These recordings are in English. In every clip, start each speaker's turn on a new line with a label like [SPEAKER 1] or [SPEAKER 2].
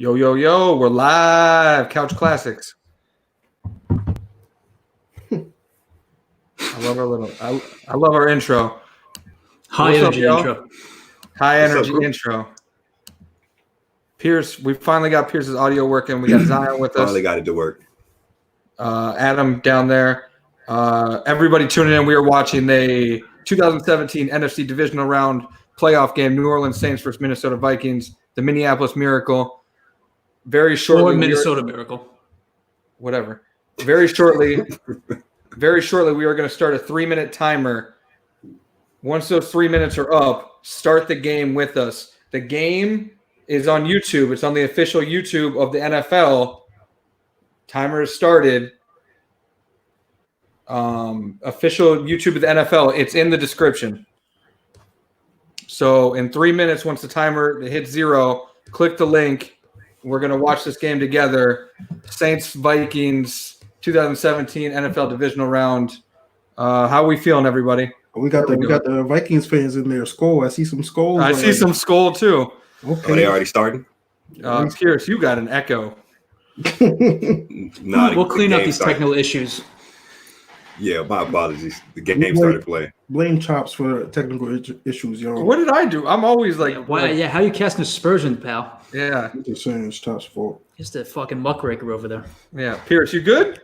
[SPEAKER 1] Yo, yo, yo, we're live. Couch Classics. I love our I love our intro.
[SPEAKER 2] High energy intro.
[SPEAKER 1] High energy intro. Pierce, we finally got Pierce's audio working. We got Zion with us.
[SPEAKER 3] Finally got it to work.
[SPEAKER 1] Adam down there. Everybody tuning in. We are watching the 2017 NFC Divisional Round playoff game, New Orleans Saints versus Minnesota Vikings, the Minneapolis Miracle. Very shortly,
[SPEAKER 2] or Minnesota Miracle.
[SPEAKER 1] Whatever. Very shortly, we are going to start a 3-minute timer. Once those 3 minutes are up, start the game with us. The game is on YouTube. It's on the official YouTube of the NFL. Timer has started. Official YouTube of the NFL. It's in the description. So in 3 minutes, once the timer hits 0, click the link. We're going to watch this game together. Saints, Vikings, 2017 NFL Divisional Round. How are we feeling, everybody?
[SPEAKER 4] We got the Vikings fans in there. Skull. I see some skulls.
[SPEAKER 1] I see some skull, too.
[SPEAKER 4] Okay.
[SPEAKER 3] Oh, they already starting?
[SPEAKER 1] Pierce, you got an echo.
[SPEAKER 2] We'll clean up these technical issues.
[SPEAKER 3] Yeah, my apologies. The game started playing.
[SPEAKER 4] Blame Chopz for technical issues, yo.
[SPEAKER 1] What did I do? I'm always like...
[SPEAKER 2] How you casting aspersions, pal?
[SPEAKER 1] Yeah.
[SPEAKER 4] I'm just saying it's Chop's fault.
[SPEAKER 2] It's the fucking muckraker over there.
[SPEAKER 1] Yeah. Pierce, you good?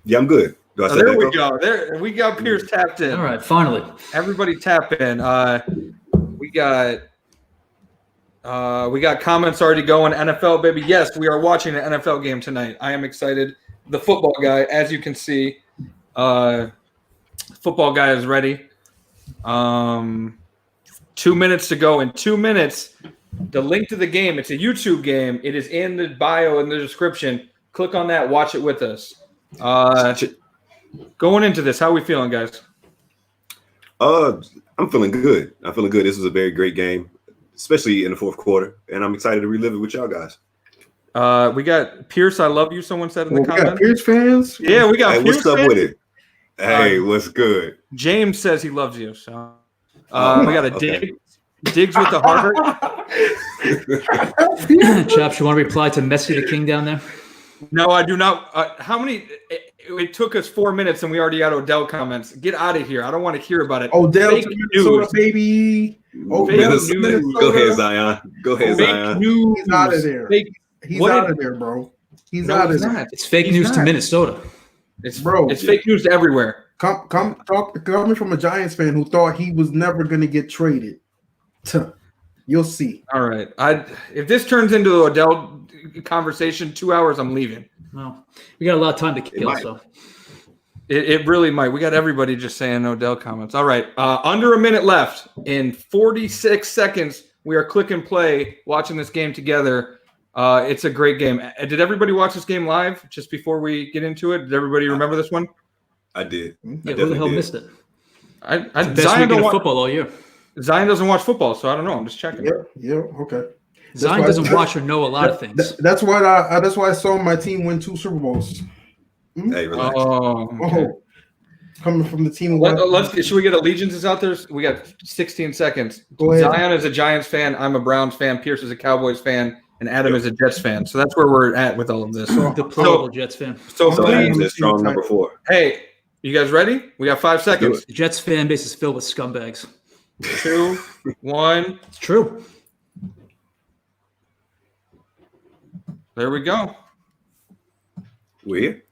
[SPEAKER 3] Yeah, I'm good.
[SPEAKER 1] There we go. There we got Pierce tapped in.
[SPEAKER 2] All right, finally.
[SPEAKER 1] Everybody tap in. We got comments already going. NFL, baby. Yes, we are watching an NFL game tonight. I am excited. The football guy, as you can see, football guy is ready. 2 minutes to go. In 2 minutes, the link to the game, it's a YouTube game. It is in the bio in the description. Click on that. Watch it with us. Going into this, how are we feeling, guys?
[SPEAKER 3] I'm feeling good. This was a very great game, especially in the fourth quarter, and I'm excited to relive it with y'all guys.
[SPEAKER 1] We got Pierce, I love you, someone said in the comments.
[SPEAKER 4] We got Pierce fans?
[SPEAKER 1] Yeah, we got Pierce
[SPEAKER 3] what's up
[SPEAKER 1] fans?
[SPEAKER 3] with it? Hey, what's good?
[SPEAKER 1] James says he loves you. So we got a Diggs with the heart.
[SPEAKER 2] Chopz, you want to reply to Messi the King down there?
[SPEAKER 1] No, I do not. How many? It took us 4 minutes and we already got Odell comments. Get out of here. I don't want to hear about it.
[SPEAKER 4] Odell
[SPEAKER 1] Fake
[SPEAKER 4] to Minnesota, baby.
[SPEAKER 1] Minnesota.
[SPEAKER 3] Go ahead, Zion. Go ahead, Zion.
[SPEAKER 1] News.
[SPEAKER 4] He's out of there. He's out of there, bro. He's out of there.
[SPEAKER 2] It's fake news to Minnesota.
[SPEAKER 1] It's fake news to everywhere.
[SPEAKER 4] Coming from a Giants fan who thought he was never going to get traded. You'll see.
[SPEAKER 1] All right. If this turns into an Odell conversation, 2 hours, I'm leaving.
[SPEAKER 2] Well, we got a lot of time to kill, so.
[SPEAKER 1] It really might. We got everybody just saying Odell comments. All right. Under a minute left. In 46 seconds, we are click and play watching this game together. It's a great game. Did everybody watch this game live just before we get into it? Did everybody remember this one?
[SPEAKER 3] I did.
[SPEAKER 2] Yeah, who the hell missed it?
[SPEAKER 1] Zion
[SPEAKER 2] weekend of football all year.
[SPEAKER 1] Zion doesn't watch football, so I don't know. I'm just checking.
[SPEAKER 4] Yeah, okay.
[SPEAKER 2] Zion doesn't watch or know a lot of things.
[SPEAKER 4] That's why I saw my team win 2 Super Bowls. Mm-hmm.
[SPEAKER 3] Hey, relax.
[SPEAKER 1] Okay.
[SPEAKER 4] Coming from the team.
[SPEAKER 1] Should we get allegiances out there? We got 16 seconds.
[SPEAKER 4] Go ahead.
[SPEAKER 1] Zion is a Giants fan. I'm a Browns fan. Pierce is a Cowboys fan. And Adam is a Jets fan. So that's where we're at with all of this.
[SPEAKER 2] Deplorable Jets fan.
[SPEAKER 3] So Adam's a strong number 4.
[SPEAKER 1] Hey, you guys ready? We got 5 seconds.
[SPEAKER 2] The Jets fan base is filled with scumbags.
[SPEAKER 1] 2, 1.
[SPEAKER 2] It's true.
[SPEAKER 1] There we go.
[SPEAKER 3] Weird.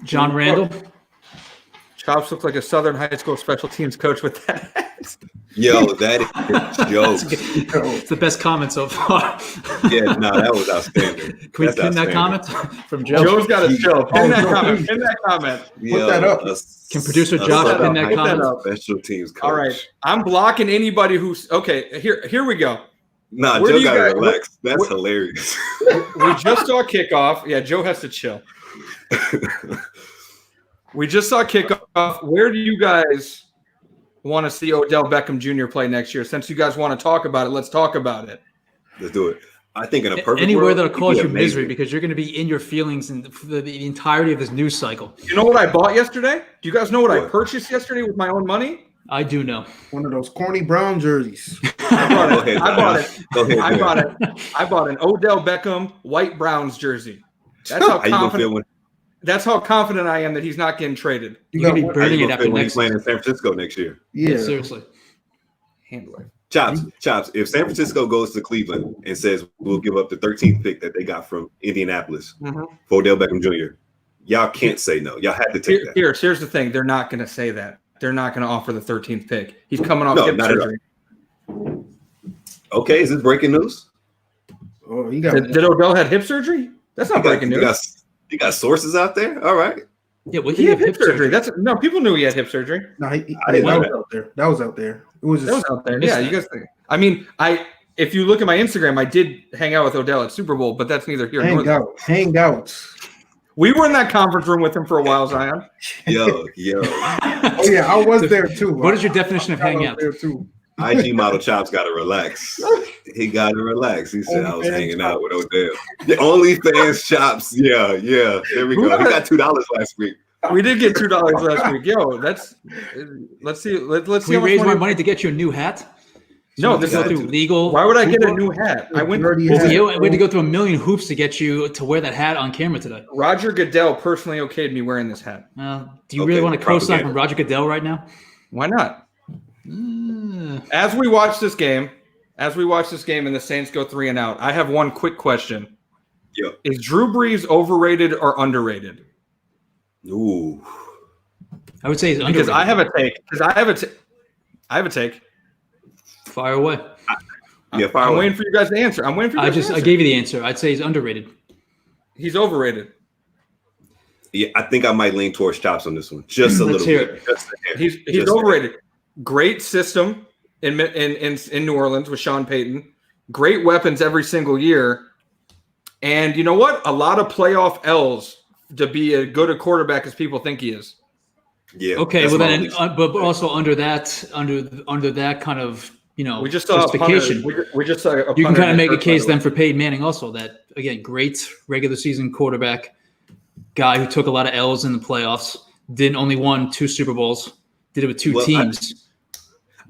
[SPEAKER 2] John Randall.
[SPEAKER 1] Chopz looks like a Southern high school special teams coach with that hat.
[SPEAKER 3] Yo, that is jokes.
[SPEAKER 2] It's the best comment so far.
[SPEAKER 3] Yeah, no, that was outstanding.
[SPEAKER 2] Can we pin that comment from Joe?
[SPEAKER 1] Joe's got a show. Pin that comment. Pin that comment.
[SPEAKER 4] Put that up.
[SPEAKER 2] Can producer Josh pin that comment?
[SPEAKER 3] Special teams coach.
[SPEAKER 1] All right. I'm blocking anybody who's – okay, here we go.
[SPEAKER 3] Nah, Joe got to relax. That's hilarious.
[SPEAKER 1] We just saw kickoff. Yeah, Joe has to chill. We just saw kickoff. Where do you guys want to see Odell Beckham Jr. play next year? Since you guys want to talk about it, let's talk about it.
[SPEAKER 3] Let's do it. I think in a perfect
[SPEAKER 2] anywhere
[SPEAKER 3] world,
[SPEAKER 2] that'll cause you misery because you're going to be in your feelings and the entirety of this news cycle.
[SPEAKER 1] You know what I bought yesterday? Do you guys know what I purchased yesterday with my own money?
[SPEAKER 2] I do know.
[SPEAKER 4] One of those corny brown jerseys.
[SPEAKER 3] Go ahead,
[SPEAKER 1] I bought an Odell Beckham white Browns jersey. That's how
[SPEAKER 3] How you gonna feel
[SPEAKER 1] confident.
[SPEAKER 3] when
[SPEAKER 1] That's how confident I am that he's not getting traded.
[SPEAKER 2] You're gonna be
[SPEAKER 3] how
[SPEAKER 2] burning
[SPEAKER 3] you
[SPEAKER 2] it
[SPEAKER 3] gonna
[SPEAKER 2] after
[SPEAKER 3] feel when he's
[SPEAKER 2] next
[SPEAKER 3] playing
[SPEAKER 2] season.
[SPEAKER 3] in San Francisco next year?
[SPEAKER 4] Yeah.
[SPEAKER 2] Seriously.
[SPEAKER 1] Handle it.
[SPEAKER 3] Chops. If San Francisco goes to Cleveland and says we'll give up the 13th pick that they got from Indianapolis for Odell Beckham Jr., y'all can't say no. Y'all have to take that.
[SPEAKER 1] Here's the thing. They're not going to say that. They're not going to offer the 13th pick. He's coming off hip
[SPEAKER 3] not at all.
[SPEAKER 1] surgery.
[SPEAKER 3] Okay, is this breaking news?
[SPEAKER 4] Oh, he got.
[SPEAKER 1] Did Odell have hip surgery? That's not breaking news.
[SPEAKER 3] You got sources out there? All right.
[SPEAKER 2] Yeah, well,
[SPEAKER 1] He had hip surgery. People knew he had hip surgery.
[SPEAKER 4] No,
[SPEAKER 3] I didn't
[SPEAKER 4] that
[SPEAKER 3] know
[SPEAKER 4] was out there. That was out there. It was
[SPEAKER 1] That was
[SPEAKER 4] just
[SPEAKER 1] out there. Yeah, you guys. I mean, if you look at my Instagram, I did hang out with Odell at Super Bowl, but that's neither here nor there.
[SPEAKER 4] hangouts.
[SPEAKER 1] We were in that conference room with him for a while, Zion.
[SPEAKER 3] Yo.
[SPEAKER 4] Oh yeah, I was there too.
[SPEAKER 2] What is your definition of hang out?
[SPEAKER 4] There too.
[SPEAKER 3] IG model Chops got to relax. He got to relax. He said I was hanging out with Odell. The OnlyFans Chops. Yeah. There we go. He got $2 last week.
[SPEAKER 1] We did get $2 last week. Yo, let's see. Let's see.
[SPEAKER 2] We
[SPEAKER 1] how much
[SPEAKER 2] raised my
[SPEAKER 1] money.
[SPEAKER 2] money to get you a new hat.
[SPEAKER 1] No,
[SPEAKER 2] this
[SPEAKER 1] this
[SPEAKER 2] go
[SPEAKER 1] is
[SPEAKER 2] through legal.
[SPEAKER 1] Why would I get a new hat? I went.
[SPEAKER 4] Dirty
[SPEAKER 2] Well,
[SPEAKER 4] hat,
[SPEAKER 2] we had
[SPEAKER 4] bro.
[SPEAKER 2] to go through a million hoops to get you to wear that hat on camera today.
[SPEAKER 1] Roger Goodell personally okayed me wearing this hat.
[SPEAKER 2] Do you really want to co-sign
[SPEAKER 3] propaganda.
[SPEAKER 2] from Roger Goodell right now?
[SPEAKER 1] Why not? As we watch this game and the Saints go 3 and out, I have one quick question.
[SPEAKER 3] Yeah.
[SPEAKER 1] Is Drew Brees overrated or underrated?
[SPEAKER 3] Ooh.
[SPEAKER 2] I would say he's
[SPEAKER 1] Because
[SPEAKER 2] underrated.
[SPEAKER 1] I have a take.
[SPEAKER 2] Fire away.
[SPEAKER 3] Yeah, fire
[SPEAKER 1] I'm
[SPEAKER 3] away.
[SPEAKER 1] waiting for you guys to answer.
[SPEAKER 2] I gave you the answer. I'd say he's underrated.
[SPEAKER 1] He's overrated.
[SPEAKER 3] Yeah, I think I might lean towards Chops on this one. Just a
[SPEAKER 2] Let's
[SPEAKER 3] little
[SPEAKER 2] hear
[SPEAKER 3] bit.
[SPEAKER 2] it.
[SPEAKER 3] Just a hair.
[SPEAKER 1] He's
[SPEAKER 3] Just a hair.
[SPEAKER 1] overrated. Great system in New Orleans with Sean Payton. Great weapons every single year. And you know what? A lot of playoff L's to be as good a quarterback as people think he is.
[SPEAKER 3] Yeah.
[SPEAKER 2] Okay,
[SPEAKER 3] that's
[SPEAKER 2] well
[SPEAKER 3] my
[SPEAKER 2] then,
[SPEAKER 3] only-
[SPEAKER 2] but also under that kind of
[SPEAKER 1] We just saw
[SPEAKER 2] justification.
[SPEAKER 1] we just saw a
[SPEAKER 2] You can
[SPEAKER 1] punter
[SPEAKER 2] kind of make a
[SPEAKER 1] get hurt,
[SPEAKER 2] case
[SPEAKER 1] by the
[SPEAKER 2] then for Peyton Manning also that, again, great regular season quarterback, guy who took a lot of L's in the playoffs, only won 2 Super Bowls, did it with 2 teams.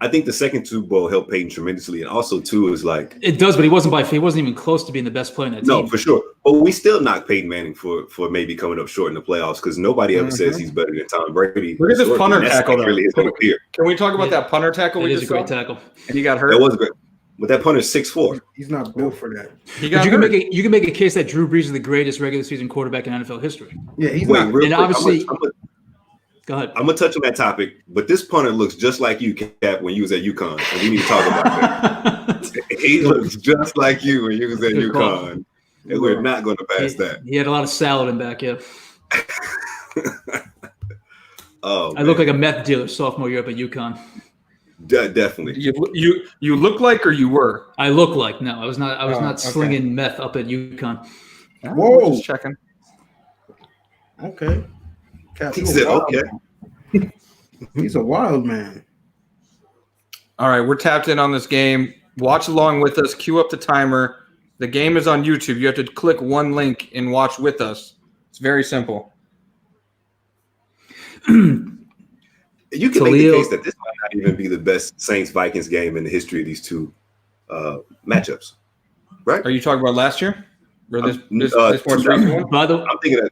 [SPEAKER 3] I think the second Super Bowl helped Peyton tremendously, and also too is like
[SPEAKER 2] It does, but he wasn't even close to being the best player in that team.
[SPEAKER 3] no, for sure. But we still knock Peyton Manning for maybe coming up short in the playoffs because nobody ever says he's better than Tom Brady.
[SPEAKER 1] Look at this
[SPEAKER 3] Historically,
[SPEAKER 1] punter
[SPEAKER 3] that's
[SPEAKER 1] tackle,
[SPEAKER 3] like really his
[SPEAKER 1] though.
[SPEAKER 3] own peer.
[SPEAKER 1] Can we talk about that punter tackle
[SPEAKER 2] It
[SPEAKER 1] we
[SPEAKER 2] is
[SPEAKER 1] just
[SPEAKER 2] a great
[SPEAKER 1] saw?
[SPEAKER 2] tackle.
[SPEAKER 1] And he got hurt.
[SPEAKER 3] That was great. But that punter's 6'4".
[SPEAKER 4] He's not built for that.
[SPEAKER 1] He
[SPEAKER 2] But
[SPEAKER 1] got
[SPEAKER 2] you
[SPEAKER 1] hurt.
[SPEAKER 2] can make a case that Drew Brees is the greatest regular season quarterback in NFL history.
[SPEAKER 4] Yeah, he's
[SPEAKER 3] Wait,
[SPEAKER 4] not.
[SPEAKER 3] real
[SPEAKER 2] And
[SPEAKER 3] quick,
[SPEAKER 2] obviously- Go ahead.
[SPEAKER 3] I'm gonna touch on that topic, but this punter looks just like you, Cap, when you was at UConn, and we need to talk about that. He looks just like you when you was at
[SPEAKER 2] Good call.
[SPEAKER 3] UConn, and we're not going to pass that.
[SPEAKER 2] He had a lot of salad in back, yeah.
[SPEAKER 3] Oh,
[SPEAKER 2] I look like a meth dealer sophomore year up at UConn.
[SPEAKER 3] definitely.
[SPEAKER 1] You look like or you were?
[SPEAKER 2] I look like no. I was not
[SPEAKER 1] okay.
[SPEAKER 2] slinging meth up at UConn.
[SPEAKER 4] Whoa.
[SPEAKER 1] Just checking.
[SPEAKER 4] Okay. Cap,
[SPEAKER 3] He
[SPEAKER 4] you a
[SPEAKER 3] said,
[SPEAKER 4] wild
[SPEAKER 3] "Okay."
[SPEAKER 4] man. He's a wild man.
[SPEAKER 1] All right, we're tapped in on this game. Watch along with us. Cue up the timer. The game is on YouTube. You have to click one link and watch with us. It's very simple.
[SPEAKER 3] You can make the
[SPEAKER 2] Khalil-
[SPEAKER 3] case that this might not even be the best Saints-Vikings game in the history of these two matchups, right?
[SPEAKER 1] Are you talking about last year? Or this most
[SPEAKER 3] two-
[SPEAKER 1] recent one?
[SPEAKER 2] By the
[SPEAKER 3] I'm thinking that
[SPEAKER 2] way,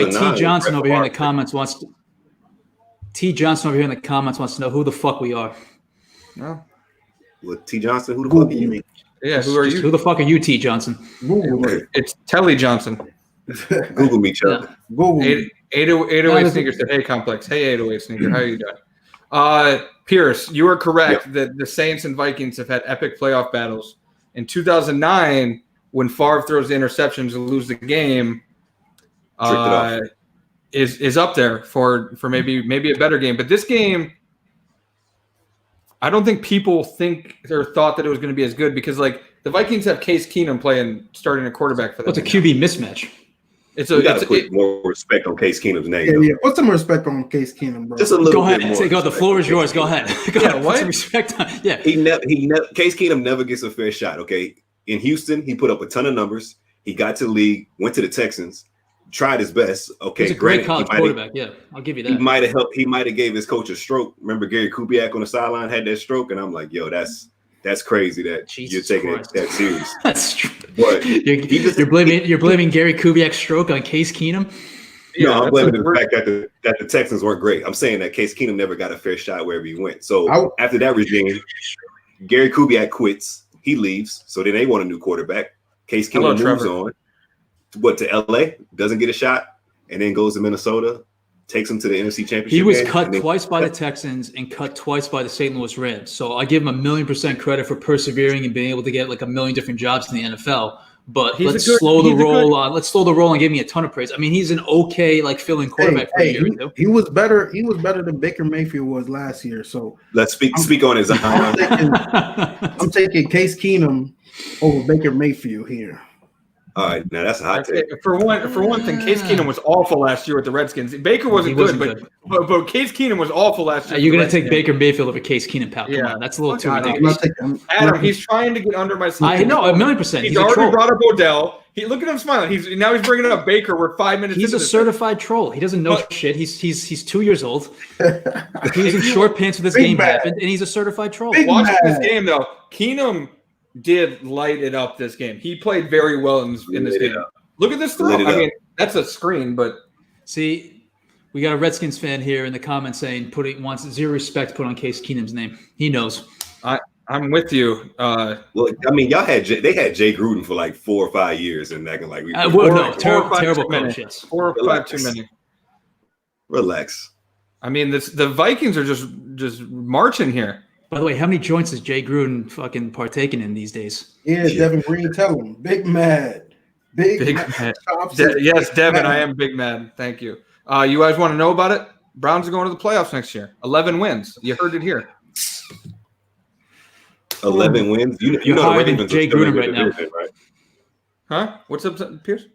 [SPEAKER 2] T
[SPEAKER 3] 2009
[SPEAKER 2] Johnson over here in the
[SPEAKER 3] Brett
[SPEAKER 2] comments wants to know who the fuck we are.
[SPEAKER 1] No.
[SPEAKER 3] with T. Johnson. Who the fuck are you?
[SPEAKER 1] Yeah, who are
[SPEAKER 2] Just
[SPEAKER 1] you?
[SPEAKER 2] Who the fuck are you, T Johnson?
[SPEAKER 4] Google it.
[SPEAKER 1] It's Telly Johnson.
[SPEAKER 3] Google me, Chuck.
[SPEAKER 2] Yeah.
[SPEAKER 4] Google it.
[SPEAKER 1] 808 Sneaker said, "Hey, Complex. Hey, 808 Sneaker. How are you doing?" Pierce, you are correct that the Saints and Vikings have had epic playoff battles. In 2009, when Favre throws the interceptions and lose the game, is up there for maybe a better game. But this game, I don't think people think or thought that it was going to be as good because like the Vikings have Case Keenum starting a quarterback for them.
[SPEAKER 2] What's a QB mismatch?
[SPEAKER 3] You got to put more respect on Case Keenum's name.
[SPEAKER 4] Yeah,
[SPEAKER 3] though.
[SPEAKER 4] yeah. Put some respect on Case Keenum, bro.
[SPEAKER 3] Just a little
[SPEAKER 2] Go ahead.
[SPEAKER 3] bit more.
[SPEAKER 2] Say, go. The
[SPEAKER 3] respect
[SPEAKER 2] floor
[SPEAKER 3] on
[SPEAKER 2] is
[SPEAKER 3] Case
[SPEAKER 2] yours. Go
[SPEAKER 3] Keenum.
[SPEAKER 2] ahead. Go
[SPEAKER 1] Yeah,
[SPEAKER 2] ahead.
[SPEAKER 1] what?
[SPEAKER 2] Put some respect on. Yeah.
[SPEAKER 3] Case Keenum never gets a fair shot. Okay, in Houston, he put up a ton of numbers. He got to the league, went to the Texans, tried his best. Okay,
[SPEAKER 2] He's a great
[SPEAKER 3] granted,
[SPEAKER 2] college quarterback. Yeah, I'll give you
[SPEAKER 3] He
[SPEAKER 2] that.
[SPEAKER 3] might have helped. He might have gave his coach a stroke. Remember Gary Kubiak on the sideline had that stroke, and I'm like, yo, that's That's crazy that
[SPEAKER 2] Jesus
[SPEAKER 3] you're taking
[SPEAKER 2] Christ.
[SPEAKER 3] it that serious.
[SPEAKER 2] That's true.
[SPEAKER 3] But
[SPEAKER 2] You're blaming Gary Kubiak's stroke on Case Keenum.
[SPEAKER 3] No, I'm
[SPEAKER 1] that's
[SPEAKER 3] blaming
[SPEAKER 1] a
[SPEAKER 3] the fact that the Texans weren't great. I'm saying that Case Keenum never got a fair shot wherever he went. So after that regime, Gary Kubiak quits. He leaves. So then they want a new quarterback. Case Keenum moves on. To LA, doesn't get a shot, and then goes to Minnesota, takes him to the NFC Championship.
[SPEAKER 2] He was cut twice by the Texans and cut twice by the St. Louis Rams. So I give him 1,000,000% credit for persevering and being able to get like 1,000,000 different jobs in the NFL. But let's slow the roll and give me a ton of praise. I mean, he's an okay like fill-in quarterback for a year or two.
[SPEAKER 4] He was better. He was better than Baker Mayfield was last year. So
[SPEAKER 3] let's speak on his.
[SPEAKER 4] I'm taking Case Keenum over Baker Mayfield here.
[SPEAKER 3] All right, now that's a hot take.
[SPEAKER 1] For one thing, Case Keenum was awful last year with the Redskins. Baker wasn't good. But Case Keenum was awful last year.
[SPEAKER 2] You're going to take Baker Mayfield over Case Keenum, pal. Come on, that's a little too ridiculous.
[SPEAKER 1] Adam, he's trying to get under my skin.
[SPEAKER 2] I know, 1,000,000%.
[SPEAKER 1] He's already brought up Odell. Look at him smiling. He's bringing up Baker. We're 5 minutes.
[SPEAKER 2] He's a certified troll. He doesn't know shit. He's 2 years old. He was in short pants when this game happened, and he's a certified troll.
[SPEAKER 1] Watching this game though, Keenum did light it up this game. He played very well in this game. Look at this throw. I mean, that's a screen, but
[SPEAKER 2] see, we got a Redskins fan here in the comments saying wants zero respect put on Case Keenum's name. He knows.
[SPEAKER 1] I'm with you.
[SPEAKER 3] Well, I mean, they had Jay Gruden for like 4 or 5 years, and acting like
[SPEAKER 2] terrible coaches.
[SPEAKER 1] 4 or 5 too many.
[SPEAKER 3] Relax.
[SPEAKER 1] I mean, the Vikings are just marching here.
[SPEAKER 2] By the way, how many joints is Jay Gruden fucking partaking in these days?
[SPEAKER 4] Yeah, Devin Green, tell him. Big mad. Big mad.
[SPEAKER 1] Yes, Devin, I am big mad. Thank you. You guys want to know about it? Browns are going to the playoffs next year. 11 wins. You heard it here.
[SPEAKER 3] 11 wins. You know the Ravens
[SPEAKER 2] Jay Gruden right now,
[SPEAKER 3] right?
[SPEAKER 1] Huh? What's up, Pierce?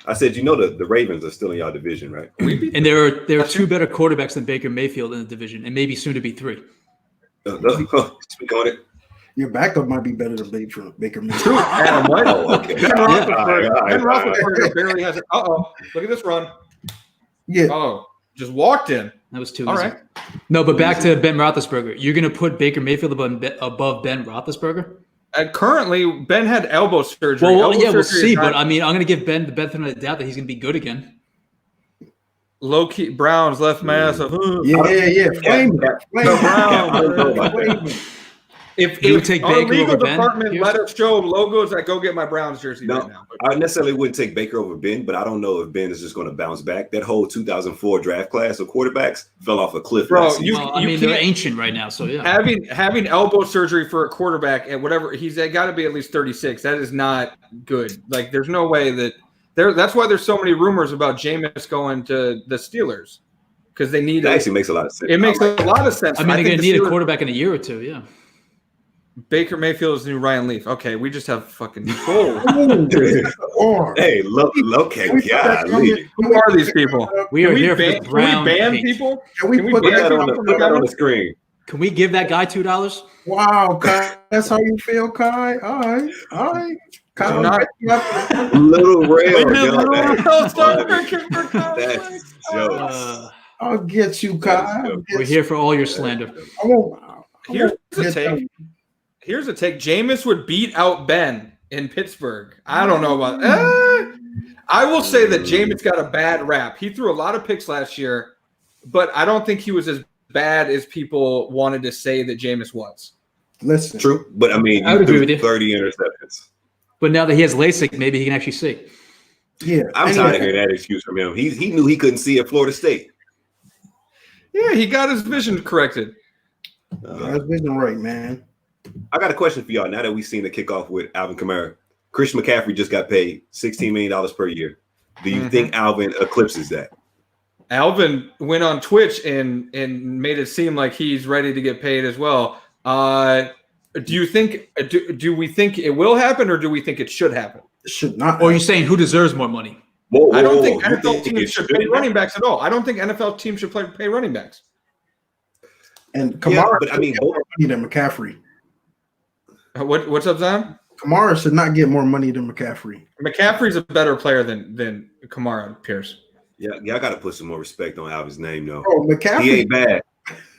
[SPEAKER 3] I said, the Ravens are still in y'all division, right?
[SPEAKER 2] And there are 2 better quarterbacks than Baker Mayfield in the division, and maybe soon to be 3.
[SPEAKER 3] Speak on it.
[SPEAKER 4] Your backup might be better than Baker Mayfield.
[SPEAKER 1] True. Adam White.
[SPEAKER 3] Okay.
[SPEAKER 1] Ben Roethlisberger barely has it. Look at this run.
[SPEAKER 4] Yeah.
[SPEAKER 1] Oh, just walked in.
[SPEAKER 2] That was too
[SPEAKER 1] all
[SPEAKER 2] easy.
[SPEAKER 1] Right.
[SPEAKER 2] No, but back to Ben Roethlisberger. You're going to put Baker Mayfield above Ben Roethlisberger?
[SPEAKER 1] Currently, Ben had elbow surgery.
[SPEAKER 2] We'll see. But I mean, I'm going to give Ben the benefit of the doubt that he's going to be good again.
[SPEAKER 1] Low key, Browns left mass.
[SPEAKER 4] Yeah. Flame
[SPEAKER 1] If
[SPEAKER 2] you would take
[SPEAKER 1] our
[SPEAKER 2] Baker
[SPEAKER 1] legal
[SPEAKER 2] over Ben,
[SPEAKER 1] department let us show logos, I go get my Browns jersey right now.
[SPEAKER 3] I necessarily wouldn't take Baker over Ben, but I don't know if Ben is just going to bounce back. That whole 2004 draft class of quarterbacks fell off a cliff.
[SPEAKER 1] Bro,
[SPEAKER 2] they're ancient right now, so yeah.
[SPEAKER 1] Having elbow surgery for a quarterback at whatever he's got to be at least 36. That is not good. Like, there's no way that. That's why there's so many rumors about Jameis going to the Steelers, because they need.
[SPEAKER 3] That actually makes a lot of sense.
[SPEAKER 1] It makes a lot of sense.
[SPEAKER 2] I mean, they're going to need a quarterback in a year or two. Yeah.
[SPEAKER 1] Baker Mayfield is the new Ryan Leaf. Okay, we just have fucking gold.
[SPEAKER 3] Hey, look at God.
[SPEAKER 1] Who are these people?
[SPEAKER 2] We are here for the
[SPEAKER 1] Can
[SPEAKER 2] Brown.
[SPEAKER 1] we ban people?
[SPEAKER 4] Can we put
[SPEAKER 3] that on the screen?
[SPEAKER 2] Can we give that guy $2?
[SPEAKER 4] Wow, Kai, that's how you feel, Kai. All right. Kai,
[SPEAKER 3] Little rail.
[SPEAKER 1] That's
[SPEAKER 3] jokes.
[SPEAKER 4] I'll get you, Kai.
[SPEAKER 2] We're here for all your slander.
[SPEAKER 1] Here's a take. Jameis would beat out Ben in Pittsburgh. I don't know about I will say that Jameis got a bad rap. He threw a lot of picks last year, but I don't think he was as bad as people wanted to say that Jameis was.
[SPEAKER 4] Listen.
[SPEAKER 3] True, but I mean,
[SPEAKER 2] I would agree with you.
[SPEAKER 3] 30 interceptions.
[SPEAKER 2] But now that he has LASIK, maybe he can actually see.
[SPEAKER 4] Yeah.
[SPEAKER 3] I'm tired of hearing that excuse from him. He knew he couldn't see at Florida State.
[SPEAKER 1] Yeah, he got his vision corrected.
[SPEAKER 4] His vision right, man.
[SPEAKER 3] I got a question for y'all. Now that we've seen the kickoff with Alvin Kamara, Christian McCaffrey just got paid $16 million per year. Do you think Alvin eclipses that?
[SPEAKER 1] Alvin went on Twitch and made it seem like he's ready to get paid as well. Do you think? Do we think it will happen, or do we think it should happen?
[SPEAKER 4] It should not.
[SPEAKER 2] Or are you saying who deserves more money?
[SPEAKER 1] I don't think NFL teams should pay running backs at all. I don't think NFL teams should pay running backs.
[SPEAKER 4] And Kamara,
[SPEAKER 3] but I mean,
[SPEAKER 4] more money than McCaffrey.
[SPEAKER 1] What's up, Zion?
[SPEAKER 4] Kamara should not get more money than McCaffrey.
[SPEAKER 1] McCaffrey's a better player than Kamara, Pierce.
[SPEAKER 3] Yeah, y'all got to put some more respect on Alvin's name, though.
[SPEAKER 4] Oh, McCaffrey,
[SPEAKER 3] he ain't bad.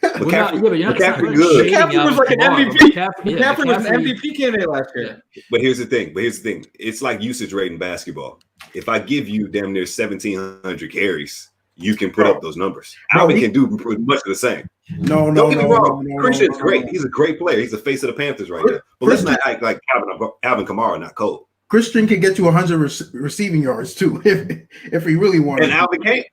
[SPEAKER 3] McCaffrey
[SPEAKER 2] McCaffrey
[SPEAKER 3] good.
[SPEAKER 1] McCaffrey was like an MVP. McCaffrey was an MVP candidate last year.
[SPEAKER 3] But here's the thing. It's like usage rate in basketball. If I give you damn near 1,700 carries, you can put up those numbers. Alvin can do pretty much the same.
[SPEAKER 4] Don't
[SPEAKER 3] get me wrong. Christian's great. He's a great player. He's the face of the Panthers right now. But let's not act like Alvin Kamara not cold.
[SPEAKER 4] Christian can get you 100 receiving yards too if he really wanted.
[SPEAKER 3] And Alvin can't.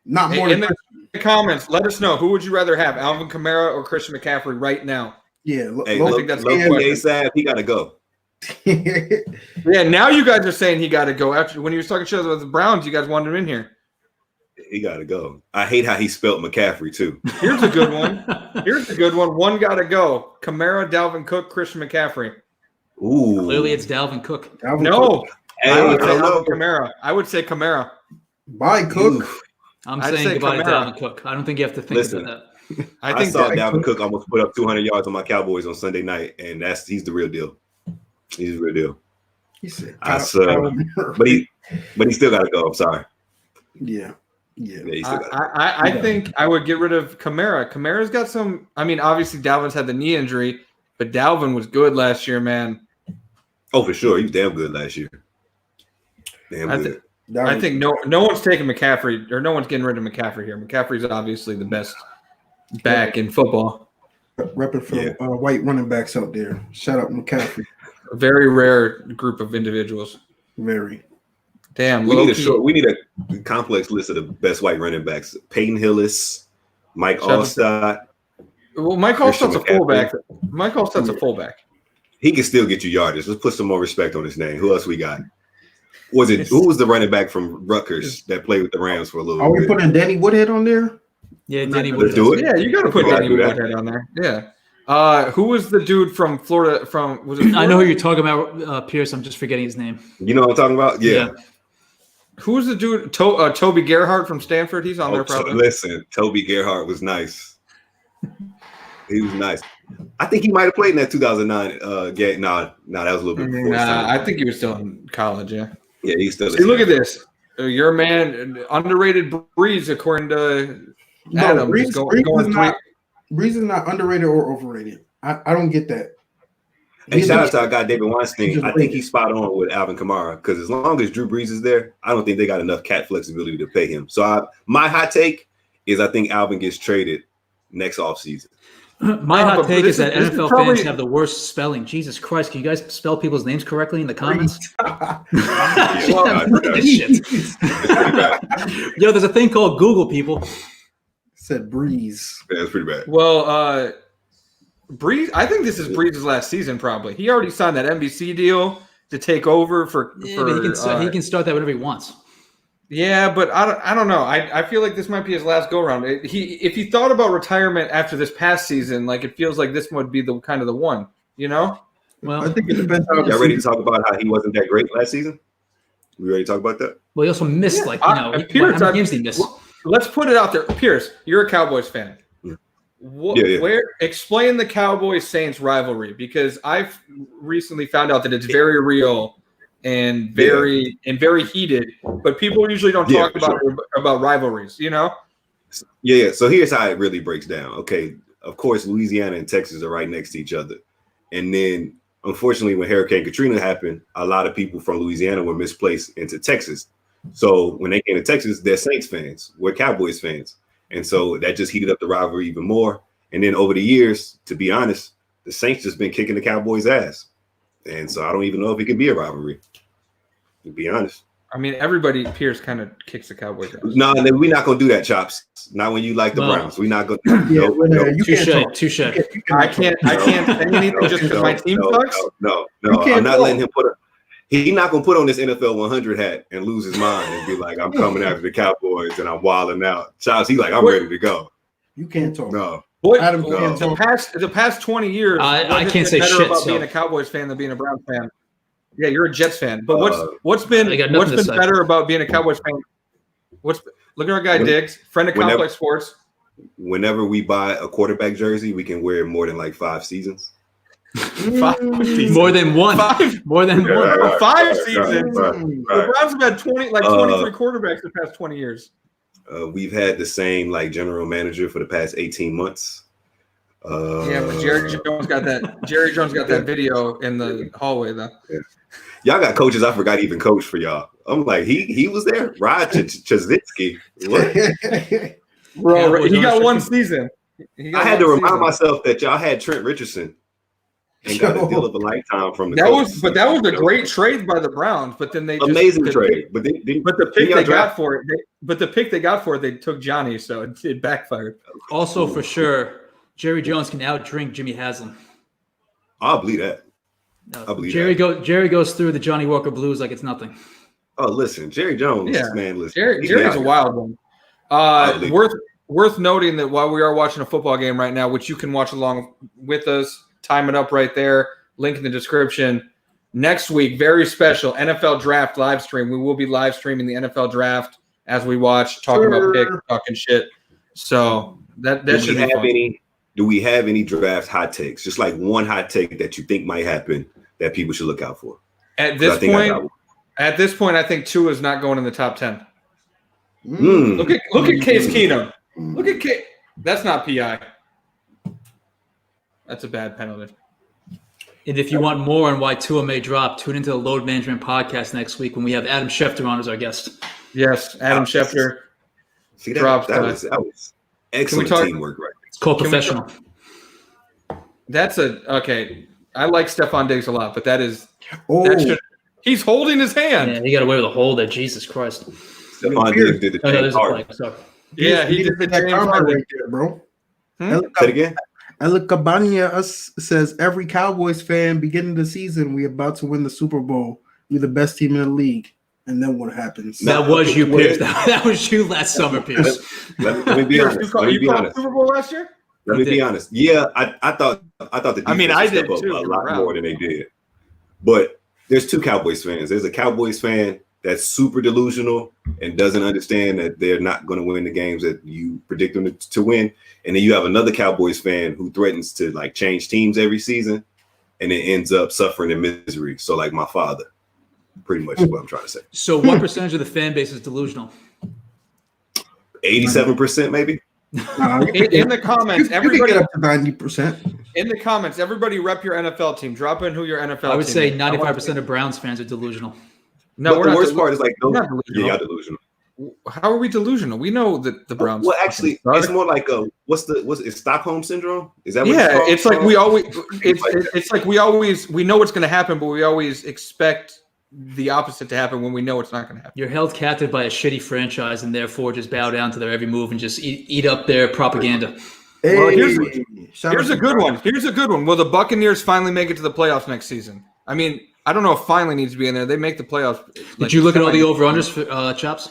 [SPEAKER 4] Not more
[SPEAKER 1] in the comments, let us know, who would you rather have, Alvin Kamara or Christian McCaffrey right now?
[SPEAKER 4] Yeah,
[SPEAKER 3] I think that's ASAP. He got to go.
[SPEAKER 1] Yeah, now you guys are saying he got to go. After when he was talking shit about the Browns, you guys wanted him in here.
[SPEAKER 3] He got to go. I hate how he spelled McCaffrey too.
[SPEAKER 1] Here's a good one. One got to go. Kamara, Dalvin Cook, Christian McCaffrey.
[SPEAKER 3] Ooh.
[SPEAKER 2] Clearly, it's Dalvin Cook.
[SPEAKER 1] Kamara. I would say Kamara.
[SPEAKER 4] Bye, Cook.
[SPEAKER 3] Oof.
[SPEAKER 2] I'm saying goodbye to Dalvin Cook. I don't think you have to think about that.
[SPEAKER 3] I saw Dalvin Cook almost put up 200 yards on my Cowboys on Sunday night, and he's the real deal. He's the real deal. But he still got to go. I'm sorry.
[SPEAKER 4] Yeah.
[SPEAKER 1] I think I would get rid of Kamara. Kamara's got some. I mean, obviously Dalvin's had the knee injury, but Dalvin was good last year, man.
[SPEAKER 3] Oh, for sure, he was damn good last year.
[SPEAKER 1] I think no one's taking McCaffrey, or no one's getting rid of McCaffrey here. McCaffrey's obviously the best back in football.
[SPEAKER 4] Repping for white running backs out there. Shout out McCaffrey.
[SPEAKER 1] A very rare group of individuals.
[SPEAKER 4] Very.
[SPEAKER 1] Damn.
[SPEAKER 3] We need a complex list of the best white running backs. Peyton Hillis, Mike Allstott.
[SPEAKER 1] Well, Mike Allstott's a fullback. Mike Allstott's a fullback.
[SPEAKER 3] He can still get you yardage. Let's put some more respect on his name. Who else we got? Who was the running back from Rutgers that played with the Rams for a little bit?
[SPEAKER 4] Are we putting Danny Woodhead on there?
[SPEAKER 2] Yeah, Danny Woodhead.
[SPEAKER 3] Do it.
[SPEAKER 1] Yeah, you got to put Danny Woodhead on there. Yeah. Who was the dude from Florida? Was it Florida?
[SPEAKER 2] I know who you're talking about, Pierce. I'm just forgetting his name.
[SPEAKER 3] You know what I'm talking about? Yeah.
[SPEAKER 1] Who was the dude? Toby Gerhart from Stanford. He's on there probably.
[SPEAKER 3] Listen, Toby Gerhart was nice. He was nice. I think he might have played in that 2009 game. No, that was a little bit before.
[SPEAKER 1] I think he was still in college. Yeah.
[SPEAKER 3] Yeah, he's still.
[SPEAKER 1] See, look at this. Your man, underrated Brees, according to Adam.
[SPEAKER 4] Brees is not underrated or overrated. I don't get that.
[SPEAKER 3] And shout out to our guy David Weinstein. I think he's spot on with Alvin Kamara because as long as Drew Brees is there, I don't think they got enough cap flexibility to pay him. So my hot take is I think Alvin gets traded next offseason.
[SPEAKER 2] My hot take is that NFL fans have the worst spelling. Jesus Christ, can you guys spell people's names correctly in the comments? Yo, there's a thing called Google, people.
[SPEAKER 4] Said Breeze.
[SPEAKER 3] Yeah, that's pretty bad.
[SPEAKER 1] Well, Breeze, I think this is Breeze's last season probably. He already signed that NBC deal to take over for
[SPEAKER 2] he can start that whenever he wants.
[SPEAKER 1] Yeah, but I don't know. I feel like this might be his last go round. If he thought about retirement after this past season, like it feels like this would be the kind of the one, you know?
[SPEAKER 2] Well,
[SPEAKER 4] I think it depends on
[SPEAKER 3] y'all ready to talk about how he wasn't that great last season? We ready to talk about that?
[SPEAKER 2] Well, he also missed
[SPEAKER 1] Pierce,
[SPEAKER 2] how many games did he miss?
[SPEAKER 1] Let's put it out there. Pierce, you're a Cowboys fan. Where explain the Cowboys Saints rivalry, because I've recently found out that it's very real and very heated, but people usually don't talk about rivalries, you know?
[SPEAKER 3] Yeah. So here's how it really breaks down. Okay, of course, Louisiana and Texas are right next to each other, and then unfortunately, when Hurricane Katrina happened, a lot of people from Louisiana were misplaced into Texas. So when they came to Texas, they're Saints fans, we're Cowboys fans. And so that just heated up the rivalry even more. And then over the years, to be honest, the Saints just been kicking the Cowboys' ass. And so I don't even know if it could be a rivalry, to be honest.
[SPEAKER 1] I mean, everybody, Pierce kind of kicks the Cowboys' ass.
[SPEAKER 3] No, we're not going to do that, Chopz. Not when you like the Browns. We're not going to.
[SPEAKER 2] Touche.
[SPEAKER 1] I can't say anything just because my team sucks.
[SPEAKER 3] No. I'm not letting him he's not going to put on this NFL 100 hat and lose his mind and be like, I'm coming after the Cowboys and I'm wilding out. Chopz, he's like, I'm ready to go.
[SPEAKER 4] You can't talk.
[SPEAKER 3] No.
[SPEAKER 4] Adam can't talk.
[SPEAKER 1] The past 20 years,
[SPEAKER 2] I can't say shit
[SPEAKER 1] about being a Cowboys fan than being a Browns fan. Yeah, you're a Jets fan. But what's been better about being a Cowboys fan? Look at our guy Diggs, friend of Complex Sports.
[SPEAKER 3] Whenever we buy a quarterback jersey, we can wear it more than like 5 seasons.
[SPEAKER 1] 5 seasons.
[SPEAKER 2] More than one. 5 seasons.
[SPEAKER 1] The Browns have had 23 quarterbacks the past 20 years.
[SPEAKER 3] We've had the same like general manager for the past 18 months.
[SPEAKER 1] But Jerry Jones got that video in the hallway though.
[SPEAKER 3] Yeah. Y'all got coaches I forgot even coached for y'all. I'm like, he was there. Rod Chazitsky. What?
[SPEAKER 1] Bro, he got one season.
[SPEAKER 3] I had to remind myself that y'all had Trent Richardson and got a deal of a lifetime from the
[SPEAKER 1] that was a great trade by the Browns, but then they
[SPEAKER 3] trade. But
[SPEAKER 1] the pick they got for it, they took Johnny, so it backfired.
[SPEAKER 2] Also, for sure, Jerry Jones can outdrink Jimmy Haslam.
[SPEAKER 3] I'll believe that.
[SPEAKER 2] Jerry goes through the Johnny Walker Blues like it's nothing.
[SPEAKER 3] Oh, listen, Jerry Jones, man, listen.
[SPEAKER 1] Jerry's a wild one. Worth noting that while we are watching a football game right now, which you can watch along with us, time it up right there, link in the description. Next week, very special NFL draft live stream. We will be live streaming the NFL draft as we watch, talking about picks, talking shit. So that should be fun.
[SPEAKER 3] Do we have any draft hot takes? Just like one hot take that you think might happen that people should look out for.
[SPEAKER 1] At this point, I think Tua is not going in the top 10. Look at Case Keenum. Look at Case. That's not PI. That's a bad penalty.
[SPEAKER 2] And if you want more on why Tua may drop, tune into the Load Management podcast next week when we have Adam Schefter on as our guest.
[SPEAKER 1] Yes, Adam Schefter.
[SPEAKER 3] See, that was excellent teamwork, right?
[SPEAKER 2] It's called professional.
[SPEAKER 1] Okay. I like Stefon Diggs a lot, but he's holding his hand.
[SPEAKER 2] Yeah, he got away with a hold there. Jesus Christ.
[SPEAKER 3] Stefon Diggs did the James Harden.
[SPEAKER 1] He did the James Harden
[SPEAKER 4] right there, bro.
[SPEAKER 3] Say it again.
[SPEAKER 4] Ella Cabania says every Cowboys fan beginning the season, we about to win the Super Bowl. We're the best team in the league. And then what happens?
[SPEAKER 2] That was you, Pierce. That was you last summer, Pierce.
[SPEAKER 3] Let me be honest.
[SPEAKER 1] You called Super Bowl last year?
[SPEAKER 3] Let me be honest. Yeah, I thought the defense
[SPEAKER 1] I did
[SPEAKER 3] step
[SPEAKER 1] too,
[SPEAKER 3] up a lot more than they did. But there's two Cowboys fans. There's a Cowboys fan that's super delusional and doesn't understand that they're not going to win the games that you predict them to win. And then you have another Cowboys fan who threatens to like change teams every season and then ends up suffering in misery. So like my father, pretty much is what I'm trying to say.
[SPEAKER 2] So what percentage of the fan base is delusional?
[SPEAKER 3] 87% maybe.
[SPEAKER 1] In the comments, everybody
[SPEAKER 4] get up to 90%.
[SPEAKER 1] In the comments, everybody rep your NFL team. Drop in who your NFL team is.
[SPEAKER 2] I would say 95% of Browns fans are delusional.
[SPEAKER 3] No, the worst part is like, y'all delusional.
[SPEAKER 1] How are we delusional? We know that the Browns.
[SPEAKER 3] Well, actually, it's more like it's Stockholm syndrome? Is that what
[SPEAKER 1] it's like we always it's like we know what's going to happen, but we always expect the opposite to happen when we know it's not going to happen.
[SPEAKER 2] You're held captive by a shitty franchise and therefore just bow down to their every move and just eat up their propaganda.
[SPEAKER 4] Hey,
[SPEAKER 1] well, here's a good one. Here's a good one. Will the Buccaneers finally make it to the playoffs next season? I mean, I don't know if finally needs to be in there. They make the playoffs.
[SPEAKER 2] Did you look at all the over-unders for Chopz?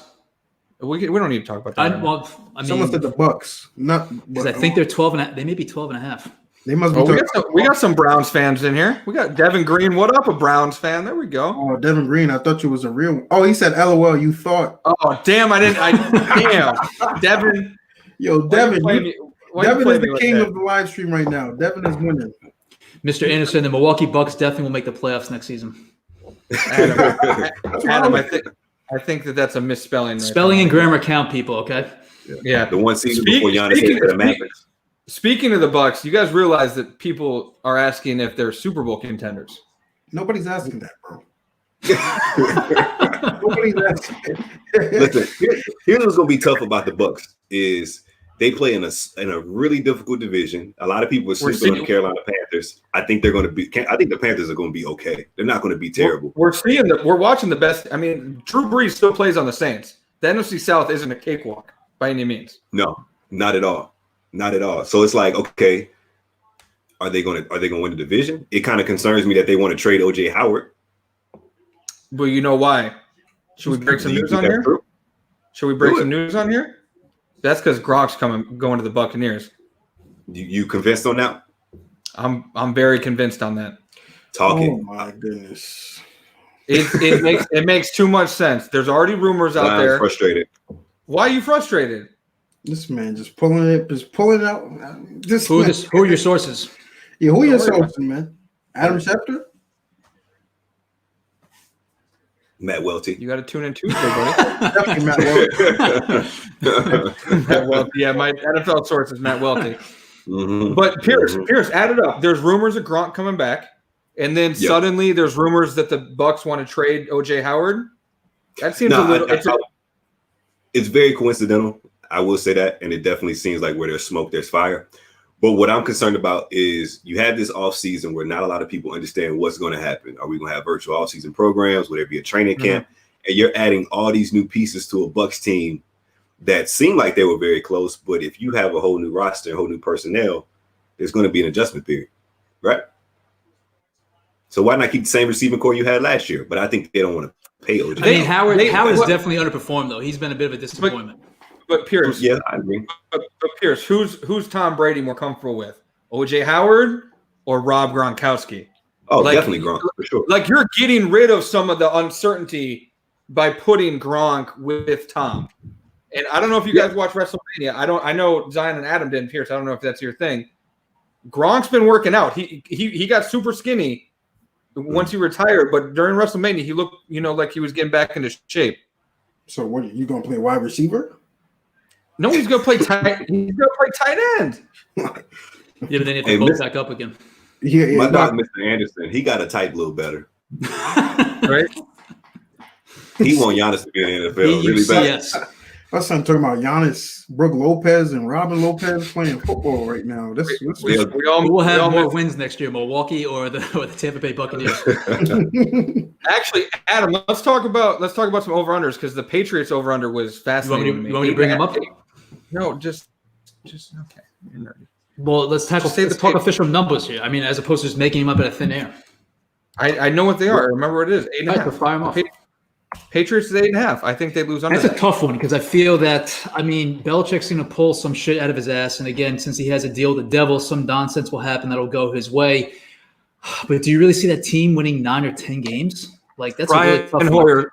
[SPEAKER 1] We don't need to talk about that.
[SPEAKER 4] Someone said the Bucks.
[SPEAKER 2] Because I think they're 12 and they may be 12 and a half.
[SPEAKER 4] They must be.
[SPEAKER 1] We got some Browns fans in here. We got Devin Green. What up, a Browns fan? There we go.
[SPEAKER 4] Oh, Devin Green. I thought you was a real one. Oh, he said, "LOL." You thought?
[SPEAKER 1] Oh, damn! Damn, Devin.
[SPEAKER 4] Yo, Devin. Devin is the king of the live stream right now. Devin is winning.
[SPEAKER 2] Mr. Anderson, the Milwaukee Bucks definitely will make the playoffs next season.
[SPEAKER 1] Adam, I think that's a misspelling.
[SPEAKER 2] Spelling and grammar count, people. Okay.
[SPEAKER 3] Yeah. The one season before Giannis hit the Mavericks.
[SPEAKER 1] Speaking of the Bucks, you guys realize that people are asking if they're Super Bowl contenders.
[SPEAKER 4] Nobody's asking that, bro. Nobody's asking.
[SPEAKER 3] Listen, here's what's gonna be tough about the Bucks is they play in a really difficult division. A lot of people are sleeping on the Carolina Panthers. I think they're going to be. I think the Panthers are going to be okay. They're not going to be terrible.
[SPEAKER 1] We're watching the best. I mean, Drew Brees still plays on the Saints. The NFC South isn't a cakewalk by any means.
[SPEAKER 3] No, not at all. Not at all. So it's like, okay, are they going to win the division? It kind of concerns me that they want to trade OJ Howard.
[SPEAKER 1] Well, you know why? Should we break some news on here? Should we break some news on here? That's because Gronk's going to the Buccaneers.
[SPEAKER 3] You convinced on that?
[SPEAKER 1] I'm very convinced on that.
[SPEAKER 3] Talking.
[SPEAKER 4] Oh my goodness.
[SPEAKER 1] It makes too much sense. There's already rumors out there.
[SPEAKER 3] I'm frustrated.
[SPEAKER 1] Why are you frustrated?
[SPEAKER 4] This man just pulling it out.
[SPEAKER 2] Who are your sources?
[SPEAKER 4] Yeah, who are your sources, man? Adam Schefter?
[SPEAKER 3] Matt Welty.
[SPEAKER 1] You got to tune in Tuesday, buddy.
[SPEAKER 4] Definitely Matt Welty.
[SPEAKER 1] Matt Welty. Yeah, my NFL source is Matt Welty. But Pierce, add it up. There's rumors of Gronk coming back, and then suddenly there's rumors that the Bucs want to trade OJ Howard. That seems a little.
[SPEAKER 3] It's very coincidental. I will say that, and it definitely seems like where there's smoke, there's fire. But what I'm concerned about is you have this offseason where not a lot of people understand what's going to happen. Are we going to have virtual offseason programs? Will there be a training camp? And you're adding all these new pieces to a Bucs team that seemed like they were very close. But if you have a whole new roster, a whole new personnel, there's going to be an adjustment period, right? So why not keep the same receiving core you had last year? But I think they don't want to pay OJ.
[SPEAKER 2] I mean, Howard's definitely underperformed, though. He's been a bit of a disappointment.
[SPEAKER 1] But Pierce,
[SPEAKER 3] yeah, I agree.
[SPEAKER 1] But Pierce, who's Tom Brady more comfortable with, OJ Howard or Rob Gronkowski?
[SPEAKER 3] Oh, definitely Gronk for sure.
[SPEAKER 1] Like you're getting rid of some of the uncertainty by putting Gronk with Tom. And I don't know if you guys watch WrestleMania. I know Zion and Adam didn't. Pierce, I don't know if that's your thing. Gronk's been working out. He got super skinny once he retired, but during WrestleMania he looked, like he was getting back into shape.
[SPEAKER 4] So what are you gonna play wide receiver?
[SPEAKER 1] No, he's gonna play tight. He's gonna play tight end.
[SPEAKER 2] Yeah, but then you have to pull back up again.
[SPEAKER 3] Yeah, my dog, Mr. Anderson, he got a tight little better.
[SPEAKER 1] Right?
[SPEAKER 3] He want Giannis to be in the NFL really bad.
[SPEAKER 2] Yes.
[SPEAKER 4] My son talking about Giannis, Brooke Lopez, and Robin Lopez playing football right now.
[SPEAKER 2] We will have more wins next year, Milwaukee or the Tampa Bay Buccaneers.
[SPEAKER 1] Actually, Adam, let's talk about some over-unders because the Patriots over-under was fascinating.
[SPEAKER 2] You want me to bring them up?
[SPEAKER 1] No, just okay. You're nerdy.
[SPEAKER 2] Well, let's talk official numbers here. I mean, as opposed to just making them up out of thin air.
[SPEAKER 1] I know what they are. I remember what it is. 8.5.
[SPEAKER 2] Fire them off.
[SPEAKER 1] Patriots is 8.5. I think they lose under.
[SPEAKER 2] That's a tough one because I feel that Belichick's going to pull some shit out of his ass, and again, since he has a deal with the devil, some nonsense will happen that'll go his way. But do you really see that team winning 9 or 10 games? Like that's a really tough one.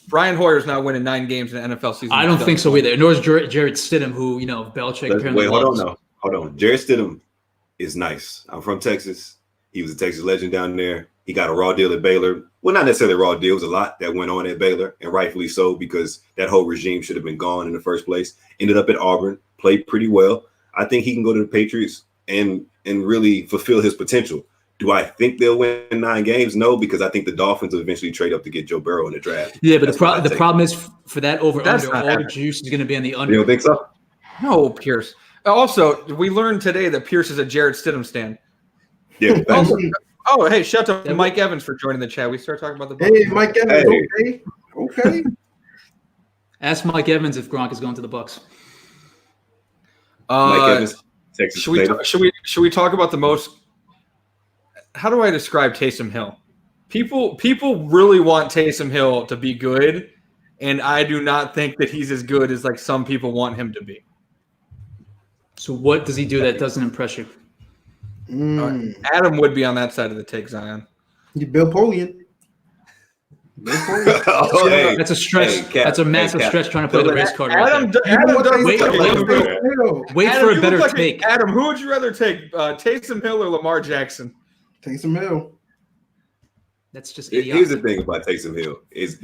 [SPEAKER 1] Brian Hoyer's not winning 9 games in the NFL season.
[SPEAKER 2] I don't think so either. Nor is Jared Stidham, who Belichick apparently
[SPEAKER 3] loves. Hold on. Jared Stidham is nice. I'm from Texas. He was a Texas legend down there. He got a raw deal at Baylor. Well, not necessarily a raw deal. It was a lot that went on at Baylor, and rightfully so, because that whole regime should have been gone in the first place. Ended up at Auburn, played pretty well. I think he can go to the Patriots and really fulfill his potential. Do I think they'll win 9 games? No, because I think the Dolphins will eventually trade up to get Joe Burrow in the draft.
[SPEAKER 2] Yeah, but the problem is for that over-under, all the juice is going to be on the under.
[SPEAKER 3] You don't think so?
[SPEAKER 1] No, Pierce. Also, we learned today that Pierce is a Jared Stidham stan.
[SPEAKER 3] Yeah.
[SPEAKER 1] Oh, hey, shout out to Mike Evans for joining the chat. We start talking about the Bucs.
[SPEAKER 4] Hey, Mike Evans, okay.
[SPEAKER 2] Ask Mike Evans if Gronk is going to the Bucs.
[SPEAKER 3] Mike Evans, Texas.
[SPEAKER 1] Should we talk about the most? How do I describe Taysom Hill? People really want Taysom Hill to be good, and I do not think that he's as good as like some people want him to be.
[SPEAKER 2] So what does he do that doesn't impress you?
[SPEAKER 1] Adam would be on that side of the take, Zion.
[SPEAKER 4] You Bill Polian.
[SPEAKER 2] That's a stretch. That's a massive stretch trying to play the race card. Wait for a better take.
[SPEAKER 1] Adam, who would you rather take, Taysom Hill or Lamar Jackson?
[SPEAKER 4] Taysom Hill.
[SPEAKER 2] That's just idiotic.
[SPEAKER 3] Here's the thing about Taysom Hill is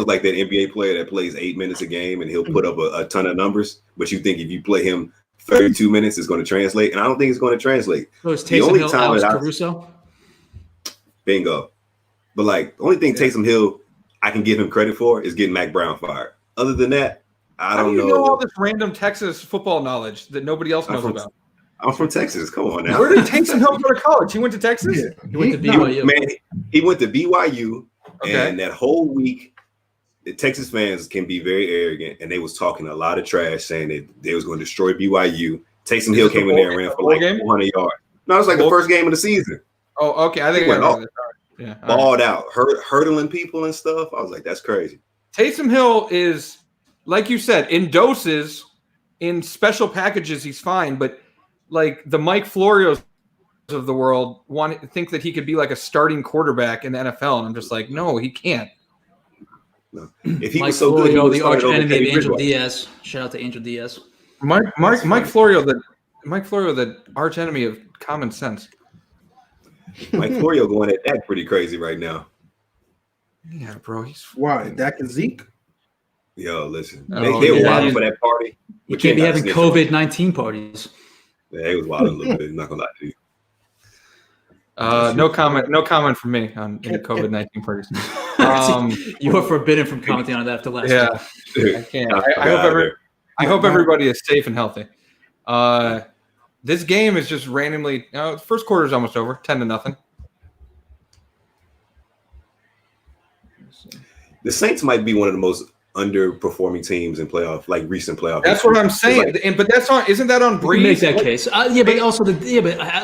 [SPEAKER 3] like that NBA player that plays 8 minutes a game and he'll put up a ton of numbers, but you think if you play him 32 minutes is going to translate, and I don't think it's going to translate.
[SPEAKER 2] So is Taysom Hill Alex Caruso?
[SPEAKER 3] Bingo. But like the only thing Taysom Hill I can give him credit for is getting Mac Brown fired. Other than that, I don't know.
[SPEAKER 1] How do you know all this random Texas football knowledge that nobody else knows about?
[SPEAKER 3] I'm from Texas. Come on now.
[SPEAKER 1] Where did Taysom Hill go to college? He went to Texas?
[SPEAKER 2] Yeah. He went to BYU.
[SPEAKER 3] He went to BYU, and that whole week, the Texas fans can be very arrogant, and they was talking a lot of trash, saying that they was going to destroy BYU. Taysom Hill came in there and ran for like 400 yards. No, it was like the first game of the season.
[SPEAKER 1] Oh, okay. I think
[SPEAKER 3] he went off.
[SPEAKER 1] Yeah,
[SPEAKER 3] balled out, hurdling people and stuff. I was like, that's crazy.
[SPEAKER 1] Taysom Hill is, like you said, in doses, in special packages, he's fine. But like the Mike Florios of the world think that he could be like a starting quarterback in the NFL, and I'm just like, no, he can't.
[SPEAKER 3] No. If he
[SPEAKER 2] Mike
[SPEAKER 3] was so good,
[SPEAKER 2] Florio, the arch enemy of Angel Diaz. Shout out to Angel Diaz.
[SPEAKER 1] Mike Florio, the arch enemy of common sense.
[SPEAKER 3] Mike Florio going at that pretty crazy right now.
[SPEAKER 1] Yeah, bro.
[SPEAKER 4] Why? Dak and Zeke?
[SPEAKER 3] Yo, listen.
[SPEAKER 2] Oh,
[SPEAKER 3] they were
[SPEAKER 2] yeah.
[SPEAKER 3] wilding for that party.
[SPEAKER 2] You can't be having COVID-19 parties.
[SPEAKER 3] Yeah, they was wilding a little bit. Not gonna lie to you.
[SPEAKER 1] No comment from me on any COVID-19 parties.
[SPEAKER 2] You're forbidden from commenting on that after last
[SPEAKER 1] week. I can't. I hope everybody is safe and healthy. This game is just randomly. The first quarter is almost over, 10-0.
[SPEAKER 3] The Saints might be one of the most underperforming teams in recent playoff.
[SPEAKER 1] That's what I'm saying. But that's on. Isn't that on Brees?
[SPEAKER 2] Make that case. But also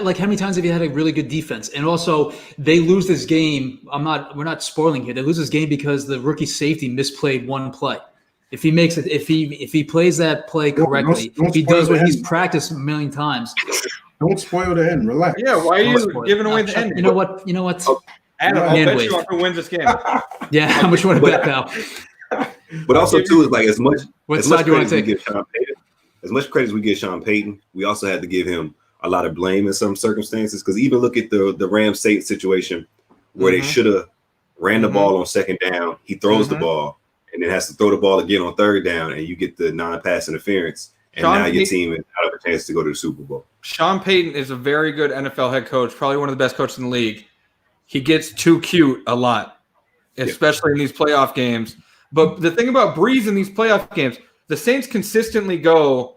[SPEAKER 2] like how many times have you had a really good defense? And also they lose this game. We're not spoiling here. They lose this game because the rookie safety misplayed one play. If he makes it, if he plays that play correctly, if he does what he's practiced a million times.
[SPEAKER 4] Don't spoil the end. Relax.
[SPEAKER 1] Yeah, why are you giving away the end?
[SPEAKER 2] You know what?
[SPEAKER 1] Adam, I'll bet you on who wins this game.
[SPEAKER 2] Yeah, how much you want to bet, pal?
[SPEAKER 3] But also too is like as much credit
[SPEAKER 2] we
[SPEAKER 3] give Sean Payton, as much credit as we give Sean Payton, we also had to give him a lot of blame in some circumstances. Because even look at the Rams Saints situation where they should have ran the ball on second down. He throws the ball and then has to throw the ball again on third down, and you get the non-pass interference. And now your team is out of a chance to go to the Super Bowl.
[SPEAKER 1] Sean Payton is a very good NFL head coach, probably one of the best coaches in the league. He gets too cute a lot, especially in these playoff games. But the thing about Brees in these playoff games, the Saints consistently go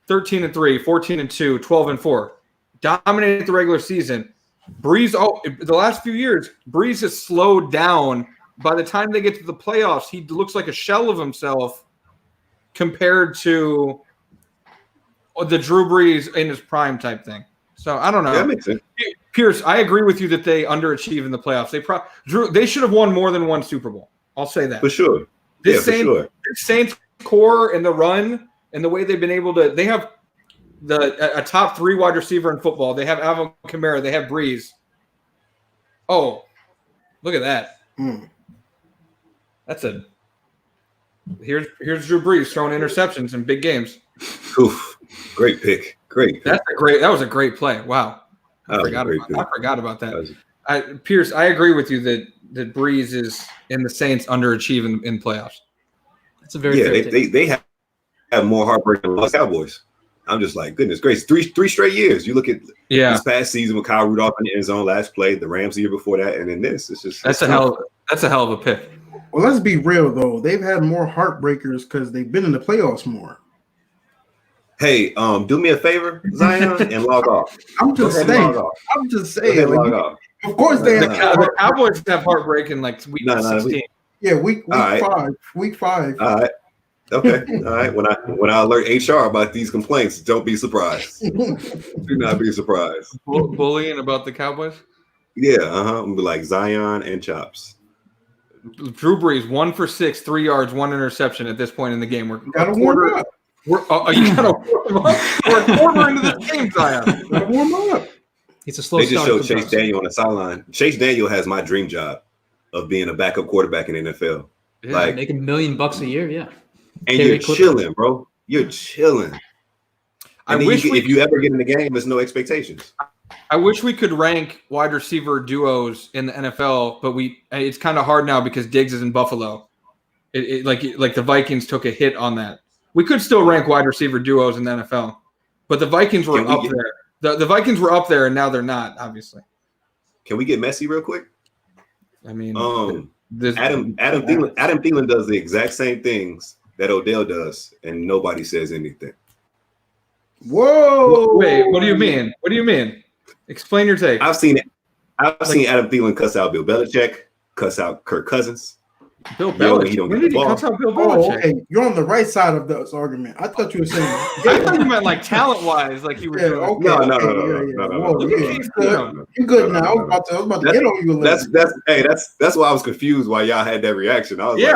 [SPEAKER 1] 13-3, 14-2, 12-4, dominate the regular season. Brees, the last few years, Brees has slowed down. By the time they get to the playoffs, he looks like a shell of himself compared to the Drew Brees in his prime type thing. So I don't know.
[SPEAKER 3] That makes sense.
[SPEAKER 1] Pierce, I agree with you that they underachieve in the playoffs. They should have won more than one Super Bowl. I'll say that.
[SPEAKER 3] For sure.
[SPEAKER 1] This Saints core and the run and the way they've been able to – they have a top 3 wide receiver in football. They have Alvin Kamara. They have Brees. Oh, look at that. That's here's Drew Brees throwing interceptions in big games.
[SPEAKER 3] Oof. Great pick.
[SPEAKER 1] That was a great play. Wow. I forgot about that. Pierce, I agree with you that Brees is in the Saints underachieving in playoffs.
[SPEAKER 2] That's a very
[SPEAKER 3] they have more heartbreak than the Cowboys. I'm just like, goodness gracious, three straight years. You look at this past season with Kyle Rudolph in the end zone last play, the Rams the year before that, and then this. It's just
[SPEAKER 1] that's a hell of a pick.
[SPEAKER 4] Well, let's be real though. They've had more heartbreakers because they've been in the playoffs more.
[SPEAKER 3] Hey, do me a favor, Zion, and log off.
[SPEAKER 4] I'm just saying.
[SPEAKER 3] Log off.
[SPEAKER 4] Of course they have.
[SPEAKER 1] The Cowboys have heartbreak in like week 16.
[SPEAKER 4] Yeah, week 5. Week 5.
[SPEAKER 3] All right. Okay. All right. When I alert HR about these complaints, don't be surprised. Do not be surprised.
[SPEAKER 1] Bullying about the Cowboys?
[SPEAKER 3] Yeah. I'm gonna be like Zion and Chopz.
[SPEAKER 1] Drew Brees 1 for 6, 3 yards, 1 interception at this point in the game. We're
[SPEAKER 4] you gotta warm up.
[SPEAKER 1] You gotta warm up. We're a quarter into this game, Zion.
[SPEAKER 4] Gotta warm up.
[SPEAKER 2] It's a slow
[SPEAKER 3] They just
[SPEAKER 2] start.
[SPEAKER 3] showed Chase Daniel on the sideline. Chase Daniel has my dream job of being a backup quarterback in the NFL.
[SPEAKER 2] Yeah, like make $1 million a year, yeah.
[SPEAKER 3] And you're chilling, bro. You're chilling. And if you ever get in the game, there's no expectations.
[SPEAKER 1] I wish we could rank wide receiver duos in the NFL, but it's kind of hard now because Diggs is in Buffalo. Like the Vikings took a hit on that. We could still rank wide receiver duos in the NFL, but the Vikings were up there. The Vikings were up there, and now they're not, obviously.
[SPEAKER 3] Can we get messy real quick?
[SPEAKER 1] I mean,
[SPEAKER 3] Adam Thielen does the exact same things that Odell does, and nobody says anything.
[SPEAKER 4] Whoa!
[SPEAKER 1] Wait, what do you mean? What do you mean? Explain your take.
[SPEAKER 3] I've seen Adam Thielen cuss out Bill Belichick, cuss out Kirk Cousins.
[SPEAKER 1] Bill Belichick. When did he cuss out Bill Belichick?
[SPEAKER 4] Oh, okay. You're on the right side of this argument. I thought you were saying.
[SPEAKER 1] I thought you meant like talent-wise, like you were.
[SPEAKER 3] Okay. No.
[SPEAKER 4] You're good now. I was about to get on you a little.
[SPEAKER 3] That's why I was confused why y'all had that reaction. I was
[SPEAKER 1] I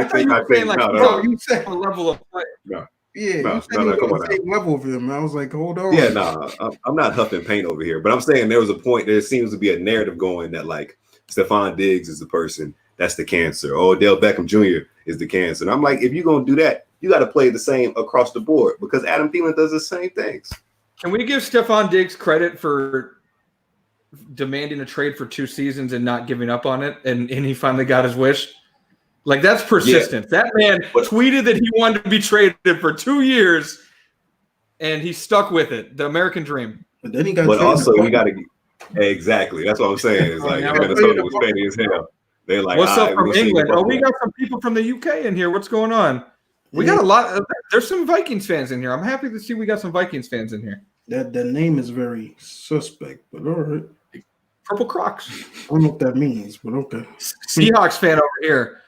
[SPEAKER 1] thought you were saying like, bro, you said a level of play.
[SPEAKER 3] No.
[SPEAKER 4] Yeah, you said you were on the same level of him. I was like, hold on.
[SPEAKER 3] Yeah, I'm not huffing paint over here, but I'm saying there was a point. There seems to be a narrative going that like Stefon Diggs is the person that's the cancer. Odell Beckham Jr. is the cancer. And I'm like, if you're gonna do that, you got to play the same across the board because Adam Thielen does the same things.
[SPEAKER 1] Can we give Stefon Diggs credit for demanding a trade for 2 seasons and not giving up on it, and he finally got his wish. Like, that's persistence. Yeah. That man tweeted that he wanted to be traded for 2 years, and he stuck with it. The American dream.
[SPEAKER 4] But then he got.
[SPEAKER 3] But also, we got to exactly. That's what I'm saying. It's like Minnesota was petty as hell. They're like,
[SPEAKER 1] what's up from England? Oh, we got some people from the UK in here. What's going on? We got a lot. There's some Vikings fans in here. I'm happy to see we got some Vikings fans in here.
[SPEAKER 4] That name is very suspect, but all right.
[SPEAKER 1] Purple Crocs.
[SPEAKER 4] I don't know what that means, but okay.
[SPEAKER 1] Seahawks fan over here.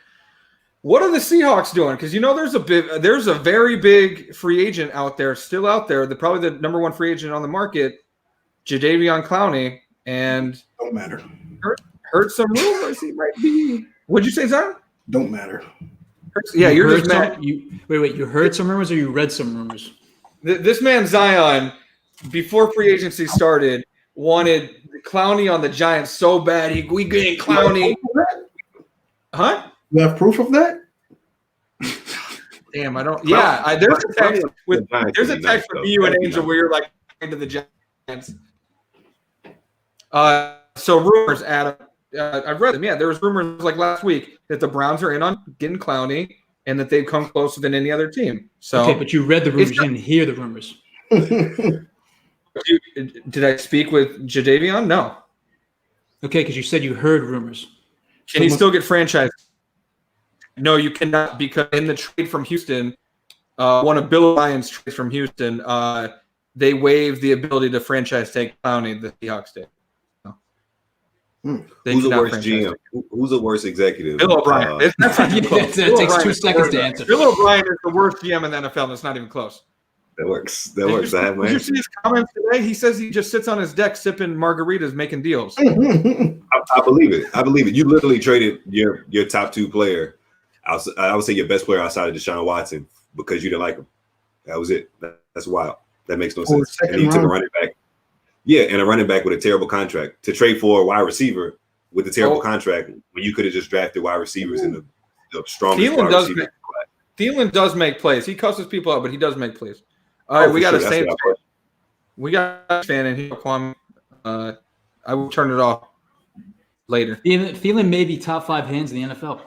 [SPEAKER 1] What are the Seahawks doing? Because there's a very big free agent out there, still out there. Probably the number 1 free agent on the market, Jadeveon Clowney, and
[SPEAKER 4] don't matter.
[SPEAKER 1] Heard some rumors he might be. What'd you say, Zion?
[SPEAKER 4] Don't matter.
[SPEAKER 1] Yeah, you're just mad.
[SPEAKER 2] Wait. You heard some rumors or you read some rumors?
[SPEAKER 1] This man Zion, before free agency started, wanted Clowney on the Giants so bad. We getting Clowney. Huh?
[SPEAKER 4] You have proof of that?
[SPEAKER 1] Damn, I don't. Yeah, there's a text from you and Angel where you're like into the Giants. So rumors, Adam. I've read them. Yeah, there was rumors like last week that the Browns are in on getting Clowney and that they've come closer than any other team. So
[SPEAKER 2] okay, but you read the rumors. You didn't hear the rumors.
[SPEAKER 1] Did I speak with Jadeveon? No.
[SPEAKER 2] Okay, because you said you heard rumors.
[SPEAKER 1] Can he still get franchised? No, you cannot, because in the trade from Houston, one of Bill O'Brien's trades from Houston, they waived the ability to franchise take Clowney, the Seahawks did.
[SPEAKER 3] Who's the worst GM? Who's the worst executive?
[SPEAKER 1] Bill O'Brien.
[SPEAKER 2] That takes 2 seconds to answer.
[SPEAKER 1] Bill O'Brien is the worst GM in the NFL, and it's not even close.
[SPEAKER 3] That works. That works.
[SPEAKER 1] Did you see his comments today? He says he just sits on his deck sipping margaritas, making deals.
[SPEAKER 3] I believe it. I believe it. You literally traded your top 2 player. I would say your best player outside of Deshaun Watson because you didn't like him. That was it. That's wild. That makes no sense. And you took a running back. Yeah, and a running back with a terrible contract to trade for a wide receiver with a terrible contract when you could have just drafted wide receivers in the strongest wide receiver.
[SPEAKER 1] Thielen does make plays. He cusses people out, but he does make plays. All right, we got a Saints fan. We got a fan in here, Kwame. I will turn it off later.
[SPEAKER 2] Thielen may be top 5 hands in the NFL.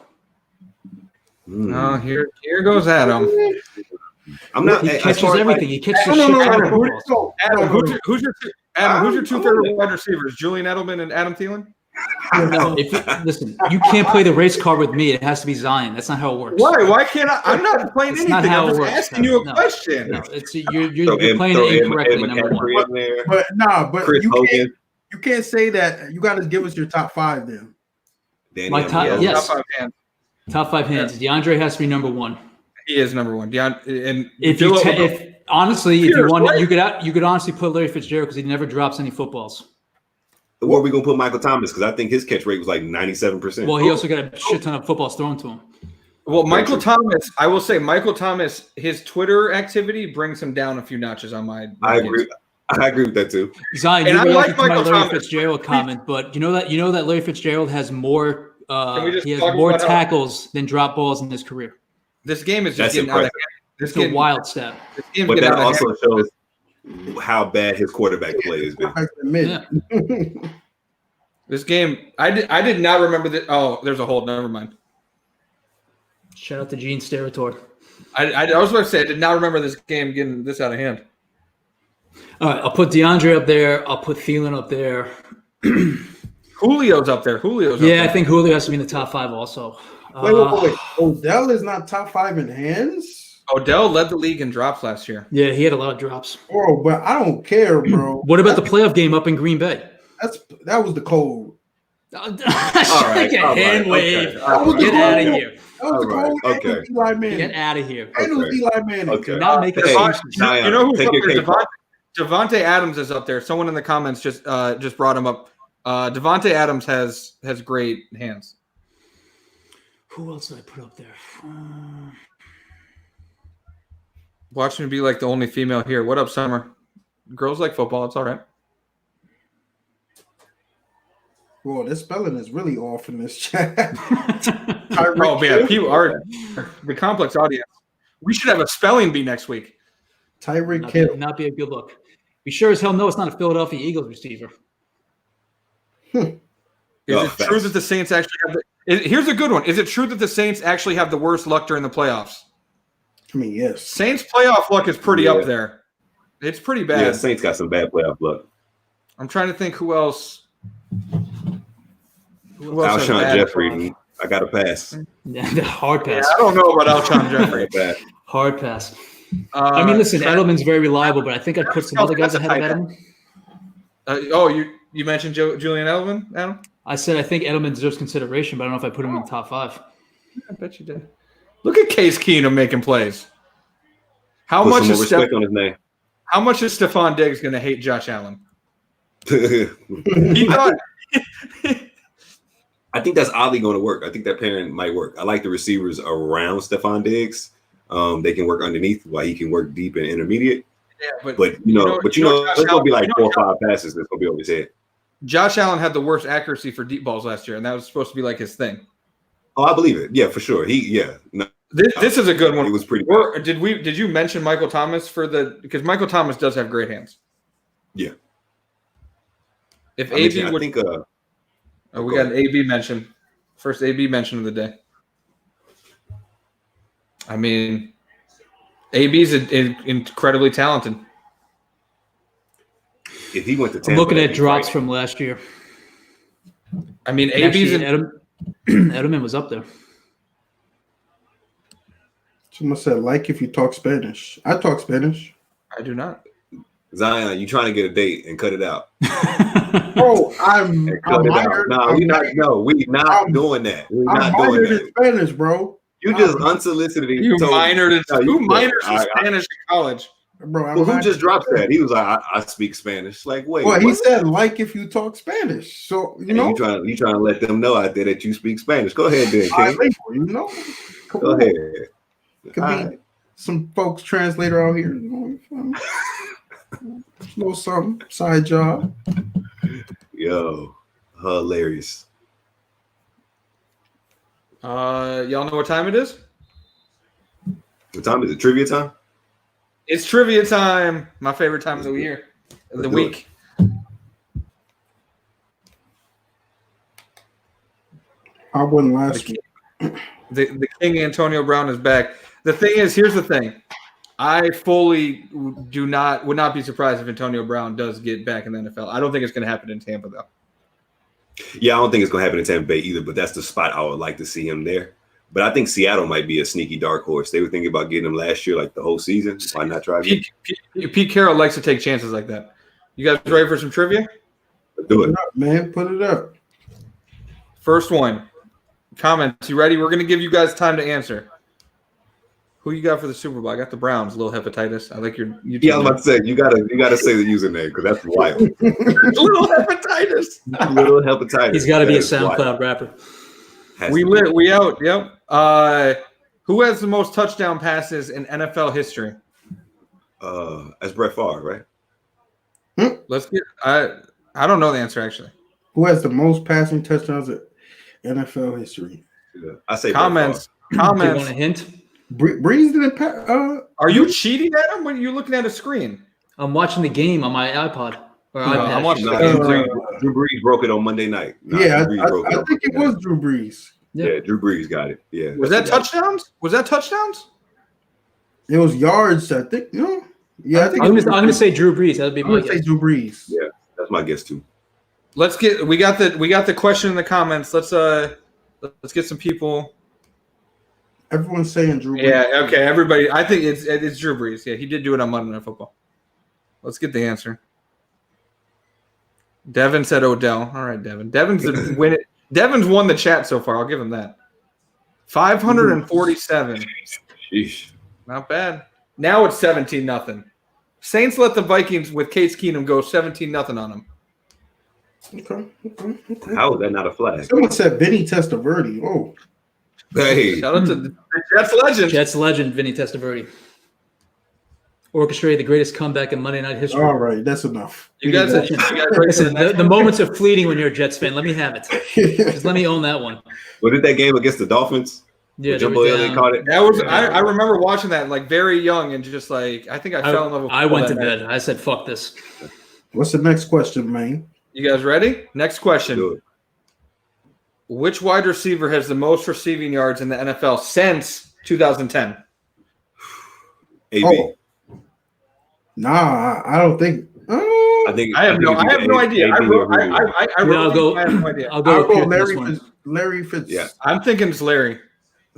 [SPEAKER 1] Oh, here goes Adam.
[SPEAKER 2] I'm not. He catches everything. He catches the shit out of football.
[SPEAKER 1] Adam, who's your 2 favorite wide receivers? Julian Edelman and Adam Thielen?
[SPEAKER 2] No, listen, you can't play the race card with me. It has to be Zion. That's not how it works.
[SPEAKER 1] Why can't I? I'm not playing anything. I'm just asking you a question.
[SPEAKER 2] No, you're playing it incorrectly. Number 1.
[SPEAKER 4] But you can't say that. You got to give us your top 5 then.
[SPEAKER 2] My top, yes. Top 5 hands. DeAndre has to be number 1.
[SPEAKER 1] He is number 1.
[SPEAKER 2] Honestly, if you wanted, you could honestly put Larry Fitzgerald because he never drops any footballs.
[SPEAKER 3] Where are we gonna put Michael Thomas? Because I think his catch rate was like 97%.
[SPEAKER 2] Well, he also got a shit ton of footballs thrown to him.
[SPEAKER 1] Well, Michael Thomas, I will say, Michael Thomas, his Twitter activity brings him down a few notches on my.
[SPEAKER 3] I agree with that too.
[SPEAKER 2] Zion, you like my Larry Fitzgerald comment, but you know that Larry Fitzgerald has more. He has more tackles than drop balls in his career.
[SPEAKER 1] This game is just getting out of hand.
[SPEAKER 2] It's a wild step.
[SPEAKER 3] But that also shows how bad his quarterback play has been.
[SPEAKER 2] Yeah.
[SPEAKER 1] This game, I did not remember that. Oh, there's a hold. Never mind.
[SPEAKER 2] Shout out to Gene Steratore.
[SPEAKER 1] I was about to say I did not remember this game getting this out of hand.
[SPEAKER 2] All right, I'll put DeAndre up there. I'll put Thielen up there.
[SPEAKER 1] Julio's up there.
[SPEAKER 2] I think Julio has to be in the top 5 also.
[SPEAKER 4] Wait. Odell is not top 5 in hands?
[SPEAKER 1] Odell led the league in drops last year.
[SPEAKER 2] Yeah, he had a lot of drops.
[SPEAKER 4] Bro, but I don't care, bro.
[SPEAKER 2] What about the playoff game up in Green Bay?
[SPEAKER 4] That was the code.
[SPEAKER 2] Hand wave. Get out of here.
[SPEAKER 4] That was the code.
[SPEAKER 3] Okay.
[SPEAKER 4] Eli Manning.
[SPEAKER 2] Get out of here.
[SPEAKER 4] And it was Eli Manning.
[SPEAKER 3] Okay.
[SPEAKER 2] Not make it.
[SPEAKER 1] You know who's up there? Devontae Adams is up there. Someone in the comments just brought him up. Devontae Adams has great hands.
[SPEAKER 2] Who else did I put up there?
[SPEAKER 1] Watch me be like the only female here. What up, Summer? Girls like football. It's all right.
[SPEAKER 4] Well, this spelling is really off in this chat.
[SPEAKER 1] Oh, man. People are the complex audience. We should have a spelling bee next week.
[SPEAKER 4] Tyreek Hill.
[SPEAKER 2] Not be a good look. We sure as hell know it's not a Philadelphia Eagles receiver.
[SPEAKER 1] Is it true that the Saints actually have here's a good one. Is it true that the Saints actually have the worst luck during the playoffs?
[SPEAKER 4] I mean, yes.
[SPEAKER 1] Saints playoff luck is pretty up there. It's pretty bad.
[SPEAKER 3] Yeah, Saints got some bad playoff luck.
[SPEAKER 1] I'm trying to think who else.
[SPEAKER 3] Alshon Jeffrey. I got to pass.
[SPEAKER 2] Yeah, hard pass.
[SPEAKER 1] Yeah, I don't know about Alshon Jeffrey.
[SPEAKER 2] Hard pass. I mean, listen, Edelman's very reliable, but I think I'd put some other guys ahead of Edelman.
[SPEAKER 1] You mentioned Julian Edelman, Adam?
[SPEAKER 2] I said I think Edelman deserves consideration, but I don't know if I put him in the top 5.
[SPEAKER 1] I bet you did. Look at Case Keenum making plays. How much is Stefon Diggs going to hate Josh Allen? He thought.
[SPEAKER 3] I think that's oddly going to work. I think that pairing might work. I like the receivers around Stefon Diggs. They can work underneath while he can work deep and intermediate. Yeah, but you know, there's going to be like 4 or 5 passes that's going to be over his head.
[SPEAKER 1] Josh Allen had the worst accuracy for deep balls last year, and that was supposed to be like his thing.
[SPEAKER 3] Oh, I believe it. Yeah, for sure.
[SPEAKER 1] This is a good one.
[SPEAKER 3] It was pretty
[SPEAKER 1] good. Did you mention Michael Thomas because Michael Thomas does have great hands.
[SPEAKER 3] Yeah.
[SPEAKER 1] If AB would we got an AB mention. First AB mention of the day. I mean, AB's incredibly talented.
[SPEAKER 3] If he went to Tampa,
[SPEAKER 2] I'm looking at drops from last year.
[SPEAKER 1] I mean, AB's
[SPEAKER 2] Edelman was up there.
[SPEAKER 4] Someone said, like if you talk Spanish. I talk Spanish.
[SPEAKER 1] I do not.
[SPEAKER 3] Zion, you trying to get a date and cut it out.
[SPEAKER 4] Oh, I'm
[SPEAKER 3] No, we're not doing that. We're not doing that.
[SPEAKER 4] In Spanish, bro.
[SPEAKER 3] You just unsolicited.
[SPEAKER 1] You minored in Spanish in college.
[SPEAKER 4] Bro,
[SPEAKER 3] who just dropped that? He was like, I speak Spanish. Like, wait.
[SPEAKER 4] Well, he said, like if you talk Spanish. So, you know.
[SPEAKER 3] You trying to let them know out there that you speak Spanish. Go ahead, then, King.
[SPEAKER 4] You know.
[SPEAKER 3] Go ahead.
[SPEAKER 4] Could be some folks translator out here. Know something. Side job.
[SPEAKER 3] Yo, hilarious.
[SPEAKER 1] Y'all know what time it is?
[SPEAKER 3] What time is it? Trivia time?
[SPEAKER 1] It's trivia time. My favorite time of the year. The week.
[SPEAKER 4] I won last week.
[SPEAKER 1] The King Antonio Brown is back. The thing is, here's the thing. I fully would not be surprised if Antonio Brown does get back in the NFL. I don't think it's going to happen in Tampa, though.
[SPEAKER 3] Yeah, I don't think it's going to happen in Tampa Bay either, but that's the spot I would like to see him there. But I think Seattle might be a sneaky dark horse. They were thinking about getting him last year, like the whole season. Why not try again?
[SPEAKER 1] Pete Carroll likes to take chances like that. You guys ready for some trivia?
[SPEAKER 3] Do it.
[SPEAKER 4] Man, put it up.
[SPEAKER 1] First one. Comments. You ready? We're going to give you guys time to answer. Who you got for the Super Bowl? I got the Browns. Little hepatitis. I like your YouTube.
[SPEAKER 3] Yeah, I was about to say you gotta say the username because that's wild.
[SPEAKER 1] Little hepatitis.
[SPEAKER 3] Little hepatitis.
[SPEAKER 2] He's got to be a SoundCloud rapper.
[SPEAKER 1] We out. Yep. Who has the most touchdown passes in NFL history?
[SPEAKER 3] That's Brett Favre, right?
[SPEAKER 1] Let's get. I don't know the answer actually.
[SPEAKER 4] Who has the most passing touchdowns in NFL history?
[SPEAKER 3] Yeah. I say
[SPEAKER 1] comments.
[SPEAKER 2] Do you want a hint?
[SPEAKER 4] Brees didn't pass.
[SPEAKER 1] Are you cheating at him when you're looking at a screen?
[SPEAKER 2] I'm watching the game on my iPod or iPad.
[SPEAKER 1] I'm watching
[SPEAKER 3] Drew Brees broke it on Monday night.
[SPEAKER 4] I think it was Drew Brees.
[SPEAKER 3] Yeah, Drew Brees got it. Yeah.
[SPEAKER 1] Was that touchdowns? Was that touchdowns?
[SPEAKER 4] It was yards, I think. No. Yeah, I think
[SPEAKER 2] I'm gonna say Drew Brees. That'd be my guess.
[SPEAKER 4] Say Drew Brees.
[SPEAKER 3] Yeah, that's my guess too.
[SPEAKER 1] We got the question in the comments. Let's get some people.
[SPEAKER 4] Everyone's saying Drew Brees.
[SPEAKER 1] Yeah, okay, everybody. I think it's Drew Brees. Yeah, he did do it on Monday Night Football. Let's get the answer. Devin said Odell. All right, Devin. Devin's won the chat so far. I'll give him that. 547.
[SPEAKER 3] Sheesh.
[SPEAKER 1] Not bad. Now it's 17-0. Saints let the Vikings with Case Keenum go 17-0 on them.
[SPEAKER 4] Okay.
[SPEAKER 3] How is that not a flag?
[SPEAKER 4] Someone said Vinny Testaverde. Oh.
[SPEAKER 3] Hey.
[SPEAKER 1] Shout out to the Jets legend.
[SPEAKER 2] Jets legend, Vinny Testaverde. Orchestrated the greatest comeback in Monday Night history.
[SPEAKER 4] All right, that's enough.
[SPEAKER 1] You guys
[SPEAKER 2] listen, the moments are fleeting when you're a Jets fan. Let me have it. Just let me own that one.
[SPEAKER 3] What did that game against the Dolphins?
[SPEAKER 2] Yeah,
[SPEAKER 3] they caught it.
[SPEAKER 1] That was I remember watching that like very young and just like I think I fell in love with
[SPEAKER 2] I went to bed. I said, fuck this.
[SPEAKER 4] What's the next question, man?
[SPEAKER 1] You guys ready? Next question.
[SPEAKER 3] Do it.
[SPEAKER 1] Which wide receiver has the most receiving yards in the NFL since 2010?
[SPEAKER 3] AB.
[SPEAKER 4] Oh. Nah, I don't think.
[SPEAKER 1] I have no idea. I have no idea.
[SPEAKER 2] I'll go
[SPEAKER 4] with Larry Fitz.
[SPEAKER 3] Yeah.
[SPEAKER 1] I'm thinking it's Larry.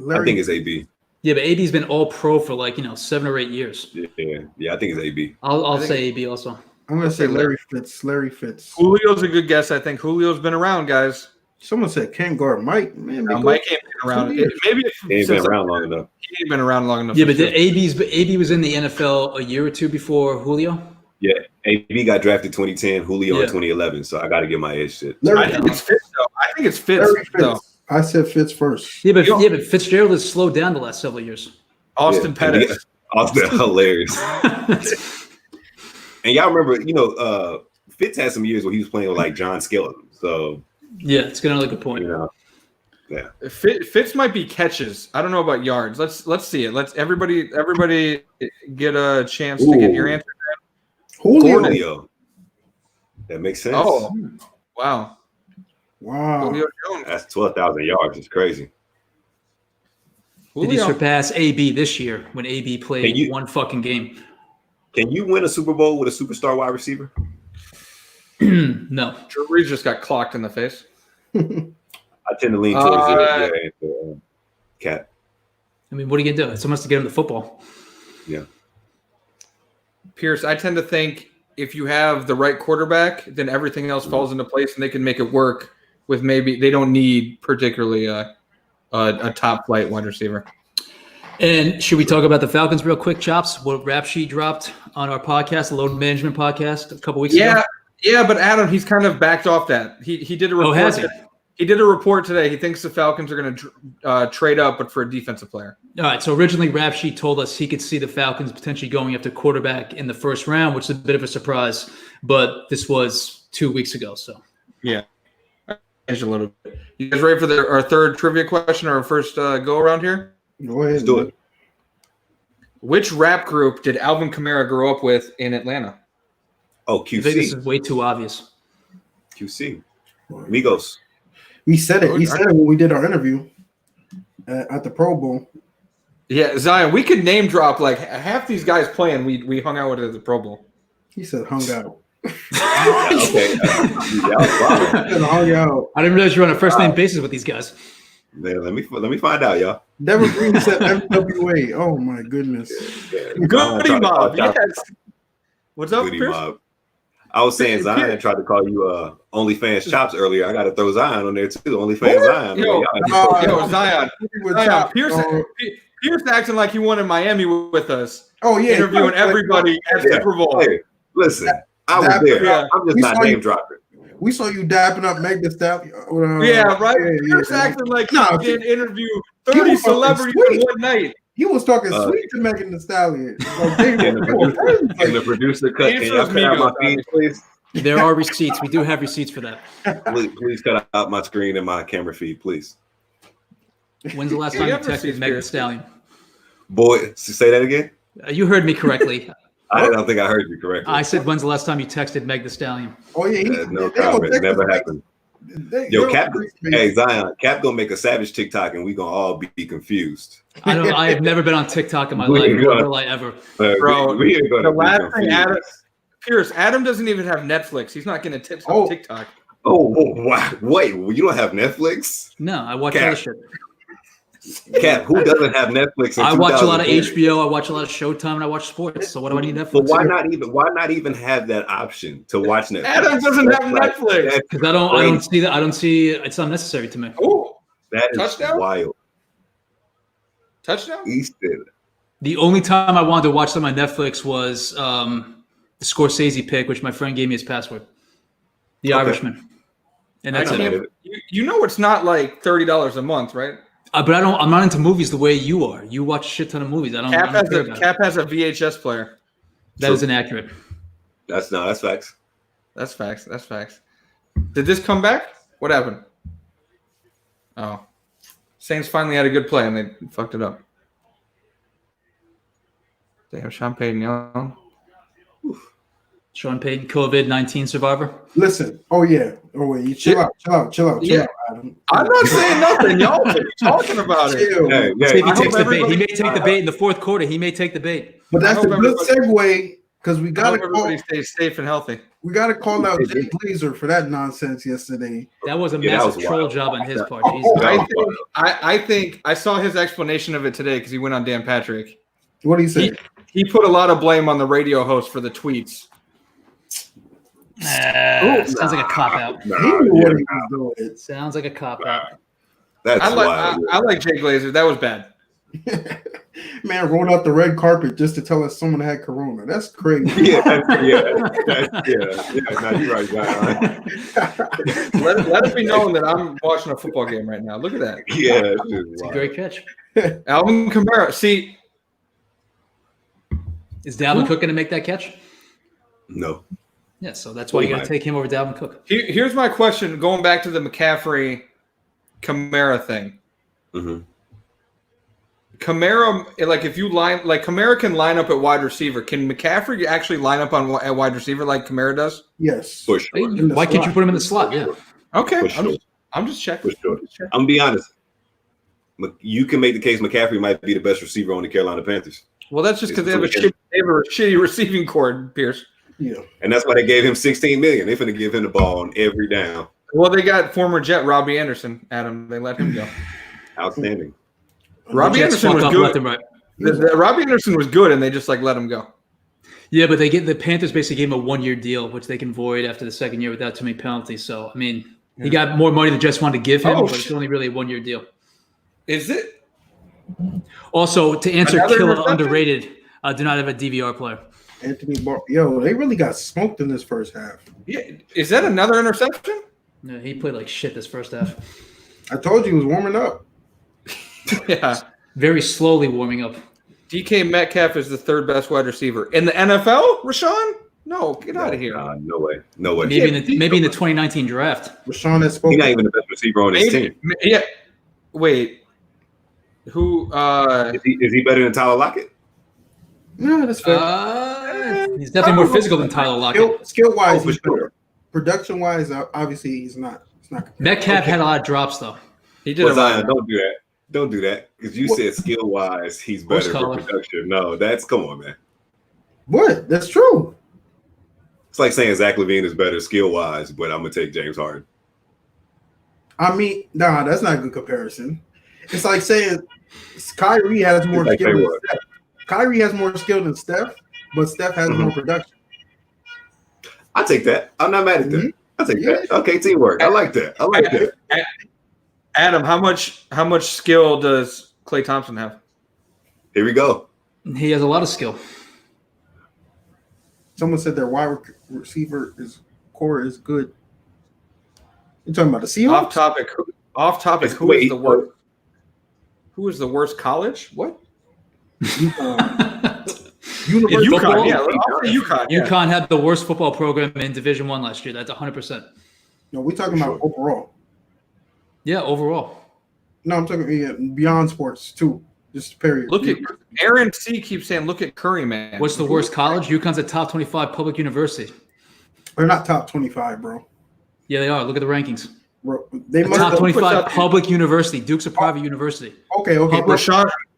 [SPEAKER 3] I think it's AB.
[SPEAKER 2] Yeah, but AB's been all pro for 7 or 8 years.
[SPEAKER 3] Yeah, I think it's AB.
[SPEAKER 2] I'll say AB also.
[SPEAKER 4] I'm gonna say Larry Fitz. Larry Fitz.
[SPEAKER 1] Julio's a good guess. I think Julio's been around, guys.
[SPEAKER 4] Someone said can't guard Mike. Man,
[SPEAKER 1] Mike ain't been around. Maybe
[SPEAKER 3] he ain't been around long enough.
[SPEAKER 1] He ain't been around long enough.
[SPEAKER 2] Yeah, but AB was in the NFL a year or two before Julio.
[SPEAKER 3] Yeah, AB got drafted 2010, Julio in 2011. So I got to get my edge shit.
[SPEAKER 1] I think it's Fitz though. I think it's Fitz though.
[SPEAKER 4] I said Fitz first.
[SPEAKER 2] Yeah, but Fitzgerald has slowed down the last several years.
[SPEAKER 1] Austin Pettis.
[SPEAKER 3] Austin, hilarious. And y'all remember, Fitz had some years where he was playing with like John Skeleton. So
[SPEAKER 2] yeah, it's another good point.
[SPEAKER 3] Yeah.
[SPEAKER 1] Fitz might be catches. I don't know about yards. Let's see it. Let's everybody get a chance to get your answer.
[SPEAKER 3] Julio. That makes sense.
[SPEAKER 1] Oh, wow.
[SPEAKER 4] Julio
[SPEAKER 1] Jones.
[SPEAKER 3] That's 12,000 yards. It's crazy.
[SPEAKER 2] Did he surpass AB this year when AB played one fucking game?
[SPEAKER 3] Can you win a Super Bowl with a superstar wide receiver?
[SPEAKER 2] No.
[SPEAKER 1] Drew Brees just got clocked in the face.
[SPEAKER 3] I tend to lean towards Cat.
[SPEAKER 2] I mean, what are you going to do? Someone has to get him the football.
[SPEAKER 3] Yeah.
[SPEAKER 1] Pierce, I tend to think if you have the right quarterback, then everything else falls into place and they can make it work with maybe they don't need particularly a top flight wide receiver.
[SPEAKER 2] And should we talk about the Falcons real quick, Chopz? What rap sheet dropped on our podcast, the Load Management podcast, a couple weeks ago?
[SPEAKER 1] Yeah, but Adam, he's kind of backed off that. He did a report.
[SPEAKER 2] Oh, has he?
[SPEAKER 1] He did a report today. He thinks the Falcons are going to trade up, but for a defensive player.
[SPEAKER 2] All right. So originally, Rap Sheet told us he could see the Falcons potentially going after quarterback in the first round, which is a bit of a surprise. But this was 2 weeks ago. So
[SPEAKER 1] yeah, a little bit. You guys ready for our third trivia question, or our first go around here?
[SPEAKER 4] Go ahead.
[SPEAKER 3] Let's do it.
[SPEAKER 1] Which rap group did Alvin Kamara grow up with in Atlanta?
[SPEAKER 3] Oh, QC.
[SPEAKER 2] I think this is way too obvious.
[SPEAKER 3] QC. Migos.
[SPEAKER 4] He said it. He said it when we did our interview at the Pro Bowl.
[SPEAKER 1] Yeah, Zion, we could name drop like half these guys playing. We hung out with at the Pro Bowl.
[SPEAKER 4] He said hung out.
[SPEAKER 3] Okay.
[SPEAKER 4] Hung out.
[SPEAKER 2] I didn't realize you were on a first name basis with these guys.
[SPEAKER 3] Man, let me find out, y'all.
[SPEAKER 4] Devin Green said MWA. Oh my goodness.
[SPEAKER 1] Goody Mob. Yes. What's up,
[SPEAKER 3] Goody
[SPEAKER 1] Pierce?
[SPEAKER 3] Mob. I was saying Zion tried to call you OnlyFans Chopz earlier. I got to throw Zion on there too. OnlyFans Zion.
[SPEAKER 1] Yo, Zion. Pierce acting like he wanted Miami with us.
[SPEAKER 4] Oh yeah,
[SPEAKER 1] interviewing everybody at Super Bowl.
[SPEAKER 3] Hey, listen, I was there.
[SPEAKER 1] Yeah.
[SPEAKER 3] I'm just not name dropping.
[SPEAKER 4] We saw you dapping up Meg Thee Stallion.
[SPEAKER 1] Yeah, right. Pierce acting like he did interview 30 celebrities in one night.
[SPEAKER 4] He was talking sweet to Megan Thee Stallion.
[SPEAKER 3] Can the producer cut? Can y'all cut out my feed, please?
[SPEAKER 2] There are receipts. We do have receipts for that.
[SPEAKER 3] Please cut out my screen and my camera feed, please.
[SPEAKER 2] When's the last time you texted Megan Thee Stallion?
[SPEAKER 3] Boy, say that again.
[SPEAKER 2] You heard me correctly.
[SPEAKER 3] I don't think I heard you correctly.
[SPEAKER 2] I said, when's the last time you texted Meg Thee Stallion?
[SPEAKER 4] Oh yeah,
[SPEAKER 3] no comment. Never happened. Yo, Cap. Hey Zion, Cap gonna make a savage TikTok, and we gonna all be confused.
[SPEAKER 2] I have never been on TikTok in my life. Nor will I ever.
[SPEAKER 1] Bro,
[SPEAKER 3] we are gonna
[SPEAKER 1] the last thing Adam doesn't even have Netflix. He's not getting tips on TikTok.
[SPEAKER 3] Oh, wow. Wait, you don't have Netflix?
[SPEAKER 2] No, I watch other shit.
[SPEAKER 3] Cap, who doesn't have Netflix?
[SPEAKER 2] I watch a lot of HBO. I watch a lot of Showtime, and I watch sports. So what do I need Netflix?
[SPEAKER 3] But why not even have that option to watch Netflix?
[SPEAKER 1] Adam doesn't have Netflix
[SPEAKER 2] because I don't see that. I don't see it's unnecessary to me.
[SPEAKER 1] Oh,
[SPEAKER 3] that is
[SPEAKER 1] touchdown?
[SPEAKER 3] Wild.
[SPEAKER 1] Touchdown?
[SPEAKER 3] Easton.
[SPEAKER 2] The only time I wanted to watch some on Netflix was the Scorsese pick, which my friend gave me his password. The Irishman, and that's it.
[SPEAKER 1] You know, it's not like $30 a month, right?
[SPEAKER 2] But I'm not into movies the way you are. You watch a shit ton of movies.
[SPEAKER 1] Cap has a VHS player.
[SPEAKER 2] That is inaccurate.
[SPEAKER 3] That's facts.
[SPEAKER 1] That's facts. Did this come back? What happened? Oh, Saints finally had a good play and they fucked it up. They have Sean Payton Young.
[SPEAKER 2] Sean Payton, COVID-19 survivor.
[SPEAKER 4] Listen. Oh yeah. Oh wait. You chill out, Adam.
[SPEAKER 1] I'm not saying nothing. Y'all are talking about it.
[SPEAKER 2] See if he takes the bait. He may take the bait in the fourth quarter. He may take the bait.
[SPEAKER 4] But that's a good segue because we got to
[SPEAKER 1] everybody stay safe and healthy.
[SPEAKER 4] We got to call out Jay Glazer for that nonsense yesterday.
[SPEAKER 2] That was a massive troll job on his part.
[SPEAKER 1] I think I saw his explanation of it today because he went on Dan Patrick.
[SPEAKER 4] What do you say?
[SPEAKER 1] He put a lot of blame on the radio host for the tweets.
[SPEAKER 2] Sounds like a cop out.
[SPEAKER 4] He knew what he was doing.
[SPEAKER 2] Sounds like a cop out.
[SPEAKER 1] I like Jay Glazer. That was bad.
[SPEAKER 4] Man rolled out the red carpet just to tell us someone had corona. That's crazy.
[SPEAKER 3] Yeah. No, you're right, guy.
[SPEAKER 1] Let it be known that I'm watching a football game right now. Look at that.
[SPEAKER 3] Yeah,
[SPEAKER 2] it's a great catch.
[SPEAKER 1] Alvin Kamara. See,
[SPEAKER 2] is Dalvin Cook going to make that catch?
[SPEAKER 3] No.
[SPEAKER 2] Yeah, so that's why you got to take him over Dalvin Cook.
[SPEAKER 1] Here's my question: going back to the McCaffrey Kamara thing.
[SPEAKER 3] Mm-hmm.
[SPEAKER 1] Kamara, if you Kamara can line up at wide receiver. Can McCaffrey actually line up at wide receiver like Kamara does?
[SPEAKER 4] Yes.
[SPEAKER 3] For sure.
[SPEAKER 2] Why can't you put him in the slot? Yeah.
[SPEAKER 1] Okay.
[SPEAKER 3] Sure.
[SPEAKER 1] I'm just checking.
[SPEAKER 3] For sure. I'm gonna be honest. You can make the case McCaffrey might be the best receiver on the Carolina Panthers.
[SPEAKER 1] Well, that's just because they have a shitty receiving core, Pierce.
[SPEAKER 4] Yeah.
[SPEAKER 3] And that's why they gave him $16 million. They're going to give him the ball on every down.
[SPEAKER 1] Well, they got former Jet Robbie Anderson, Adam. They let him go.
[SPEAKER 3] Outstanding.
[SPEAKER 1] Robbie Anderson was good.
[SPEAKER 2] Right.
[SPEAKER 1] Robbie Anderson was good, and they just let him go.
[SPEAKER 2] Yeah, but the Panthers basically gave him a 1-year deal, which they can void after the second year without too many penalties. So, I mean, he got more money than Jets wanted to give him, but it's only really a 1-year deal.
[SPEAKER 1] Is it?
[SPEAKER 2] Also, to answer Killa underrated, do not have a DVR player.
[SPEAKER 4] Anthony they really got smoked in this first half.
[SPEAKER 1] Yeah, is that another interception?
[SPEAKER 2] No, he played like shit this first half.
[SPEAKER 4] I told you he was warming up.
[SPEAKER 1] Yeah,
[SPEAKER 2] very slowly warming up.
[SPEAKER 1] DK Metcalf is the third best wide receiver in the NFL. Rashawn? No, get out of here.
[SPEAKER 3] No way.
[SPEAKER 2] Maybe in the 2019 draft.
[SPEAKER 4] Rashawn has spoken.
[SPEAKER 3] He's not even the best receiver on his team.
[SPEAKER 1] Yeah. Wait. Who?
[SPEAKER 3] Is he better than Tyler Lockett?
[SPEAKER 4] No, that's fair.
[SPEAKER 2] He's definitely more physical than Tyler Lockett.
[SPEAKER 4] Skill wise, he's better. Production wise, obviously he's not. It's not.
[SPEAKER 2] Metcalf had a lot of drops though.
[SPEAKER 1] He did.
[SPEAKER 3] Zion, don't do that. Don't do that because you said skill wise he's better for production. No, come on, man.
[SPEAKER 4] What? That's true.
[SPEAKER 3] It's like saying Zach LaVine is better skill wise, but I'm gonna take James Harden.
[SPEAKER 4] I mean, nah, that's not a good comparison. It's like saying Kyrie has more skill than Steph. Kyrie has more skill than Steph, but Steph has more production.
[SPEAKER 3] I take that. I'm not mad at that. I take that. Okay, teamwork. I like that.
[SPEAKER 1] Adam, how much skill does Klay Thompson have?
[SPEAKER 3] Here we go.
[SPEAKER 2] He has a lot of skill.
[SPEAKER 4] Someone said their wide receiver core is good. You're talking about the Seahawks?
[SPEAKER 1] Off topic. Who is the worst? Who is the worst college? What?
[SPEAKER 2] UConn. UConn had the worst football program in Division I last year. That's 100%.
[SPEAKER 4] No, we're talking about overall.
[SPEAKER 2] Yeah, overall.
[SPEAKER 4] No, I'm talking beyond sports too. Just period.
[SPEAKER 1] Look at Aaron C. keeps saying, "Look at Curry, man."
[SPEAKER 2] What's the worst college? UConn's a top 25 public university.
[SPEAKER 4] They're not top 25, bro.
[SPEAKER 2] Yeah, they are. Look at the rankings.
[SPEAKER 4] Bro, they must
[SPEAKER 2] top 25 public university. Duke's a private university.
[SPEAKER 4] Okay.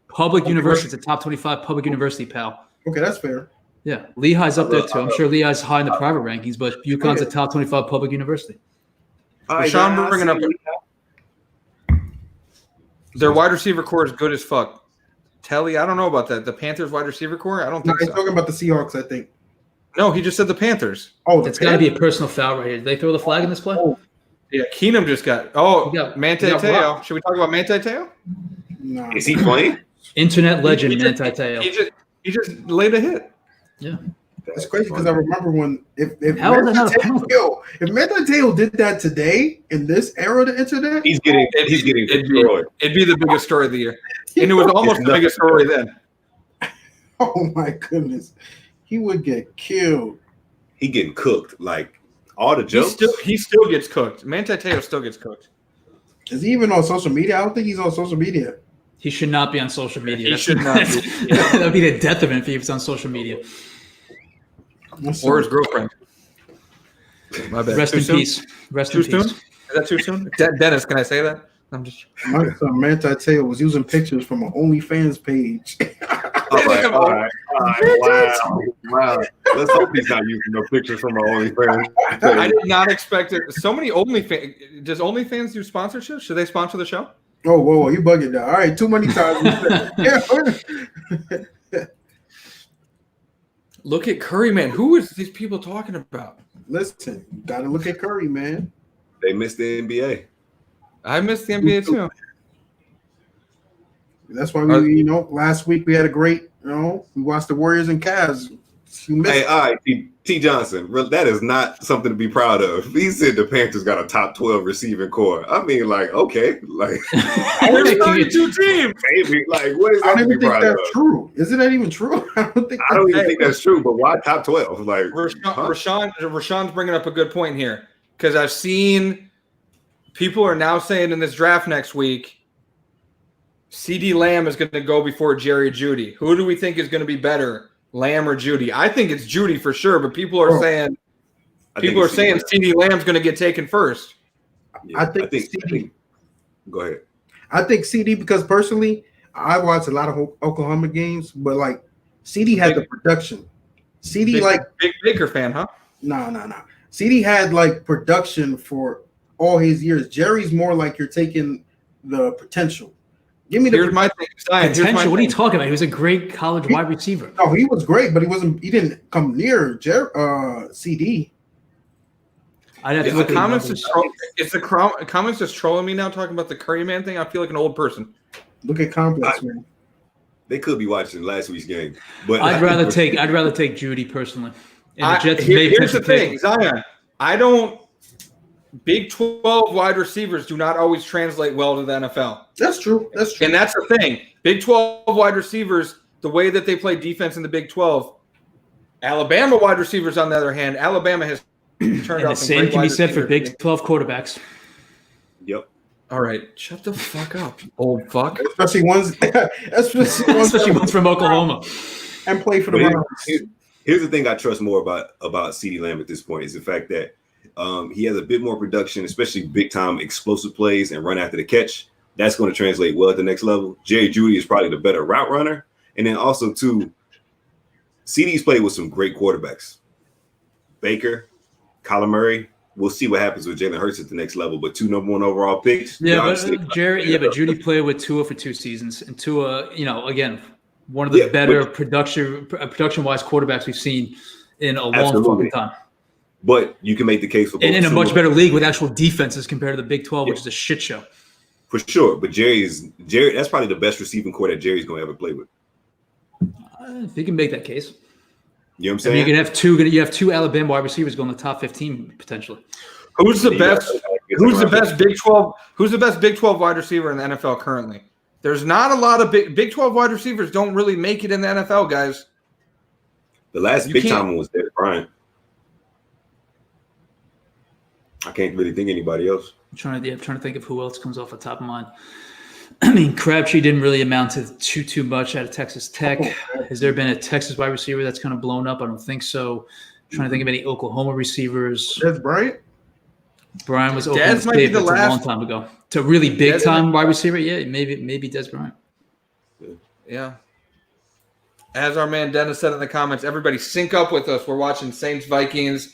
[SPEAKER 2] Public university. It's a top 25 public university, pal.
[SPEAKER 4] Okay, that's fair.
[SPEAKER 2] Yeah, Lehigh's up there too. I'm sure Lehigh's high in the private rankings, but UConn's a top 25 public university.
[SPEAKER 1] Sean, we're bringing up their wide receiver core is good as fuck. Telly, I don't know about that. The Panthers wide receiver core? I don't think so.
[SPEAKER 4] He's talking about the Seahawks, I think.
[SPEAKER 1] No, he just said the Panthers.
[SPEAKER 2] Oh, it's got to be a personal foul right here. Did they throw the flag in this play?
[SPEAKER 1] Oh. Yeah, Keenum just got. Manti Te'o. Should we talk about Manti Te'o?
[SPEAKER 4] No.
[SPEAKER 3] Is he playing?
[SPEAKER 2] Internet legend Manti Te'o.
[SPEAKER 1] He just laid a hit.
[SPEAKER 2] Yeah.
[SPEAKER 4] That's crazy because I remember when if Manti Te'o did that today in this era of the internet,
[SPEAKER 3] he's getting destroyed.
[SPEAKER 1] It'd be the biggest story of the year, and it was almost the biggest story then.
[SPEAKER 4] Oh my goodness, he would get killed.
[SPEAKER 3] He getting cooked like all the jokes.
[SPEAKER 1] He still gets cooked. Manti Te'o still gets cooked.
[SPEAKER 4] Is he even on social media? I don't think he's on social media.
[SPEAKER 2] He should not be on social media.
[SPEAKER 1] He should not be.
[SPEAKER 2] That would be the death of him if he was on social media.
[SPEAKER 1] Or his girlfriend. My bad.
[SPEAKER 2] Rest in peace. Rest in peace.
[SPEAKER 1] Is that too soon? Dennis, can I say that? I'm just.
[SPEAKER 4] My son Manti Te'o was using pictures from an OnlyFans page.
[SPEAKER 3] All right. Wow. Let's hope he's not using no pictures from our OnlyFans.
[SPEAKER 1] I did not expect it. So many OnlyFans. Does OnlyFans do sponsorships? Should they sponsor the show?
[SPEAKER 4] Oh, whoa, you bugging now. All right, too many times.
[SPEAKER 1] Look at Curry, man. Who is these people talking about?
[SPEAKER 4] Listen, you got to look at Curry, man.
[SPEAKER 3] They missed the NBA.
[SPEAKER 1] I missed the NBA too.
[SPEAKER 4] That's why we, last week we had a great, we watched the Warriors and Cavs.
[SPEAKER 3] Hey, all right, T. Johnson, that is not something to be proud of. He said the Panthers got a top 12 receiving core. I mean, like, okay, like
[SPEAKER 1] there's 32 teams.
[SPEAKER 3] Maybe, like, what is that?
[SPEAKER 4] I don't even think that's true. Isn't that even true? I don't
[SPEAKER 3] even think that's true. But why top 12? Like,
[SPEAKER 1] Rashawn's bringing up a good point here because I've seen people are now saying in this draft next week, CeeDee Lamb is going to go before Jerry Jeudy. Who do we think is going to be better? Lamb or Jeudy? I think it's Jeudy for sure, but people are saying CeeDee Lamb's going to get taken first.
[SPEAKER 3] Yeah, I think CeeDee. Go ahead.
[SPEAKER 4] I think CeeDee because personally, I watch a lot of Oklahoma games, but like CeeDee had the production. CeeDee
[SPEAKER 1] big Baker fan, huh?
[SPEAKER 4] No. CeeDee had like production for all his years. Jerry's more like you're taking the potential. Give me
[SPEAKER 1] Here's my thing.
[SPEAKER 2] Potential. What are you talking about? He was a great college wide receiver.
[SPEAKER 4] No, he was great, but he didn't come near CD.
[SPEAKER 2] I'd have to look at
[SPEAKER 1] comments. Is the comments just trolling me now talking about the Curry man thing? I feel like an old person.
[SPEAKER 4] Look at Complex, man.
[SPEAKER 3] They could be watching last week's game, but
[SPEAKER 2] I'd rather take Jeudy personally. And the Jets
[SPEAKER 1] here's the thing, Zion. I don't. Big 12 wide receivers do not always translate well to the NFL.
[SPEAKER 4] That's true.
[SPEAKER 1] And that's the thing. Big 12 wide receivers, the way that they play defense in the Big 12, Alabama wide receivers, on the other hand, Alabama has turned out.
[SPEAKER 2] The same can be said for Big 12 quarterbacks.
[SPEAKER 3] Yep.
[SPEAKER 1] All right. Shut the fuck up, old fuck.
[SPEAKER 4] Especially ones
[SPEAKER 2] from Oklahoma.
[SPEAKER 4] And play for the Browns.
[SPEAKER 3] Here's the thing I trust more about CeeDee Lamb at this point is the fact that he has a bit more production, especially big-time explosive plays and run after the catch. That's going to translate well at the next level. Jerry Jeudy is probably the better route runner. And then also, too, CeeDee's played with some great quarterbacks. Baker, Kyler Murray. We'll see what happens with Jalen Hurts at the next level. But 2 number 1 overall picks.
[SPEAKER 2] Yeah, but Jeudy played with Tua for 2 seasons. And Tua, again, one of the better production-wise quarterbacks we've seen in a long fucking time.
[SPEAKER 3] But you can make the case for both.
[SPEAKER 2] And in a much better league with actual defenses compared to the Big 12, which is a shit show.
[SPEAKER 3] For sure. But Jerry, that's probably the best receiving core that Jerry's going to ever play with.
[SPEAKER 2] If you can make that case.
[SPEAKER 3] You know what I'm saying?
[SPEAKER 2] You have two Alabama wide receivers going in the top 15 potentially.
[SPEAKER 1] Who's the best Big 12? Who's the best Big 12 wide receiver in the NFL currently? There's not a lot of Big 12 wide receivers don't really make it in the NFL, guys.
[SPEAKER 3] The last big time one was Des Bryant. I can't really think of anybody else.
[SPEAKER 2] I'm trying to think of who else comes off the top of mind. I mean, Crabtree didn't really amount to too much out of Texas Tech. Has there been a Texas wide receiver that's kind of blown up? I don't think so. I'm trying to think of any Oklahoma receivers.
[SPEAKER 4] Des Bryant?
[SPEAKER 2] Brian was Oklahoma State, but a long time ago. To really big time wide receiver, yeah, maybe Des Bryant.
[SPEAKER 1] Yeah. As our man Dennis said in the comments, everybody sync up with us. We're watching Saints Vikings.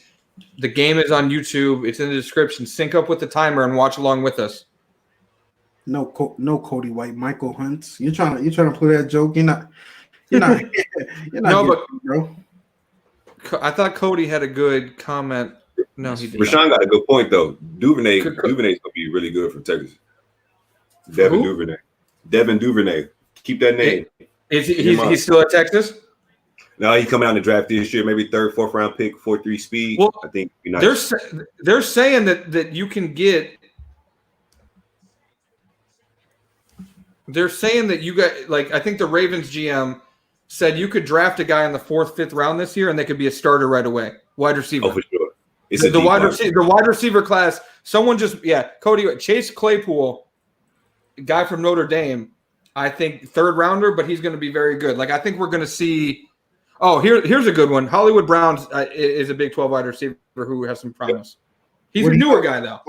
[SPEAKER 1] The game is on YouTube. It's in the description. Sync up with the timer and watch along with us.
[SPEAKER 4] No Cody White, Michael Hunt. You're trying to play that joke. You're not. No,
[SPEAKER 1] but bro. I thought Cody had a good comment. No, he didn't.
[SPEAKER 3] Rashawn got a good point though. Duvernay's gonna be really good for Texas. Devin Duvernay. Keep that name.
[SPEAKER 1] He's still at Texas?
[SPEAKER 3] No, he coming out in the draft this year, maybe 3rd, 4th round pick, 4.3 speed.
[SPEAKER 1] Well,
[SPEAKER 3] I think nice.
[SPEAKER 1] They're saying that you can get. They're saying that you got I think the Ravens GM said you could draft a guy in the 4th, 5th round this year, and they could be a starter right away, wide receiver.
[SPEAKER 3] Oh, for sure.
[SPEAKER 1] The wide receiver class. Someone Cody Chase Claypool, guy from Notre Dame. I think 3rd rounder, but he's going to be very good. I think we're going to see. Oh, here's a good one. Hollywood Brown is a Big 12 wide receiver who has some promise. He's a newer guy though.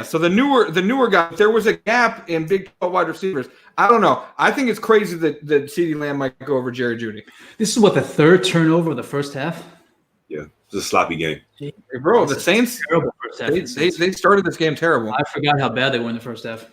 [SPEAKER 1] So the newer guy. If there was a gap in Big 12 wide receivers, I don't know. I think it's crazy that CeeDee Lamb might go over Jerry Jeudy.
[SPEAKER 2] This is what, the third turnover of the first half.
[SPEAKER 3] Yeah, it's a sloppy game.
[SPEAKER 1] Hey, bro, the Saints.
[SPEAKER 2] Terrible first half.
[SPEAKER 1] They started this game terrible.
[SPEAKER 2] I forgot how bad they were in the first half.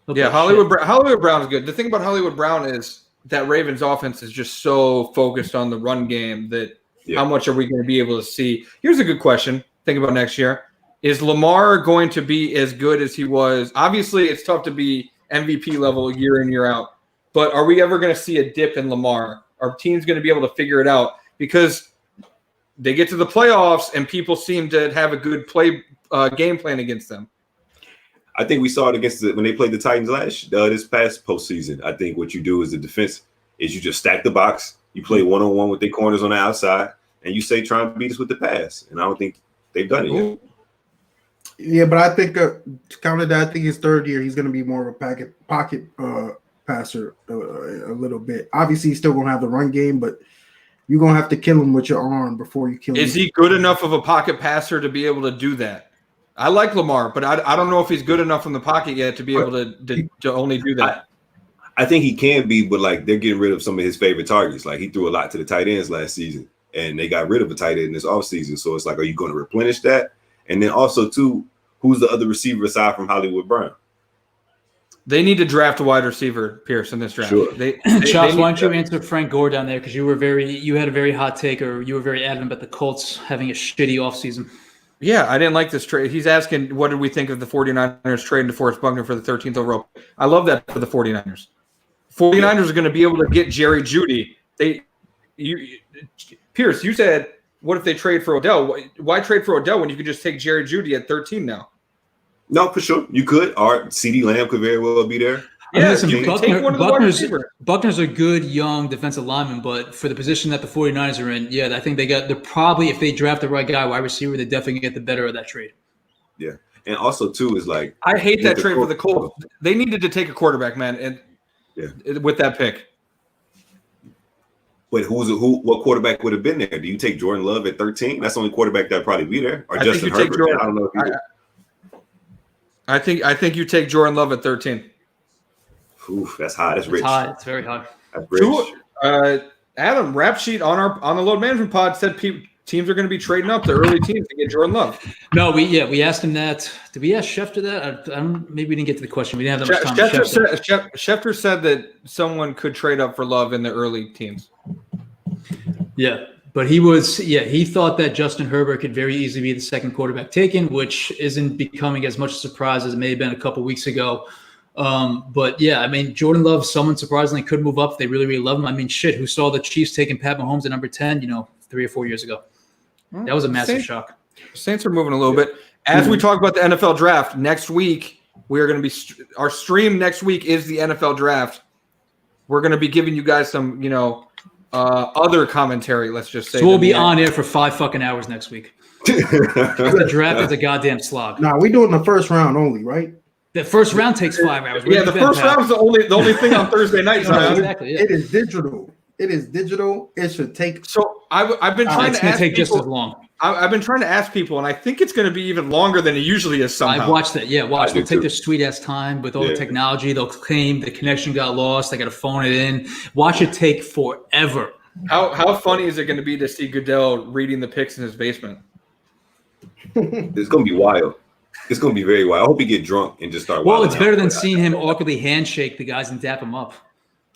[SPEAKER 1] Yeah, Hollywood Brown is good. The thing about Hollywood Brown is that Ravens offense is just so focused on the run game that how much are we going to be able to see? Here's a good question. Think about next year. Is Lamar going to be as good as he was? Obviously, it's tough to be MVP level year in, year out. But are we ever going to see a dip in Lamar? Are teams going to be able to figure it out? Because they get to the playoffs and people seem to have a good game plan against them.
[SPEAKER 3] I think we saw it when they played the Titans this past postseason. I think what you do as a defense is you just stack the box. You play one-on-one with their corners on the outside, and you say try and beat us with the pass. And I don't think they've done it yet.
[SPEAKER 4] Yeah, but I think to counter that, I think his third year he's going to be more of a pocket passer a little bit. Obviously, he's still going to have the run game, but you're going to have to kill him with your arm before you kill him.
[SPEAKER 1] Is he good enough of a pocket passer to be able to do that? I like Lamar, but I don't know if he's good enough in the pocket yet to be able to only do that.
[SPEAKER 3] I think he can be, but like they're getting rid of some of his favorite targets. Like he threw a lot to the tight ends last season, and they got rid of a tight end this offseason. So it's like, are you going to replenish that? And then also, too, who's the other receiver aside from Hollywood Brown?
[SPEAKER 1] They need to draft a wide receiver, Pierce, in this draft.
[SPEAKER 3] Sure.
[SPEAKER 2] Chopz, why don't you answer Frank Gore down there? Because you had a very hot take, or you were very adamant about the Colts having a shitty offseason.
[SPEAKER 1] Yeah, I didn't like this trade. He's asking, what did we think of the 49ers trading DeForest Buckner for the 13th overall? I love that for the 49ers. 49ers are going to be able to get Jerry Jeudy. Pierce, you said, what if they trade for Odell? Why trade for Odell when you could just take Jerry Jeudy at 13 now?
[SPEAKER 3] No, for sure. You could. Or CeeDee Lamb could very well be there.
[SPEAKER 1] Yeah,
[SPEAKER 2] listen, Buckner's a good young defensive lineman, but for the position that the 49ers are in, I think they're probably, if they draft the right guy, wide receiver, they definitely get the better of that trade.
[SPEAKER 3] Yeah. And also, too, is like
[SPEAKER 1] I hate that trade for the Colts. They needed to take a quarterback, man, and with that pick.
[SPEAKER 3] But what quarterback would have been there? Do you take Jordan Love at 13? That's the only quarterback that'd probably be there. Or Justin Herbert. I don't know if
[SPEAKER 1] I think you take Jordan Love at 13.
[SPEAKER 3] Oof, that's high. That's rich.
[SPEAKER 2] High. It's very high.
[SPEAKER 3] That's rich.
[SPEAKER 1] Adam, rap sheet on the load management pod said teams are going to be trading up the early teams to get Jordan Love.
[SPEAKER 2] No, we asked him that. Did we ask Schefter that? Maybe we didn't get to the question. We didn't have that much time.
[SPEAKER 1] Schefter said that someone could trade up for Love in the early teams.
[SPEAKER 2] Yeah, but he thought that Justin Herbert could very easily be the second quarterback taken, which isn't becoming as much a surprise as it may have been a couple weeks ago. But I mean, Jordan Love, someone surprisingly could move up if they really, really love him. I mean, who saw the Chiefs taking Pat Mahomes at number 10, 3 or 4 years ago? That was a massive shock.
[SPEAKER 1] Saints are moving a little bit. As we talk about the NFL draft next week, we are going to be our stream next week is the NFL draft. We're going to be giving you guys some, other commentary. Let's just say.
[SPEAKER 2] So we'll be on air for 5 fucking hours next week. The draft is a goddamn slog.
[SPEAKER 4] Nah, we're doing the first round only, right?
[SPEAKER 2] The first round takes 5 hours.
[SPEAKER 1] The first round is the only thing on Thursday nights.
[SPEAKER 2] Exactly. Yeah.
[SPEAKER 4] It is digital. It should take.
[SPEAKER 1] So I've been trying to ask
[SPEAKER 2] take
[SPEAKER 1] people,
[SPEAKER 2] just as long.
[SPEAKER 1] I've been trying to ask people, and I think it's going to be even longer than it usually is. Somehow
[SPEAKER 2] I've watched that. Yeah, watch. They'll take their sweet ass time with all the technology. They'll claim the connection got lost. They got to phone it in. Watch it take forever.
[SPEAKER 1] How funny is it going to be to see Goodell reading the picks in his basement?
[SPEAKER 3] It's going to be wild. It's going to be very wild. I hope he get drunk and just start.
[SPEAKER 2] Well, it's better than seeing him awkwardly handshake the guys and dap him up.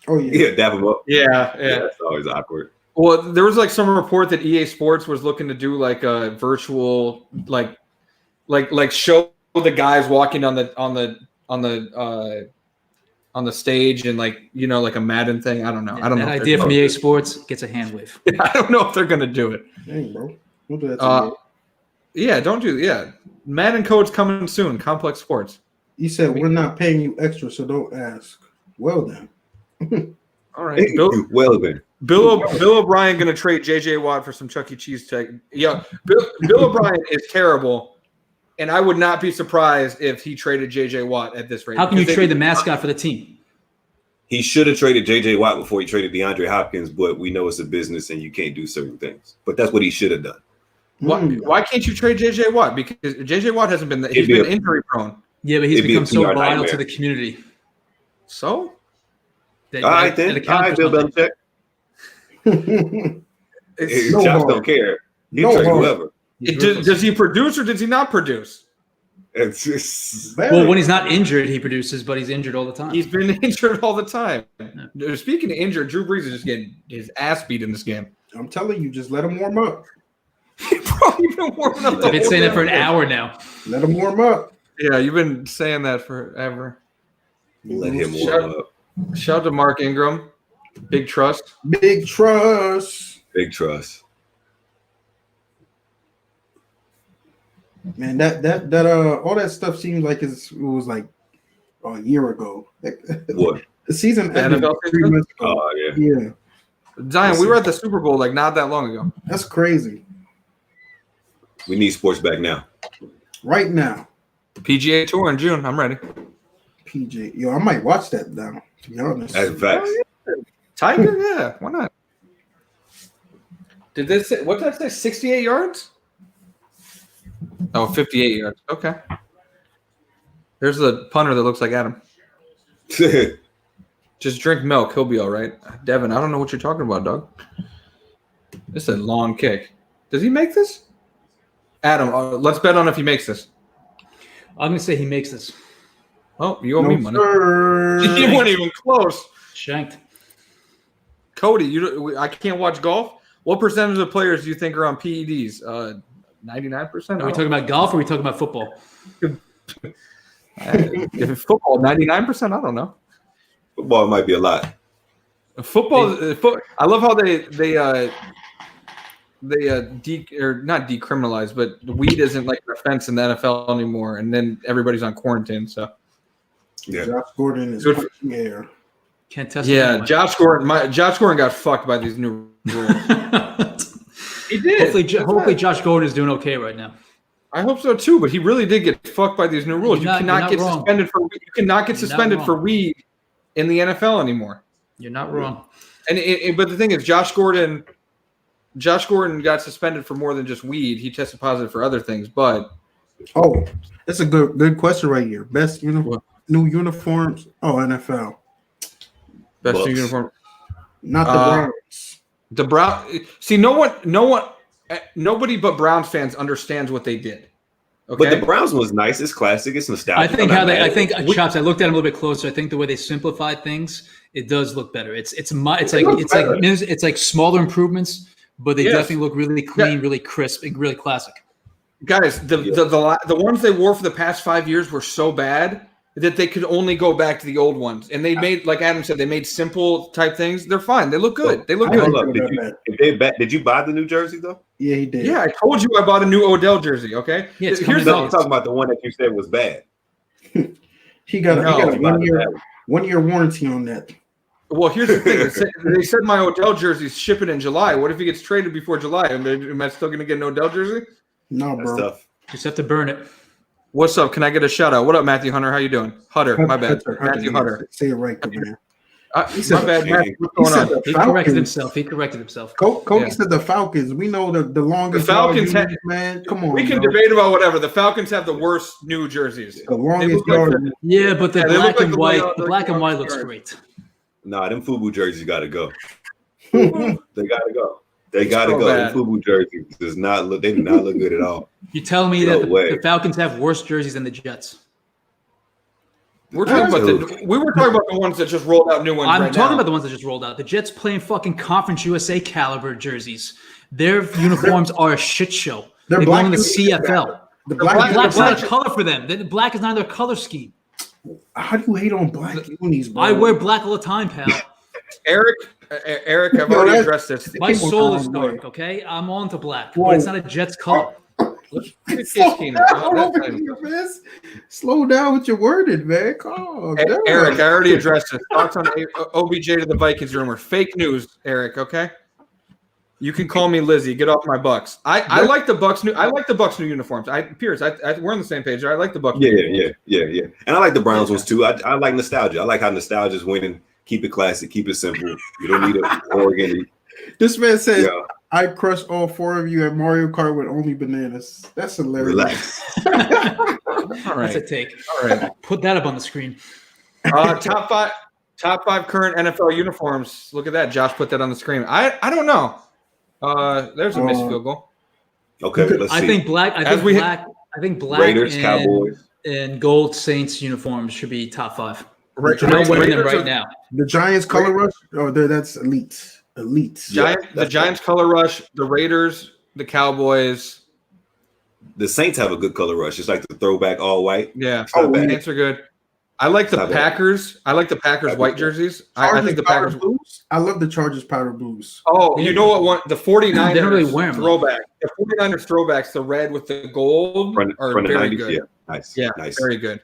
[SPEAKER 4] Oh yeah,
[SPEAKER 3] dap him up.
[SPEAKER 1] Yeah.
[SPEAKER 3] That's always awkward.
[SPEAKER 1] Well, there was like some report that EA Sports was looking to do like a virtual like show the guys walking on the stage and like a Madden thing. I don't know. I don't know.
[SPEAKER 2] That idea from EA Sports gets a hand wave.
[SPEAKER 1] I don't know if they're gonna do it.
[SPEAKER 4] Dang, bro. Don't do that to
[SPEAKER 1] me. Don't do. Yeah, Madden code's coming soon. Complex Sports.
[SPEAKER 4] He said we're not paying you extra, so don't ask. Well then.
[SPEAKER 1] All right.
[SPEAKER 3] Well then.
[SPEAKER 1] Bill O'Brien going to trade J.J. Watt for some Chuck E. Cheese tech. Yeah, Bill O'Brien is terrible, and I would not be surprised if he traded J.J. Watt at this rate.
[SPEAKER 2] How can you trade the mascot for the team?
[SPEAKER 3] He should have traded J.J. Watt before he traded DeAndre Hopkins, but we know it's a business and you can't do certain things. But that's what he should have done.
[SPEAKER 1] Why can't you trade J.J. Watt? Because J.J. Watt hasn't been he's been injury prone.
[SPEAKER 2] Yeah, but he's become so vital to the community.
[SPEAKER 1] So?
[SPEAKER 3] All right, Bill Belichick. Chopz don't care. He'll trade whoever.
[SPEAKER 1] Does he produce or does he not produce?
[SPEAKER 3] It's just,
[SPEAKER 2] well, when he's not injured, he produces, but he's injured all the time.
[SPEAKER 1] He's been injured all the time. Yeah. Speaking of injured, Drew Brees is just getting his ass beat in this game.
[SPEAKER 4] I'm telling you, just let him warm up.
[SPEAKER 1] He's probably been warming up.
[SPEAKER 2] I've been saying that for an hour now.
[SPEAKER 4] Let him warm up.
[SPEAKER 1] Yeah, you've been saying that forever.
[SPEAKER 3] Let him warm up.
[SPEAKER 1] Shout out to Mark Ingram. Big trust.
[SPEAKER 4] Big trust.
[SPEAKER 3] Big trust.
[SPEAKER 4] Man, that all that stuff seems like it was like a year ago.
[SPEAKER 3] What?
[SPEAKER 4] The season
[SPEAKER 1] ended 3 months
[SPEAKER 3] ago. Oh yeah.
[SPEAKER 4] Yeah.
[SPEAKER 1] Zion, we were at the Super Bowl like not that long ago.
[SPEAKER 4] That's crazy.
[SPEAKER 3] We need sports back now.
[SPEAKER 4] Right now.
[SPEAKER 1] PGA Tour in June. I'm ready.
[SPEAKER 4] PGA. Yo, I might watch that now, to be honest.
[SPEAKER 3] That's facts.
[SPEAKER 1] Tiger? Yeah, why not? Did they say what did I say? 68 yards? Oh, 58 yards. Okay. There's the punter that looks like Adam. Just drink milk. He'll be all right. Devin, I don't know what you're talking about, dog. This is a long kick. Does he make this? Adam, let's bet on if he makes this.
[SPEAKER 2] I'm going to say he makes this.
[SPEAKER 1] Oh, you owe me money. He weren't even close.
[SPEAKER 2] Shanked.
[SPEAKER 1] Cody, I can't watch golf. What percentage of players do you think are on PEDs? 99%?
[SPEAKER 2] Are we talking about golf or are we talking about football?
[SPEAKER 1] If football, 99%? I don't know.
[SPEAKER 3] Football might be a lot.
[SPEAKER 1] Football. I love how they not decriminalize, but weed isn't like an offense in the NFL anymore. And then everybody's on quarantine. So
[SPEAKER 3] yeah,
[SPEAKER 4] Josh Gordon is pushing air.
[SPEAKER 2] Can't test.
[SPEAKER 1] Yeah,
[SPEAKER 2] anyway.
[SPEAKER 1] Josh Gordon got fucked by these new rules. He did.
[SPEAKER 2] Hopefully, Josh Gordon is doing okay right now.
[SPEAKER 1] I hope so too, but he really did get fucked by these new rules. You cannot get suspended for weed. You cannot get suspended for weed in the NFL anymore.
[SPEAKER 2] You're not wrong.
[SPEAKER 1] But the thing is, Josh Gordon got suspended for more than just weed. He tested positive for other things, but
[SPEAKER 4] that's a good question right here. Best new uniforms. Oh, NFL.
[SPEAKER 1] Best new uniform.
[SPEAKER 4] Not the Browns.
[SPEAKER 1] The Brown. See, nobody but Browns fans understands what they did. Okay?
[SPEAKER 3] But the Browns was nice. It's classic. It's nostalgic.
[SPEAKER 2] Chopz, I looked at them a little bit closer. I think the way they simplified things, it does look better. It's like smaller improvements, but they definitely look really clean, really crisp, and really classic.
[SPEAKER 1] Guys, the ones they wore for the past 5 years were so bad that they could only go back to the old ones. And they made, like Adam said, they made simple type things. They're fine. They look good. They look good.
[SPEAKER 3] Did you buy the new jersey though?
[SPEAKER 4] Yeah, he did.
[SPEAKER 1] Yeah, I told you I bought a new Odell jersey. Okay.
[SPEAKER 2] Yeah,
[SPEAKER 3] I'm talking about the one that you said was bad.
[SPEAKER 4] he got a 1 year warranty on that.
[SPEAKER 1] Well, here's the thing. They said my Odell jersey's shipping in July. What if he gets traded before July? Am I still going to get an Odell jersey?
[SPEAKER 4] No, bro.
[SPEAKER 3] That's tough.
[SPEAKER 2] Just have to burn it.
[SPEAKER 1] What's up? Can I get a shout out? What up, Matthew Hunter? How you doing? Hutter, my bad. Matthew Hutter.
[SPEAKER 4] Say it right, man.
[SPEAKER 1] My bad, Matthew. What's going on?
[SPEAKER 2] He corrected himself.
[SPEAKER 4] Cody said the Falcons. We know the longest.
[SPEAKER 1] The Falcons,
[SPEAKER 4] man. Come on.
[SPEAKER 1] We can debate about whatever. The Falcons have the worst new jerseys.
[SPEAKER 4] The longest yard.
[SPEAKER 2] Yeah, but the black and white looks great.
[SPEAKER 3] Nah, them FUBU jerseys got to go. They got to go. They got to go. Them FUBU jerseys do not look good at all.
[SPEAKER 2] You tell me that the Falcons have worse jerseys than the Jets?
[SPEAKER 1] We were talking about the ones that just rolled out new ones.
[SPEAKER 2] I'm talking about the ones that just rolled out. The Jets playing fucking Conference USA caliber jerseys. Their uniforms are a shit show. They belong in the CFL. Black's not a color for them. The black is not their color scheme.
[SPEAKER 4] How do you hate on black unis, bro?
[SPEAKER 2] I wear black all the time, pal.
[SPEAKER 1] Eric, I've already addressed this.
[SPEAKER 2] My soul is dark, okay? I'm on to black, but it's not a Jets color.
[SPEAKER 4] Slow down with your wording, man. Calm down.
[SPEAKER 1] Eric, I already addressed this. Thoughts on OBJ to the Vikings rumor. Fake news, Eric, okay? You can call me Lizzie. Get off my Bucks. I like the Bucks new. I like the Bucks new uniforms. Pierce, we're on the same page. I like the Bucks.
[SPEAKER 3] Yeah. And I like the Browns ones too. I like nostalgia. I like how nostalgia is winning. Keep it classic. Keep it simple. You don't need an Oregon.
[SPEAKER 4] This man said, I crush all 4 of you at Mario Kart with only bananas. That's hilarious.
[SPEAKER 3] Relax.
[SPEAKER 1] All right.
[SPEAKER 2] That's a take.
[SPEAKER 1] All right.
[SPEAKER 2] Put that up on the screen.
[SPEAKER 1] Top five current NFL uniforms. Look at that. Josh put that on the screen. I don't know. There's a missed field goal.
[SPEAKER 3] Okay, let's see.
[SPEAKER 2] I think black
[SPEAKER 3] Raiders,
[SPEAKER 2] and,
[SPEAKER 3] Cowboys,
[SPEAKER 2] and gold Saints uniforms should be top 5.
[SPEAKER 1] Right,
[SPEAKER 2] I'm wearing them right now.
[SPEAKER 4] The Giants color rush. Oh, that's elite.
[SPEAKER 1] The Giants color rush. The Raiders, the Cowboys.
[SPEAKER 3] The Saints have a good color rush. It's like the throwback all white.
[SPEAKER 1] Yeah, the Saints are good. I like the Packers. I like the Packers white jerseys. I think the Packers
[SPEAKER 4] blues. I love the Chargers powder blues.
[SPEAKER 1] Oh, you know what one? The 49ers
[SPEAKER 2] they don't really wear them.
[SPEAKER 1] Throwback. The 49ers throwbacks, the red with the gold, are very good.
[SPEAKER 3] Yeah, nice.
[SPEAKER 1] Yeah,
[SPEAKER 3] nice.
[SPEAKER 1] Very good.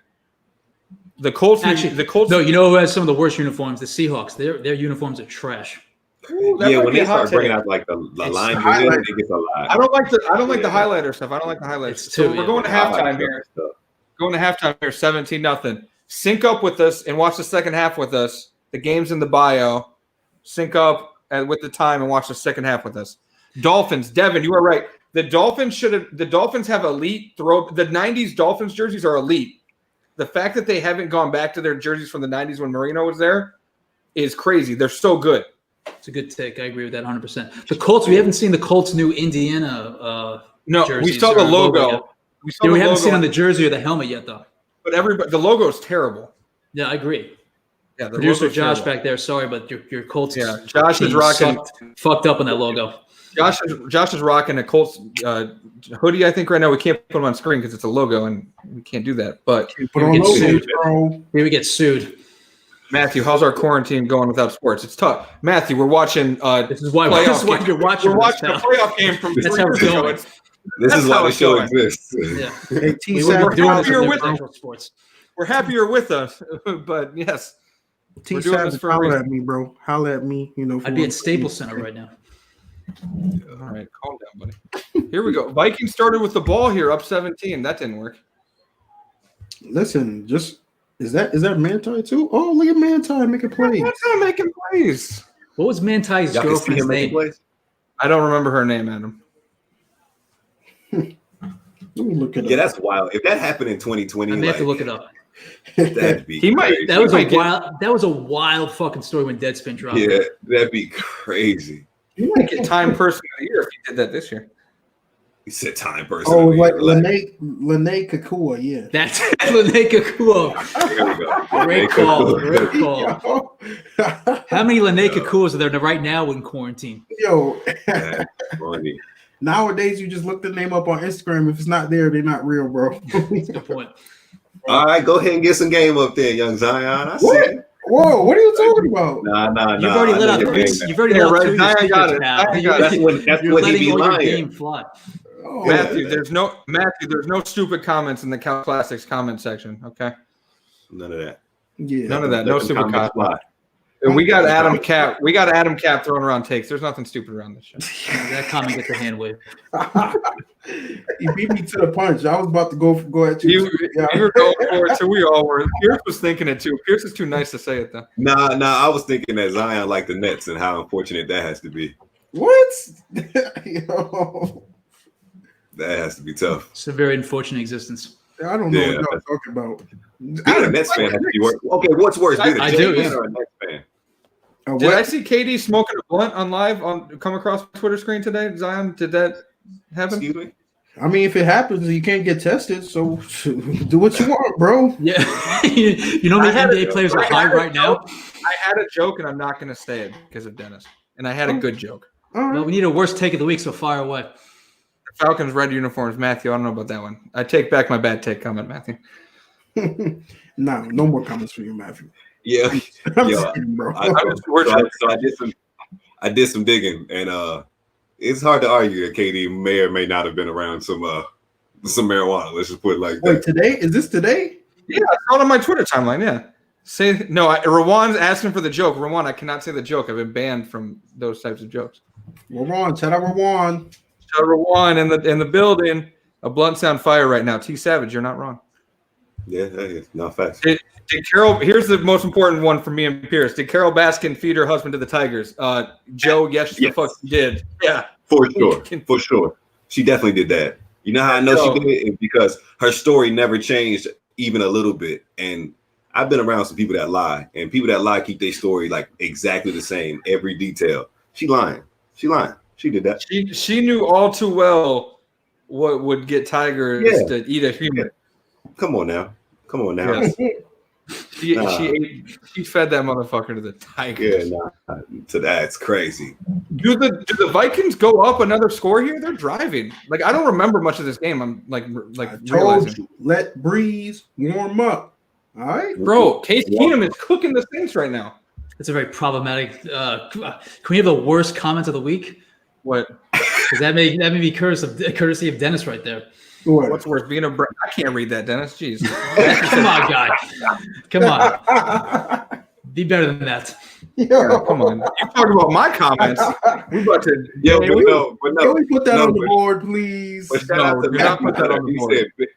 [SPEAKER 1] The Colts.
[SPEAKER 2] No, you know who has some of the worst uniforms? The Seahawks. Their uniforms are trash.
[SPEAKER 1] Ooh,
[SPEAKER 3] when they start bringing out like the line, it gets a lot.
[SPEAKER 1] I don't like the highlighter stuff. I don't like the highlights. So we're going to halftime here. Going to halftime here, 17-0. Sync up with us and watch the second half with us. The game's in the bio. Sync up with the time and watch the second half with us. Dolphins, Devin, you are right. The Dolphins have elite throw. The 90s Dolphins jerseys are elite. The fact that they haven't gone back to their jerseys from the 90s when Marino was there is crazy. They're so good.
[SPEAKER 2] It's a good take. I agree with that 100%. The Colts, we haven't seen the Colts' new Indiana
[SPEAKER 1] no, we saw the logo.
[SPEAKER 2] We haven't seen on the jersey or the helmet yet, though.
[SPEAKER 1] But the logo is terrible.
[SPEAKER 2] Yeah, I agree.
[SPEAKER 1] Yeah, the
[SPEAKER 2] producer Josh back there. Sorry, but your Colts.
[SPEAKER 1] Yeah, Josh is rocking.
[SPEAKER 2] Fucked up on that logo.
[SPEAKER 1] Josh is rocking a Colts hoodie. I think right now we can't put them on screen because it's a logo and we can't do that. But
[SPEAKER 2] we get sued.
[SPEAKER 1] Matthew, how's our quarantine going without sports? It's tough. Matthew, we're watching.
[SPEAKER 2] This is why you're watching.
[SPEAKER 1] We're watching a playoff game from.
[SPEAKER 2] That's how it's going.
[SPEAKER 3] This is why the show exists.
[SPEAKER 2] Yeah.
[SPEAKER 1] We're happier with us, but yes.
[SPEAKER 4] T-Savage, holler at me, bro. Holler at me.
[SPEAKER 2] I'd be at Staples Center right now.
[SPEAKER 1] All right, calm down, buddy. Here we go. Vikings started with the ball here, up 17. That didn't work.
[SPEAKER 4] Listen, is that Manti too? Oh, look at Manti making plays.
[SPEAKER 1] Manti making plays.
[SPEAKER 2] What was Manti's girlfriend's name?
[SPEAKER 1] I don't remember her name, Adam.
[SPEAKER 4] Let me look it up.
[SPEAKER 3] Yeah, that's wild. If that happened in 2020,
[SPEAKER 2] I may have to look it up.
[SPEAKER 3] That'd be crazy.
[SPEAKER 2] That was a wild fucking story when Deadspin dropped.
[SPEAKER 3] Yeah, that'd be crazy.
[SPEAKER 1] You might get Time Person of the Year if you did that this year.
[SPEAKER 3] He said Time Person.
[SPEAKER 4] Oh, like Lene Kakua, yeah.
[SPEAKER 2] That's Lene Kakua.
[SPEAKER 3] There we go.
[SPEAKER 2] Great call. How many Lene Kakuas are there right now in quarantine?
[SPEAKER 4] Yo.
[SPEAKER 3] That's funny.
[SPEAKER 4] Nowadays, you just look the name up on Instagram. If it's not there, they're not real, bro.
[SPEAKER 2] That's a good point.
[SPEAKER 3] All right, go ahead and get some game up there, young Zion. I see.
[SPEAKER 4] Whoa, what are you talking about?
[SPEAKER 3] Nah.
[SPEAKER 2] You've already let out two.
[SPEAKER 1] Zion got it.
[SPEAKER 3] That's when he be lying.
[SPEAKER 2] Game fly.
[SPEAKER 4] Oh,
[SPEAKER 1] Matthew, there's no stupid comments in the Cal Classics comment section. Okay.
[SPEAKER 3] None of that.
[SPEAKER 4] Yeah.
[SPEAKER 1] None of that. No stupid comments. We got Adam Cap. We got Adam Cap throwing around takes. There's nothing stupid around this show.
[SPEAKER 2] That comment gets a hand wave.
[SPEAKER 4] You beat me to the punch. I was about to go at you.
[SPEAKER 1] You were going for it too. We all were. Pierce was thinking it too. Pierce is too nice to say it though.
[SPEAKER 3] Nah. I was thinking that Zion liked the Nets and how unfortunate that has to be.
[SPEAKER 4] What? Yo.
[SPEAKER 3] That has to be tough.
[SPEAKER 2] It's a very unfortunate existence.
[SPEAKER 4] I don't know what y'all talking about.
[SPEAKER 3] Being a Nets fan has to be worse. Okay, what's worse? Being a Jets fan or a Nets fan?
[SPEAKER 1] Did I see KD smoking a blunt on live come across the Twitter screen today? Zion, did that happen?
[SPEAKER 3] Excuse me?
[SPEAKER 4] I mean, if it happens, you can't get tested. So do what you want, bro.
[SPEAKER 2] Yeah, you know, the NBA players are high right now.
[SPEAKER 1] I had a joke, and I'm not going to say it because of Dennis. And I had a good joke.
[SPEAKER 4] Right.
[SPEAKER 2] Well, we need a worst take of the week, so fire away.
[SPEAKER 1] The Falcons red uniforms, Matthew. I don't know about that one. I take back my bad take comment, Matthew.
[SPEAKER 4] No more comments for you, Matthew.
[SPEAKER 3] Yeah,
[SPEAKER 4] kidding, bro.
[SPEAKER 3] I did some digging, and it's hard to argue that KD may or may not have been around some marijuana. Let's just put it like that.
[SPEAKER 4] Wait, today? Is this today?
[SPEAKER 1] Yeah, I saw it on my Twitter timeline. Yeah, Rawan's asking for the joke. Rawan, I cannot say the joke. I've been banned from those types of jokes.
[SPEAKER 4] Rawan, shout out Rawan.
[SPEAKER 1] Shout out Rawan in the building. A blunt sound fire right now. T Savage, you're not wrong.
[SPEAKER 3] Yeah, that is not facts.
[SPEAKER 1] Did Carol? Here's the most important one for me and Pierce. Did Carol Baskin feed her husband to the Tigers? Joe, yes, the fuck she did. Yeah,
[SPEAKER 3] for sure. She definitely did that. You know how I know she did it? It's because her story never changed even a little bit. And I've been around some people that lie, and people that lie keep their story like exactly the same, every detail. She lying. She did that.
[SPEAKER 1] She knew all too well what would get tigers to eat a human.
[SPEAKER 3] Yeah. Come on now.
[SPEAKER 1] Yes. She fed that motherfucker to the Tigers.
[SPEAKER 3] Yeah, so that's crazy.
[SPEAKER 1] Do the Vikings go up another score here? They're driving. Like, I don't remember much of this game. I'm like realizing.
[SPEAKER 4] Let Brees warm up. All right,
[SPEAKER 1] bro. Case Keenum is cooking the Saints right now.
[SPEAKER 2] It's a very problematic. Can we have the worst comment of the week?
[SPEAKER 1] What?
[SPEAKER 2] Because that may be courtesy of Dennis right there.
[SPEAKER 1] What's worse, being I can't read that, Dennis. Jeez.
[SPEAKER 2] Come on, guy. Come on. Be better than that.
[SPEAKER 1] Yeah, come on. You're talking about my comments. We about to.
[SPEAKER 3] Can we
[SPEAKER 4] put that on the board, please?
[SPEAKER 3] But shout out to Matt.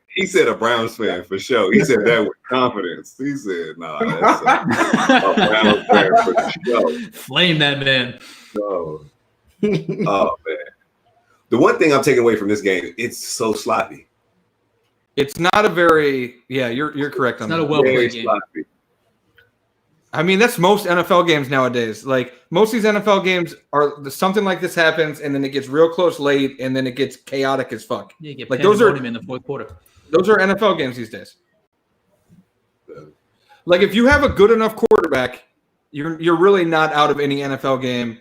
[SPEAKER 3] He said a Browns fan for sure. He said that with confidence. He said, "Nah, that's a Browns fan for sure."
[SPEAKER 2] Flame that man.
[SPEAKER 3] Oh man. The one thing I'm taking away from this game, it's so sloppy.
[SPEAKER 1] It's not a very you're correct on
[SPEAKER 2] that.
[SPEAKER 1] It's not
[SPEAKER 2] a well-played game.
[SPEAKER 3] Sloppy.
[SPEAKER 1] I mean, that's most NFL games nowadays. Like, most of these NFL games are something like this happens, and then it gets real close late, and then it gets chaotic as fuck.
[SPEAKER 2] Yeah, you get
[SPEAKER 1] like those are
[SPEAKER 2] in the fourth quarter.
[SPEAKER 1] Those are NFL games these days. Like, if you have a good enough quarterback, you're really not out of any NFL game.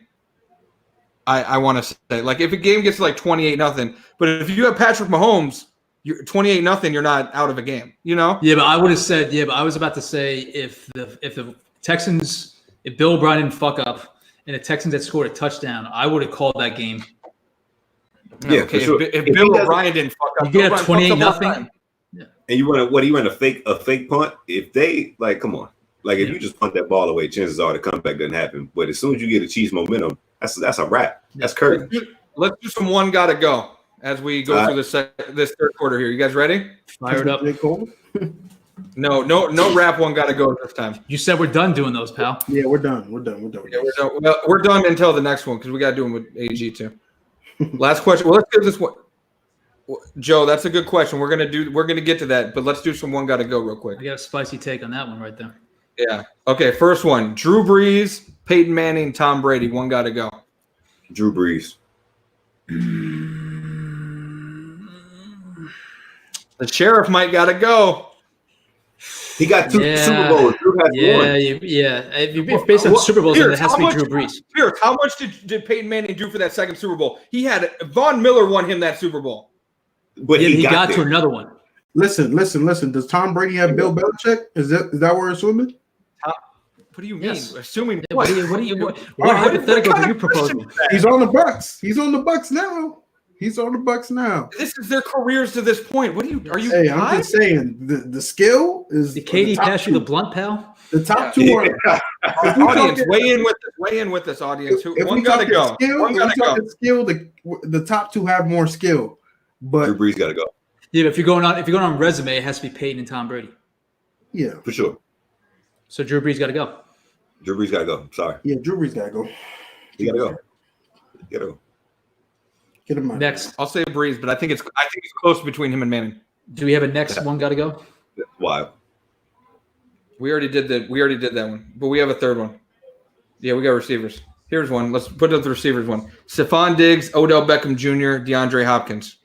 [SPEAKER 1] I want to say, like, if a game gets to like 28-0, but if you have Patrick Mahomes, you're 28-0, you're not out of a game, you know?
[SPEAKER 2] Yeah, but I would have said, but I was about to say if the Texans, if Bill O'Brien didn't fuck up and the Texans had scored a touchdown, I would have called that game.
[SPEAKER 3] Yeah, okay. Sure.
[SPEAKER 1] If Bill O'Brien didn't fuck up,
[SPEAKER 2] you get a 28-0.
[SPEAKER 3] Yeah. And you run a fake punt? If they come on. Like, if you just punt that ball away, chances are the comeback doesn't happen. But as soon as you get a Chiefs momentum, that's a wrap. That's curtain.
[SPEAKER 1] Let's do some one gotta go as we go through this third quarter here. You guys ready?
[SPEAKER 2] Fire it up.
[SPEAKER 1] No rap one gotta go this time.
[SPEAKER 2] You said we're done doing those, pal.
[SPEAKER 4] Yeah, we're done. We're done.
[SPEAKER 1] Yeah, we're done. Well, we're done until the next one because we gotta do them with AG too. Last question. Well, let's give this one. Joe, that's a good question. We're gonna get to that, but let's do some one gotta go real quick.
[SPEAKER 2] I got a spicy take on that one right there.
[SPEAKER 1] Yeah. Okay. First one: Drew Brees, Peyton Manning, Tom Brady. One gotta go.
[SPEAKER 3] Drew Brees.
[SPEAKER 1] The sheriff might gotta go.
[SPEAKER 3] He got two Super Bowls. Drew has one.
[SPEAKER 2] If based on Super Bowls, then it has to be Drew Brees.
[SPEAKER 1] Pierce, how much did Peyton Manning do for that second Super Bowl? He had Von Miller won him that Super Bowl.
[SPEAKER 3] But
[SPEAKER 2] he got to another one.
[SPEAKER 4] Listen. Does Tom Brady have Bill Belichick? Is that what we're assuming?
[SPEAKER 1] What do you mean?
[SPEAKER 2] Yes.
[SPEAKER 1] Assuming
[SPEAKER 2] what hypothetical are you proposing?
[SPEAKER 4] He's on the Bucks. He's on the Bucks now.
[SPEAKER 1] This is their careers to this point. What are you?
[SPEAKER 4] Hey, I'm just saying the skill is.
[SPEAKER 2] Did Katie pass you the blunt, pal?
[SPEAKER 4] The top two are.
[SPEAKER 1] Audience, weigh in with this audience. One gotta go.
[SPEAKER 4] Skill, the top two have more skill, but
[SPEAKER 3] Drew Brees gotta go.
[SPEAKER 2] Yeah, but if you're going on resume, it has to be Peyton and Tom Brady.
[SPEAKER 4] Yeah,
[SPEAKER 3] for sure.
[SPEAKER 2] So Drew Brees gotta go.
[SPEAKER 3] Drew Brees gotta go. Sorry.
[SPEAKER 4] Yeah, Drew Brees gotta go.
[SPEAKER 3] He gotta go.
[SPEAKER 4] Get him out.
[SPEAKER 2] Next,
[SPEAKER 1] I'll say Brees, but I think it's close between him and Manning.
[SPEAKER 2] Do we have a next one gotta go?
[SPEAKER 3] Why?
[SPEAKER 1] We already did that one, but we have a third one. Yeah, we got receivers. Here's one. Let's put up the receivers one. Stefon Diggs, Odell Beckham Jr., DeAndre Hopkins.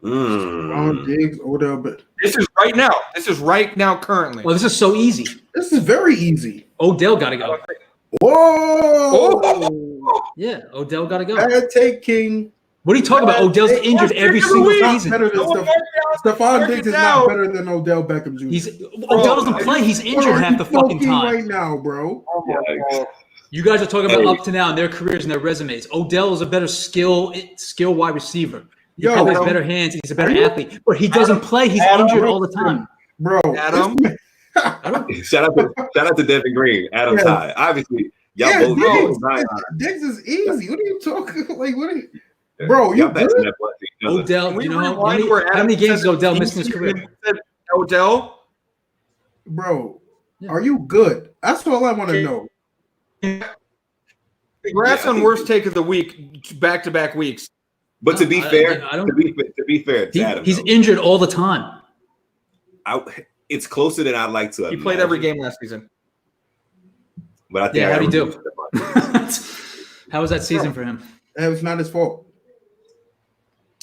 [SPEAKER 4] Stefon Diggs, Odell Beckham.
[SPEAKER 1] This is right now currently.
[SPEAKER 2] Well, this is so easy.
[SPEAKER 4] This is very easy.
[SPEAKER 2] Odell gotta go.
[SPEAKER 4] Whoa!
[SPEAKER 1] Oh.
[SPEAKER 2] Yeah, Odell gotta go.
[SPEAKER 4] Bad take, King.
[SPEAKER 2] What are you talking about? Odell's injured every single season.
[SPEAKER 4] Stefon Diggs is not better than Odell Beckham Jr.
[SPEAKER 2] Odell doesn't play. He's injured half the fucking time
[SPEAKER 4] right now, bro.
[SPEAKER 2] You guys are talking about up to now in their careers and their resumes. Odell is a better skill wide receiver. He probably has better hands. He's a better athlete, but he doesn't play. He's injured all the time.
[SPEAKER 4] Bro,
[SPEAKER 1] Adam.
[SPEAKER 3] Shout out to Devin Green. Adam's high. Obviously, y'all both.
[SPEAKER 4] Diggs is easy. What are you talking? Like, what are you? Bro, you good?
[SPEAKER 2] Odell, you know how many games has Odell missed in his career?
[SPEAKER 1] Odell?
[SPEAKER 4] Bro, Are you good? That's all I want to know.
[SPEAKER 1] Congrats on worst take of the week, back-to-back weeks.
[SPEAKER 3] But to be fair, to be fair, to Adam,
[SPEAKER 2] he's injured all the time.
[SPEAKER 3] It's closer than I'd like to.
[SPEAKER 1] He played every game last season.
[SPEAKER 3] But I think
[SPEAKER 2] how'd he do? How was that season for him?
[SPEAKER 4] It was not his fault.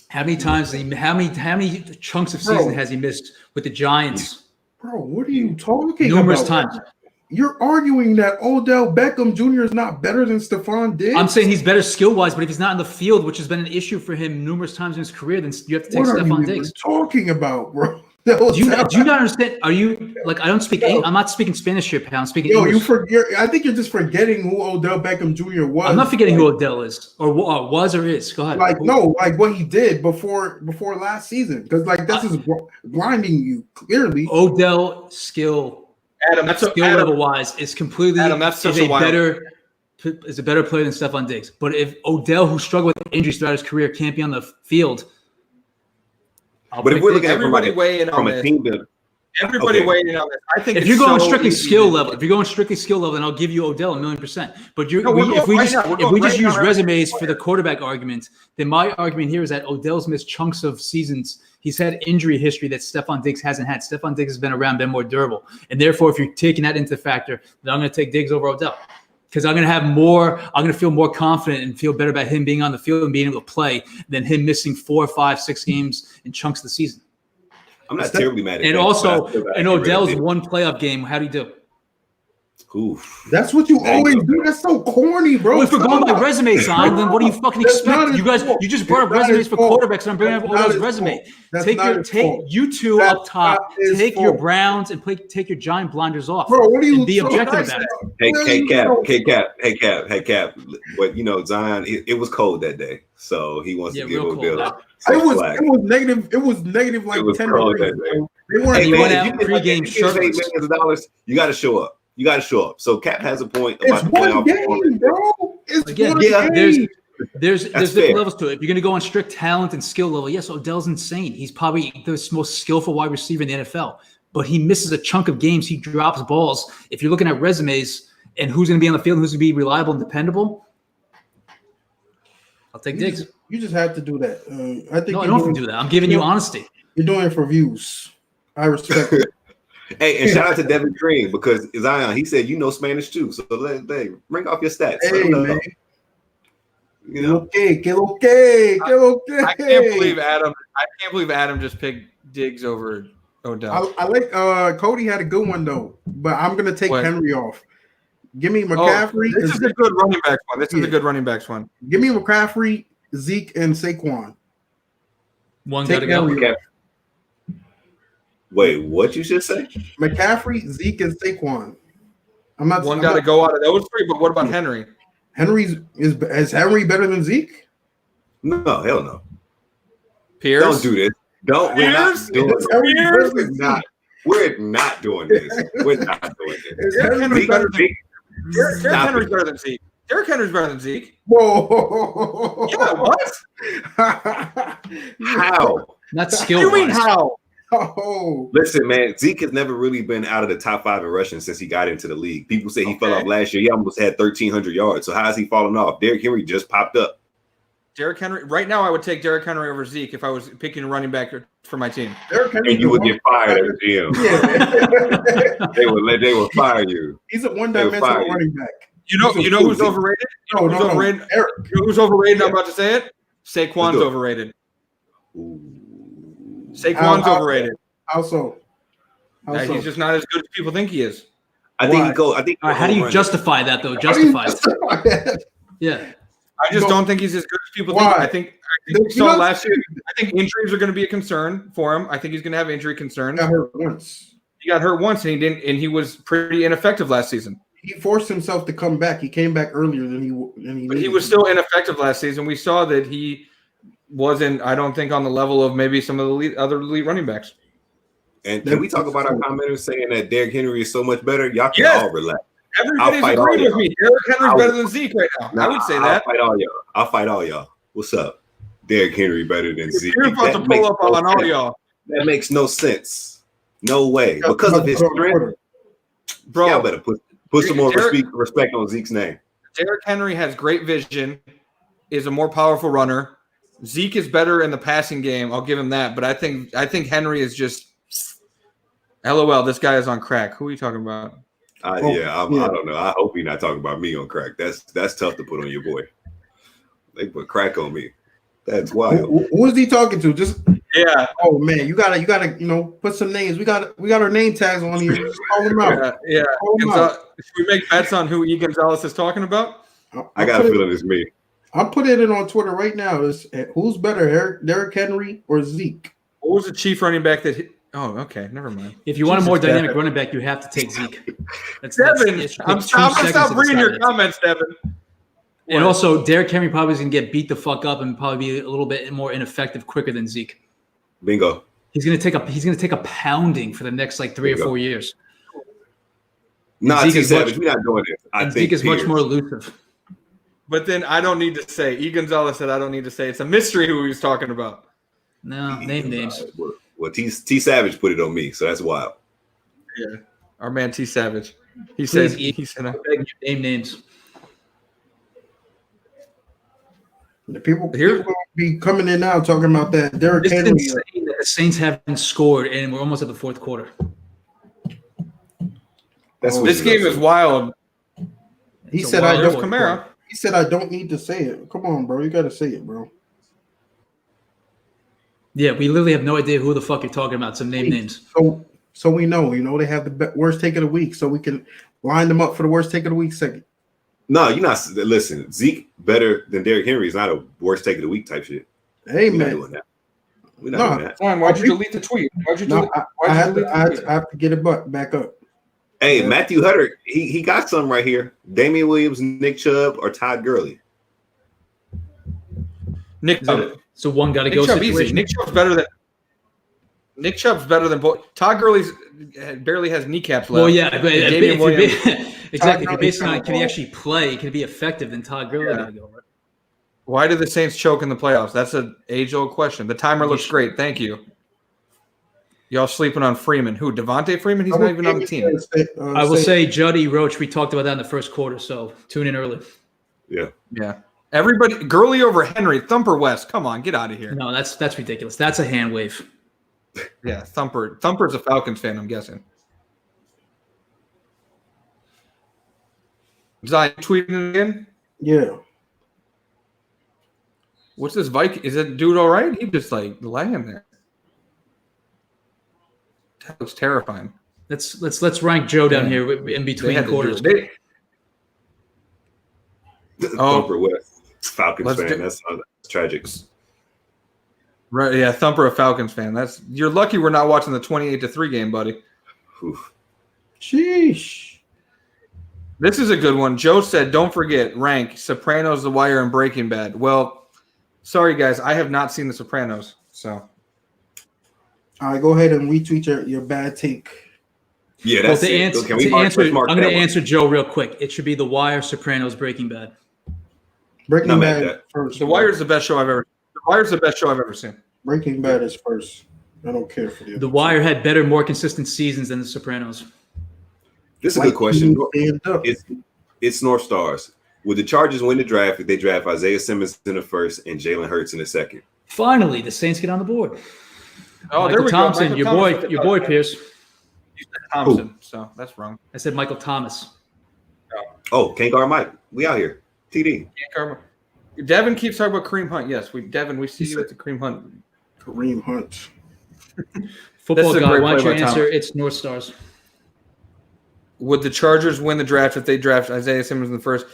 [SPEAKER 2] How many times? How many chunks of season has he missed with the Giants?
[SPEAKER 4] Bro, what are you talking
[SPEAKER 2] Numerous
[SPEAKER 4] about?
[SPEAKER 2] times.
[SPEAKER 4] You're arguing that Odell Beckham Jr. is not better than Stefon Diggs?
[SPEAKER 2] I'm saying he's better skill-wise, but if he's not in the field, which has been an issue for him numerous times in his career, then you have to take Stefon Diggs.
[SPEAKER 4] What are you talking about, bro?
[SPEAKER 2] Do you not understand? Are you like I don't speak? I'm not speaking Spanish here, pal. I'm speaking English.
[SPEAKER 4] You forget. I think you're just forgetting who Odell Beckham Jr. was.
[SPEAKER 2] I'm not forgetting who Odell is, or was, or is. Go ahead.
[SPEAKER 4] Like what he did before last season, because this is blinding you clearly.
[SPEAKER 2] Odell skill,
[SPEAKER 1] Adam,
[SPEAKER 2] level wise is completely.
[SPEAKER 1] Adam, that's such
[SPEAKER 2] a better player than Stefon Diggs. But if Odell, who struggled with injuries throughout his career, can't be on the field.
[SPEAKER 3] But if we're looking at
[SPEAKER 1] everybody weighing in on this, everybody weighing in on this. I think
[SPEAKER 2] if you're going strictly skill level, then I'll give you Odell 1,000,000%. But if we just use resumes for the quarterback argument, then my argument here is that Odell's missed chunks of seasons. He's had injury history that Stefon Diggs hasn't had. Stefon Diggs has been around, been more durable, and therefore, if you're taking that into factor, then I'm going to take Diggs over Odell. Because I'm going to feel more confident and feel better about him being on the field and being able to play than him missing 4, 5, 6 games in chunks of the season.
[SPEAKER 3] I'm not terribly mad at
[SPEAKER 2] and
[SPEAKER 3] that.
[SPEAKER 2] Also, in Odell's one playoff game, how'd he do?
[SPEAKER 3] Oof.
[SPEAKER 4] That's what you always do. That's so corny, bro.
[SPEAKER 2] Well, if we're going by resumes, then what do you fucking expect? You just brought up resumes for quarterbacks, and I'm bringing up Odell's resume. Take you two up top. Take your Browns and take your giant blinders off.
[SPEAKER 4] Bro, what are you?
[SPEAKER 2] Be objective about
[SPEAKER 3] it. Hey, Cap. But Zion, it was cold that day, so he wants to give Odell.
[SPEAKER 4] It was negative. It was negative like 10 degrees.
[SPEAKER 2] He went out pregame shirtless.
[SPEAKER 3] $1,000,000. You got to show up. You got to show up. So Cap has a point about
[SPEAKER 4] the playoff game, bro. There's
[SPEAKER 2] different levels to it. If you're going to go on strict talent and skill level, yes, Odell's insane. He's probably the most skillful wide receiver in the NFL, but he misses a chunk of games. He drops balls. If you're looking at resumes and who's going to be on the field and who's going to be reliable and dependable, I'll take Diggs.
[SPEAKER 4] You just have to do that. I
[SPEAKER 2] don't have to do that. I'm giving you honesty.
[SPEAKER 4] You're doing it for views. I respect it.
[SPEAKER 3] Hey, and shout out to Devin Green because Zion, he said Spanish too. So bring off your stats.
[SPEAKER 4] Hey, man. Okay.
[SPEAKER 1] I can't believe Adam just picked Diggs over Odell.
[SPEAKER 4] I like Cody had a good one though, but I'm gonna take Henry off. Give me McCaffrey.
[SPEAKER 1] This is a good running backs one. This is a good running backs one.
[SPEAKER 4] Give me McCaffrey, Zeke, and Saquon.
[SPEAKER 2] One got to go.
[SPEAKER 3] Wait, what you just say?
[SPEAKER 4] McCaffrey, Zeke, and Saquon.
[SPEAKER 1] One got to go out of those three, but what about Henry?
[SPEAKER 4] Is Henry better than Zeke?
[SPEAKER 3] No, hell no.
[SPEAKER 1] Pierce?
[SPEAKER 3] Don't do this. We're not doing this. We're not doing this. We're not doing this.
[SPEAKER 1] Derrick Henry's better than Zeke. Derrick Henry's better than Zeke.
[SPEAKER 4] Whoa.
[SPEAKER 1] Yeah, what?
[SPEAKER 3] How?
[SPEAKER 2] Not skill.
[SPEAKER 1] You mean how?
[SPEAKER 4] Oh.
[SPEAKER 3] Listen, man, Zeke has never really been out of the top 5 in rushing since he got into the league. People say he fell off last year. He almost had 1,300 yards. So how has he fallen off? Derrick Henry just popped up.
[SPEAKER 1] Derrick Henry. Right now, I would take Derrick Henry over Zeke if I was picking a running back for my team.
[SPEAKER 3] And you would get fired as GM.
[SPEAKER 4] Yeah.
[SPEAKER 3] they would fire you.
[SPEAKER 4] He's a one-dimensional running back.
[SPEAKER 1] You know who's overrated?
[SPEAKER 4] No.
[SPEAKER 1] Overrated?
[SPEAKER 4] Eric.
[SPEAKER 1] You know who's overrated? I'm about to say it. Saquon's overrated.
[SPEAKER 3] Ooh.
[SPEAKER 1] Saquon's overrated.
[SPEAKER 4] How so?
[SPEAKER 1] He's just not as good as people think he is.
[SPEAKER 3] I think
[SPEAKER 2] how do you justify that though? Justify it. Yeah.
[SPEAKER 1] I just don't think he's as good as people think. I think we saw last year. I think injuries are going to be a concern for him. I think he's going to have injury concerns.
[SPEAKER 4] He got hurt once, and he was pretty ineffective last season. He forced himself to come back. He came back earlier than he.
[SPEAKER 1] But he was still ineffective last season. We saw that he wasn't, I don't think, on the level of maybe some of the other elite running backs.
[SPEAKER 3] And can we talk about our commenters saying that Derrick Henry is so much better? Y'all can all relax.
[SPEAKER 1] Everybody's agreeing with me. Derrick Henry's better than Zeke right now. I would say that.
[SPEAKER 3] I'll fight all y'all. What's up? Derrick Henry better than Zeke.
[SPEAKER 1] You're about to pull up on all y'all.
[SPEAKER 3] That makes no sense. No way. Because of his strength.
[SPEAKER 1] Bro,
[SPEAKER 3] y'all better put some more respect on Zeke's name.
[SPEAKER 1] Derrick Henry has great vision, is a more powerful runner. Zeke is better in the passing game. I'll give him that. But I think Henry is just LOL. This guy is on crack. Who are you talking about?
[SPEAKER 3] I don't know. I hope you're not talking about me on crack. That's tough to put on your boy. They put crack on me. That's wild.
[SPEAKER 4] Who is he talking to? Just
[SPEAKER 1] yeah.
[SPEAKER 4] Oh man, you gotta put some names. We got our name tags on here. Just call them out.
[SPEAKER 1] Yeah. Should we make bets on who E. Gonzalez is talking about?
[SPEAKER 3] I got a feeling it's me.
[SPEAKER 4] I'm putting it on Twitter right now. Who's better, Derrick Henry or Zeke?
[SPEAKER 1] What was the chief running back that hit? Oh, okay. Never mind.
[SPEAKER 2] If you want a more dynamic running back, you have to take Zeke.
[SPEAKER 1] Devin, I'm gonna stop reading your comments, Devin.
[SPEAKER 2] And also, Derrick Henry probably is going to get beat the fuck up and probably be a little bit more ineffective quicker than Zeke.
[SPEAKER 3] Bingo.
[SPEAKER 2] He's going to take a pounding for the next like 3 or 4 years.
[SPEAKER 3] Nah, T-Savage, we're not doing it. I think
[SPEAKER 2] Zeke is much more elusive.
[SPEAKER 1] But then I don't need to say. E. Gonzalez said I don't need to say. It's a mystery who he was talking about.
[SPEAKER 2] No, name names.
[SPEAKER 3] Well, T-Savage put it on me, so that's wild.
[SPEAKER 1] Yeah, our man T-Savage. He said
[SPEAKER 2] name names.
[SPEAKER 4] The people will be coming in now talking about that. Derrick Henry.
[SPEAKER 2] It's insane that the Saints haven't scored, and we're almost at the fourth quarter.
[SPEAKER 1] This game is wild.
[SPEAKER 4] He said I don't. Caparell. He said I don't need to say it. Come on, bro. You got to say it, bro.
[SPEAKER 2] Yeah, we literally have no idea who the fuck you're talking about. Some names.
[SPEAKER 4] So we know. They have the worst take of the week, so we can line them up for the worst take of the week second.
[SPEAKER 3] No, you're not. Listen, Zeke better than Derrick Henry is not a worst take of the week type shit.
[SPEAKER 4] Hey, man.
[SPEAKER 3] We're not doing that. We're not doing that.
[SPEAKER 1] Fine. Why'd you delete the tweet?
[SPEAKER 4] I have to get it back up.
[SPEAKER 3] Hey, yeah. Matthew Hutter, he got some right here. Damian Williams, Nick Chubb, or Todd Gurley?
[SPEAKER 1] Nick Chubb.
[SPEAKER 2] So one got to go situation.
[SPEAKER 1] Nick Chubb's better than both. Todd Gurley barely has kneecaps left.
[SPEAKER 2] Well, yeah, but exactly. If you're based on can he actually play, can he be effective, then Todd Gurley got to go. Right?
[SPEAKER 1] Why did the Saints choke in the playoffs? That's an age-old question. The timer looks great. Thank you. Y'all sleeping on Freeman. Who? Devontae Freeman? He's not even on the team.
[SPEAKER 2] I will say Juddy Roach. We talked about that in the first quarter, so tune in early.
[SPEAKER 3] Yeah.
[SPEAKER 1] Yeah. Everybody, Gurley over Henry. Thumper West. Come on, get out of here.
[SPEAKER 2] No, that's ridiculous. That's a hand wave.
[SPEAKER 1] Yeah, Thumper. Thumper's a Falcons fan, I'm guessing. Zion tweeting again?
[SPEAKER 4] Yeah.
[SPEAKER 1] What's this Viking? Is that dude all right? He just like laying there. That looks terrifying.
[SPEAKER 2] Let's rank Joe down here in between quarters.
[SPEAKER 3] Thumper West, Falcons fan. That's tragic.
[SPEAKER 1] Right? Yeah, Thumper a Falcons fan. You're lucky we're not watching the 28-3 game, buddy.
[SPEAKER 3] Oof.
[SPEAKER 4] Sheesh.
[SPEAKER 1] This is a good one. Joe said, "Don't forget rank Sopranos, The Wire, and Breaking Bad." Well, sorry guys, I have not seen The Sopranos, so.
[SPEAKER 4] All right, go ahead and retweet your bad take.
[SPEAKER 3] Yeah, that's
[SPEAKER 2] I'm going to answer Joe real quick. It should be The Wire, Sopranos, Breaking Bad.
[SPEAKER 4] Breaking Bad first.
[SPEAKER 1] The Wire is the best show I've ever. The Wire is the best show I've ever seen.
[SPEAKER 4] Breaking Bad is first. I don't care for
[SPEAKER 2] The Wire had better, more consistent seasons than The Sopranos.
[SPEAKER 3] This is a good question. It's North Stars. Would the Chargers win the draft if they draft Isaiah Simmons in the first and Jalen Hurts in the second?
[SPEAKER 2] Finally, the Saints get on the board.
[SPEAKER 1] Oh,
[SPEAKER 2] Michael
[SPEAKER 1] there we
[SPEAKER 2] Thompson,
[SPEAKER 1] go.
[SPEAKER 2] your boy Pierce.
[SPEAKER 1] You said Thompson, so that's wrong.
[SPEAKER 2] I said Michael Thomas.
[SPEAKER 3] Oh, can't guard Mike. We out here. TD.
[SPEAKER 1] Can't guard. Devin keeps talking about Kareem Hunt. Yes, Devin, we see you at the Kareem Hunt.
[SPEAKER 4] Kareem Hunt.
[SPEAKER 2] Football guy, why don't you answer? It's North Stars.
[SPEAKER 1] Would the Chargers win the draft if they draft Isaiah Simmons in the first?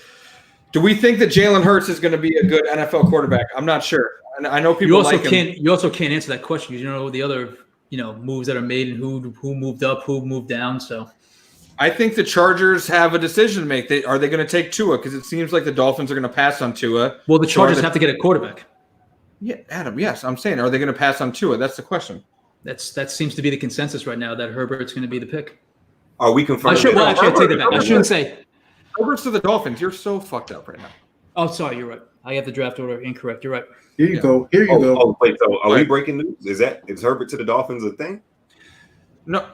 [SPEAKER 1] Do we think that Jalen Hurts is going to be a good NFL quarterback? I'm not sure. I know people
[SPEAKER 2] You also can't answer that question because you don't know the other moves that are made and who moved up, who moved down. So
[SPEAKER 1] I think the Chargers have a decision to make. Are they going to take Tua? Because it seems like the Dolphins are going to pass on Tua.
[SPEAKER 2] Well, the Chargers have to get a quarterback.
[SPEAKER 1] Yeah, Adam. Yes, I'm saying, are they going to pass on Tua? That's the question.
[SPEAKER 2] That seems to be the consensus right now that Herbert's going to be the pick.
[SPEAKER 3] Are we confirming?
[SPEAKER 2] I take that back. I shouldn't say.
[SPEAKER 1] Herbert's to the Dolphins. You're so fucked up right now.
[SPEAKER 2] Oh, sorry. You're right. I have the draft order incorrect. You're right.
[SPEAKER 4] Here you go. Here you go.
[SPEAKER 3] Oh, wait. So are we breaking news? Is Herbert to the Dolphins a thing?
[SPEAKER 1] No.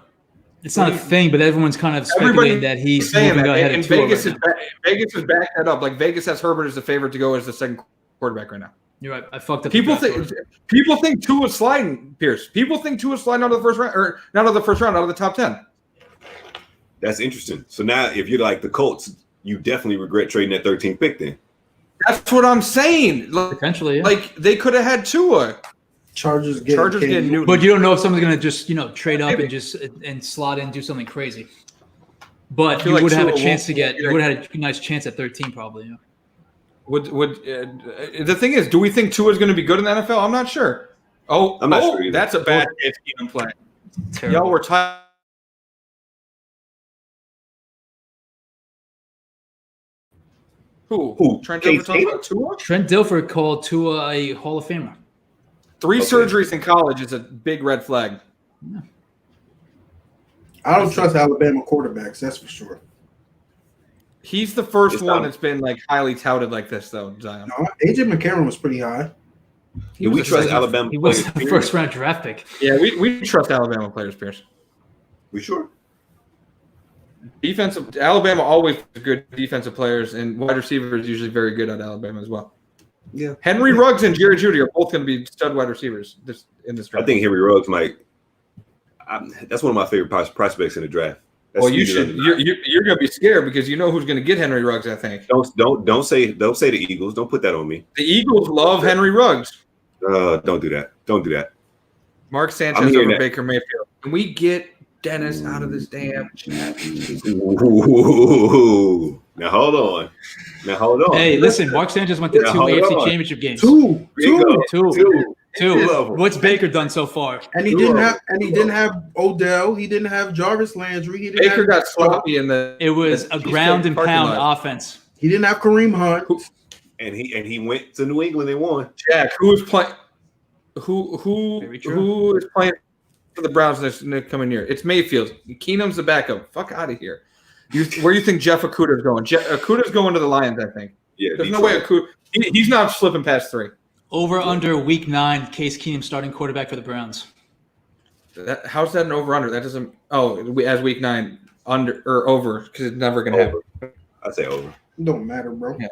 [SPEAKER 2] It's not a thing, but everyone's kind of speculating that he's moving ahead of Tua
[SPEAKER 1] Vegas is backed that up. Like Vegas has Herbert as the favorite to go as the second quarterback right now.
[SPEAKER 2] You're right. I fucked up.
[SPEAKER 1] People think Tua's sliding, Pierce. People think Tua's sliding out of the first round, or not out of the first round, out of the top 10.
[SPEAKER 3] That's interesting. So now, if you're like the Colts, you definitely regret trading that 13th pick. Then
[SPEAKER 1] that's what I'm saying.
[SPEAKER 2] Potentially, yeah.
[SPEAKER 1] Like they could have had Tua.
[SPEAKER 4] Chargers getting Newton.
[SPEAKER 2] But you don't know if someone's going to just trade up and slot in and do something crazy. But you would have a chance to get. You would have had a nice chance at 13, probably. Yeah.
[SPEAKER 1] The thing is, do we think Tua is going to be good in the NFL? I'm not sure. I'm not sure either. That's a bad Keenum play.
[SPEAKER 2] Terrible.
[SPEAKER 1] Y'all were tired. Who? Trent Dilfer talking about Tua?
[SPEAKER 2] Trent Dilfer called Tua a Hall of Famer.
[SPEAKER 1] 3 surgeries in college is a big red flag.
[SPEAKER 2] Yeah.
[SPEAKER 4] I don't trust Alabama quarterbacks, that's for sure.
[SPEAKER 1] He's the first one that's been like highly touted like this, though, Zion.
[SPEAKER 4] No, AJ McCarron was pretty high.
[SPEAKER 3] We trust Alabama.
[SPEAKER 2] He was the first round draft pick.
[SPEAKER 1] Yeah, we trust Alabama players, Pierce.
[SPEAKER 3] We sure?
[SPEAKER 1] Defensive Alabama always good defensive players, and wide receivers usually very good at Alabama as well.
[SPEAKER 3] Yeah,
[SPEAKER 1] Henry Ruggs and Jerry Jeudy are both going to be stud wide receivers in this draft.
[SPEAKER 3] I think Henry Ruggs might. That's one of my favorite prospects in the draft.
[SPEAKER 1] Well, you should. You're going to be scared because you know who's going to get Henry Ruggs. I think.
[SPEAKER 3] Don't say the Eagles. Don't put that on me.
[SPEAKER 1] The Eagles love Henry Ruggs.
[SPEAKER 3] Don't do that. Don't do that.
[SPEAKER 1] Mark Sanchez over Baker Mayfield. Can we get Dennis out of this damn chat?
[SPEAKER 3] Ooh. Now hold on.
[SPEAKER 2] Hey, listen, Mark Sanchez went to 2 AFC Championship games.
[SPEAKER 3] Two.
[SPEAKER 2] What's Baker done so far?
[SPEAKER 4] And he didn't have Odell. He didn't have Jarvis Landry.
[SPEAKER 1] Baker got sloppy in the.
[SPEAKER 2] It was a ground and pound offense.
[SPEAKER 4] He didn't have Kareem Hunt.
[SPEAKER 3] And he went to New England and won.
[SPEAKER 1] Jack, who is playing? Who is playing for the Browns this coming year? It's Mayfield. Keenum's the backup. Fuck out of here. Where do you think Jeff Okuda's going? Okuda's going to the Lions, I think.
[SPEAKER 3] Yeah,
[SPEAKER 1] there's no way Okuda. He's not slipping past 3.
[SPEAKER 2] Over under week 9, Case Keenum starting quarterback for the Browns.
[SPEAKER 1] How's that an over under? That doesn't. As week 9 under or over because it's never going to happen.
[SPEAKER 3] I'd say over.
[SPEAKER 4] It don't matter, bro.
[SPEAKER 1] Yeah.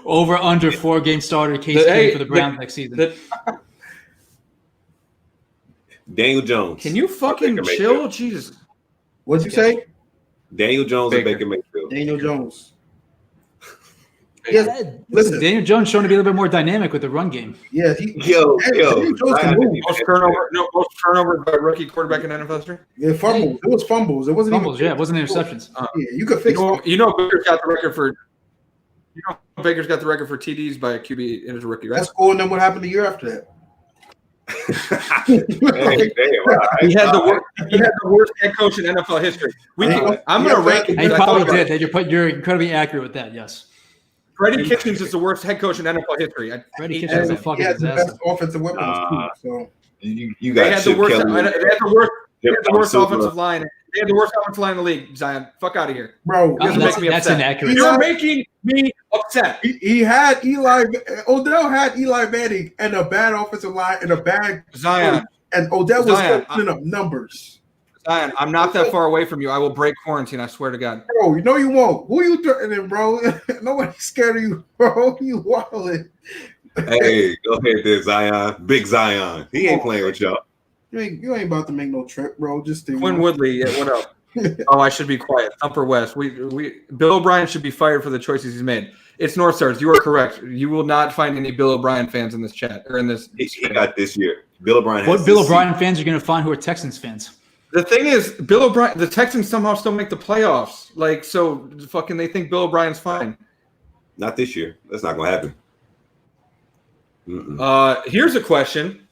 [SPEAKER 2] Over under 4-game starter Case Keenum for the Browns next season.
[SPEAKER 3] Daniel Jones.
[SPEAKER 1] Can you fucking chill? Jesus.
[SPEAKER 4] What'd you say?
[SPEAKER 3] Daniel Jones and Baker Mayfield.
[SPEAKER 4] Daniel Jones.
[SPEAKER 2] Listen, Daniel Jones showing to be a little bit more dynamic with the run game.
[SPEAKER 4] Yeah,
[SPEAKER 1] Most turnover by rookie quarterback in NFL history.
[SPEAKER 4] Yeah, fumbles. It was fumbles. It wasn't
[SPEAKER 2] fumbles. It wasn't interceptions.
[SPEAKER 4] You could fix.
[SPEAKER 1] Baker's got the record for. Baker's got the record for TDs by a QB in his rookie, right?
[SPEAKER 4] That's cool. And then what happened the year after that?
[SPEAKER 3] He
[SPEAKER 1] had the worst head coach in NFL history. I'm going to rank.
[SPEAKER 2] He probably did. You're incredibly accurate with that. Yes.
[SPEAKER 1] Freddie Kitchens is the worst head coach in NFL history.
[SPEAKER 2] Freddie Kitchens is a fucking disaster.
[SPEAKER 4] The best offensive weapons too. So
[SPEAKER 3] you got
[SPEAKER 1] the worst offensive line. They had the worst offensive line in the league. Zion, fuck out of here,
[SPEAKER 4] bro.
[SPEAKER 2] That's inaccurate.
[SPEAKER 1] You're making me upset.
[SPEAKER 4] He had Odell had Eli Manning and a bad offensive line and a bad
[SPEAKER 1] Zion,
[SPEAKER 4] and Odell was putting up numbers.
[SPEAKER 1] Zion, I'm not that far away from you. I will break quarantine. I swear to God.
[SPEAKER 4] Bro, you know you won't. Who you threatening, bro? Nobody's scared of you, bro. You wildin'.
[SPEAKER 3] Hey, go ahead there, Zion. Big Zion. He ain't playing with y'all.
[SPEAKER 4] You ain't about to make no trip, bro.
[SPEAKER 1] Quinn Woodley. Yeah, what up? Oh, I should be quiet. Upper West. Bill O'Brien should be fired for the choices he's made. It's North Stars. You are correct. You will not find any Bill O'Brien fans in this chat or in this.
[SPEAKER 3] He got this year. Bill O'Brien.
[SPEAKER 2] What Bill O'Brien fans are going to find who are Texans fans?
[SPEAKER 1] The thing is, Bill O'Brien, the Texans somehow still make the playoffs. Like, so fucking they think Bill O'Brien's fine.
[SPEAKER 3] Not this year. That's not going to happen.
[SPEAKER 1] Here's a question.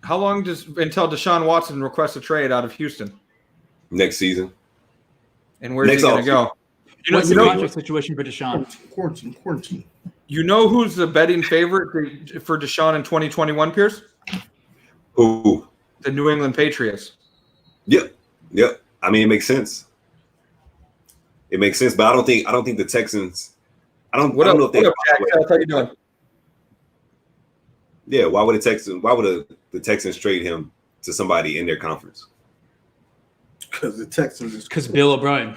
[SPEAKER 1] How long until Deshaun Watson requests a trade out of Houston?
[SPEAKER 3] Next season.
[SPEAKER 1] And where's he going to go?
[SPEAKER 2] What's the contract situation for Deshaun?
[SPEAKER 4] Quarantine.
[SPEAKER 1] You know who's the betting favorite for Deshaun in 2021, Pierce?
[SPEAKER 3] Who?
[SPEAKER 1] The New England Patriots.
[SPEAKER 3] Yep. I mean, it makes sense. But I don't think the Texans. I don't know if they.
[SPEAKER 1] What up, Jack? How you doing?
[SPEAKER 3] Yeah, why would the Texans trade him to somebody in their conference?
[SPEAKER 4] Because the Texans is
[SPEAKER 2] because Bill O'Brien.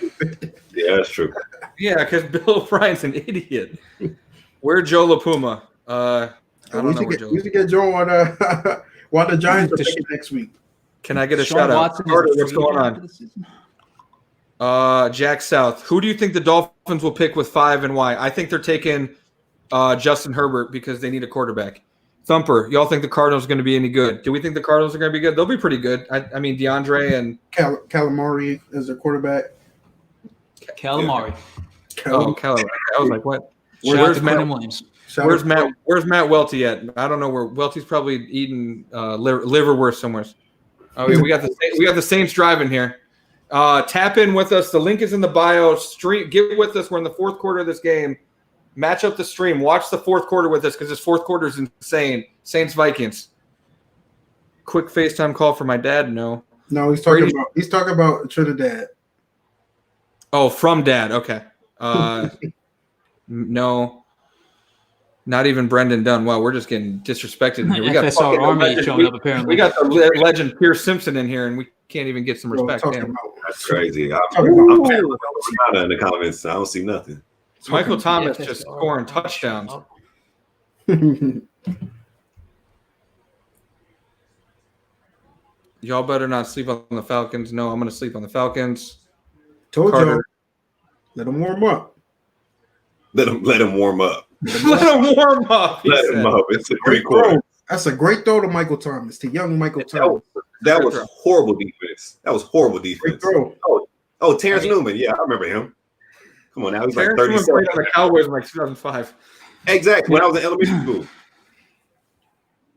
[SPEAKER 3] Yeah, that's true.
[SPEAKER 1] Yeah, because Bill O'Brien's an idiot. Where's Joe LaPuma? I don't know where Joe.
[SPEAKER 4] We should get Joe on while the Giants are picking next week.
[SPEAKER 1] Can I get a
[SPEAKER 2] Sean
[SPEAKER 1] shout out?
[SPEAKER 2] Watson
[SPEAKER 1] Carter,
[SPEAKER 2] is
[SPEAKER 1] what's going on? Jack South. Who do you think the Dolphins will pick with 5 and why? I think they're taking Justin Herbert because they need a quarterback. Thumper, y'all think the Cardinals are going to be any good? Do we think the Cardinals are going to be good? They'll be pretty good. I mean, DeAndre and
[SPEAKER 4] Calamari as their quarterback.
[SPEAKER 2] Calamari.
[SPEAKER 1] Oh, Calamari. I was like, what?
[SPEAKER 2] Where's Matt Williams?
[SPEAKER 1] Where's Matt Welty at? I don't know where Welty's probably eating liverwurst somewhere. Oh, yeah, we got the Saints driving here. Tap in with us. The link is in the bio. Get with us. We're in the fourth quarter of this game. Match up the stream. Watch the fourth quarter with us because this fourth quarter is insane. Saints Vikings. Quick FaceTime call for my dad. No,
[SPEAKER 4] he's talking about Trinidad.
[SPEAKER 1] Oh, from dad. Okay. No. Not even Brendan Dunn. Wow, we're just getting disrespected in here. We got
[SPEAKER 2] FSR Army showing up apparently.
[SPEAKER 1] We got the legend Pierce Simpson in here, and we can't even get some respect.
[SPEAKER 3] That's crazy. I'm in the comments. I don't see nothing.
[SPEAKER 1] Michael Thomas just scoring touchdowns. Y'all better not sleep on the Falcons. No, I'm going to sleep on the Falcons.
[SPEAKER 4] Told y'all. Let them warm up.
[SPEAKER 3] Let them warm up.
[SPEAKER 1] Let him warm up.
[SPEAKER 3] Let him up. It's a great throw.
[SPEAKER 4] That's a great throw to Michael Thomas, to young Michael Thomas.
[SPEAKER 3] That was horrible defense. Great throw. Oh, Terrence Newman. Yeah, I remember him. Come on now. He's
[SPEAKER 1] Terrence
[SPEAKER 3] like 37.
[SPEAKER 1] Newman played on the Cowboys in like 2005.
[SPEAKER 3] Exactly. When I was in elementary school.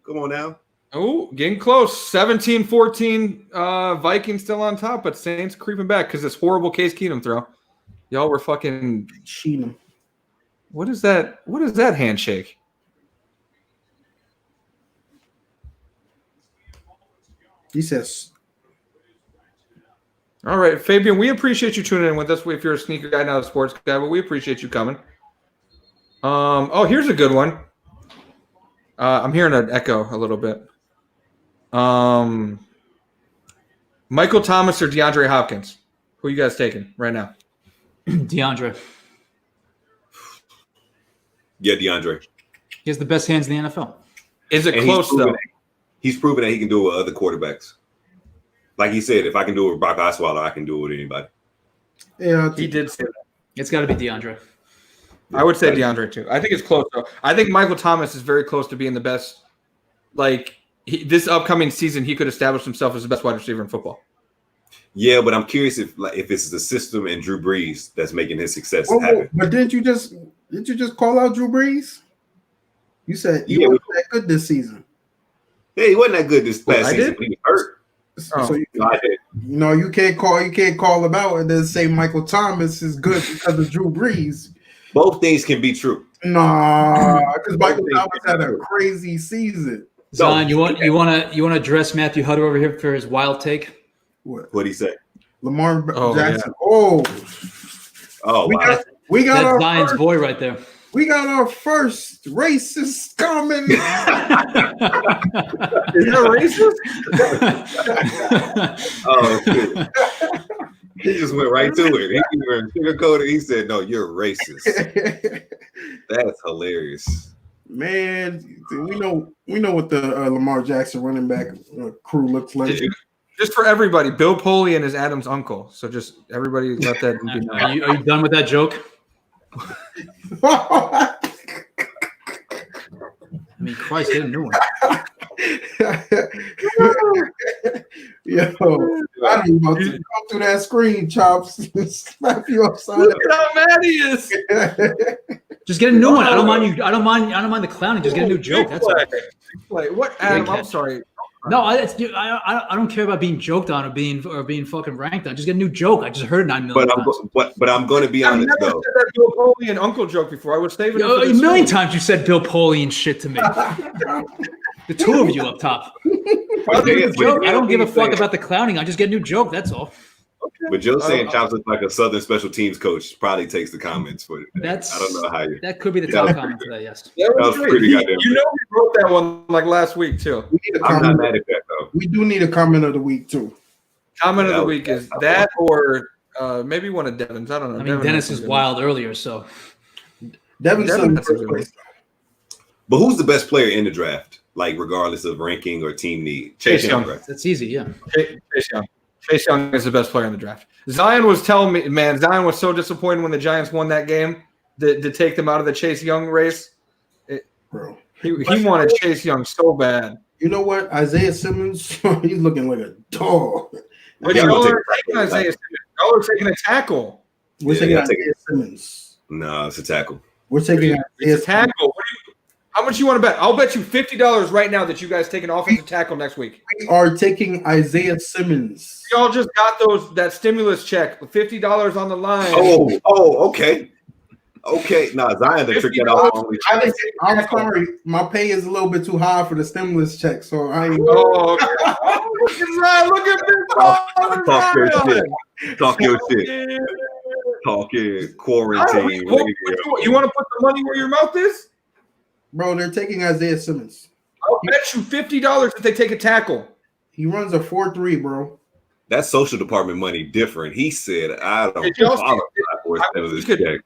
[SPEAKER 3] Come on now.
[SPEAKER 1] Oh, getting close. 17-14. Vikings still on top, but Saints creeping back because this horrible Case Keenum throw. Y'all were fucking
[SPEAKER 4] Keenum.
[SPEAKER 1] What is that? What is that handshake?
[SPEAKER 4] He says.
[SPEAKER 1] All right, Fabian, we appreciate you tuning in with us. If you're a sneaker guy, not a sports guy, but we appreciate you coming. Here's a good one. I'm hearing an echo a little bit. Michael Thomas or DeAndre Hopkins? Who are you guys taking right now?
[SPEAKER 2] DeAndre.
[SPEAKER 3] Yeah, DeAndre.
[SPEAKER 2] He has the best hands in the NFL.
[SPEAKER 1] Is it close, though?
[SPEAKER 3] He's proven that he can do it with other quarterbacks. Like he said, if I can do it with Brock Osweiler, I can do it with anybody.
[SPEAKER 4] Yeah,
[SPEAKER 1] he did say that.
[SPEAKER 2] It's got to be DeAndre.
[SPEAKER 1] I would say DeAndre, too. I think it's close, though. I think Michael Thomas is very close to being the best. Like, this upcoming season, he could establish himself as the best wide receiver in football.
[SPEAKER 3] Yeah, but I'm curious if it's the system and Drew Brees that's making his success happen.
[SPEAKER 4] But didn't you just call out Drew Brees? You said he wasn't that good this season.
[SPEAKER 3] Yeah, he wasn't that good this past season. He was hurt.
[SPEAKER 4] So you can't call him out and then say Michael Thomas is good because of Drew Brees.
[SPEAKER 3] Both things can be true.
[SPEAKER 4] Nah, because Michael Thomas had a crazy season.
[SPEAKER 2] Zion, you want to address Matthew Hutter over here for his wild take?
[SPEAKER 3] What'd he say?
[SPEAKER 4] Lamar Jackson.
[SPEAKER 3] Yeah.
[SPEAKER 4] We got
[SPEAKER 2] that's
[SPEAKER 4] our
[SPEAKER 2] Zion's boy right there.
[SPEAKER 4] We got our first racist comment.
[SPEAKER 1] Is that racist?
[SPEAKER 3] Oh, shit. He just went right to it. He even sugarcoated. He said, "No, you're racist." That's hilarious.
[SPEAKER 4] Man, we know what the Lamar Jackson running back crew looks like.
[SPEAKER 1] Just for everybody, Bill Polian is Adam's uncle. So just everybody let that be known.
[SPEAKER 2] Are you done with that joke? I mean, Christ, get a new one.
[SPEAKER 4] Yo, I don't even want to come through that screen, Chopz. Slap you upside down.
[SPEAKER 1] Look at how mad he is.
[SPEAKER 2] Just get a new one. I don't mind you. I don't mind the clowning. Just get a new joke. That's all.
[SPEAKER 1] What, Adam? I'm sorry.
[SPEAKER 2] No, I don't care about being joked on or being fucking ranked on. Just get a new joke. I just heard it 9 million times.
[SPEAKER 3] But I'm going to be honest though.
[SPEAKER 1] I've never said that Bill Polian uncle joke before. I was saving it.
[SPEAKER 2] A million times you said Bill Polian shit to me. The two of you up top. I don't give a fuck about the clowning. I just get a new joke. That's all.
[SPEAKER 3] But Joe saying Chopz looks like a Southern special teams coach probably takes the comments for it. I don't know how you.
[SPEAKER 2] That could be the top comment today. Yes,
[SPEAKER 3] that was pretty goddamn.
[SPEAKER 1] We wrote that one like last week too.
[SPEAKER 3] I'm not mad at that though.
[SPEAKER 4] We do need a comment of the week too.
[SPEAKER 1] Comment of the week is that or maybe one of Devin's. I don't know.
[SPEAKER 2] I mean, Dennis is wild earlier, so
[SPEAKER 4] Devin's
[SPEAKER 3] But who's the best player in the draft? Like regardless of ranking or team need. Chase Young. Right?
[SPEAKER 2] That's easy. Yeah.
[SPEAKER 1] Chase Young. Chase Young is the best player in the draft. Zion was telling me, man, Zion was so disappointed when the Giants won that game to take them out of the Chase Young race.
[SPEAKER 4] Bro,
[SPEAKER 1] he wanted Chase Young so bad.
[SPEAKER 4] You know what? Isaiah Simmons, he's looking like a dog.
[SPEAKER 1] But y'all are taking Isaiah Simmons. Y'all are taking a tackle.
[SPEAKER 4] We're taking Isaiah Simmons.
[SPEAKER 3] No, it's a tackle.
[SPEAKER 4] We're taking
[SPEAKER 1] a tackle. How much you want to bet? I'll bet you $50 right now that you guys take an offensive tackle next week.
[SPEAKER 4] We are taking Isaiah Simmons.
[SPEAKER 1] Y'all just got that stimulus check, $50 on the line.
[SPEAKER 3] Oh, okay. Okay, Zion to trick that out.
[SPEAKER 4] I'm sorry, my pay is a little bit too high for the stimulus check, so I ain't.
[SPEAKER 1] Okay. Look at this.
[SPEAKER 3] Talk your shit. Talking quarantine.
[SPEAKER 1] You want to put the money where your mouth is?
[SPEAKER 4] Bro, they're taking Isaiah Simmons.
[SPEAKER 1] I'll bet you $50 if they take a tackle.
[SPEAKER 4] He runs a 4.3, bro.
[SPEAKER 3] That's social department money different. He said, I don't qualify for this check.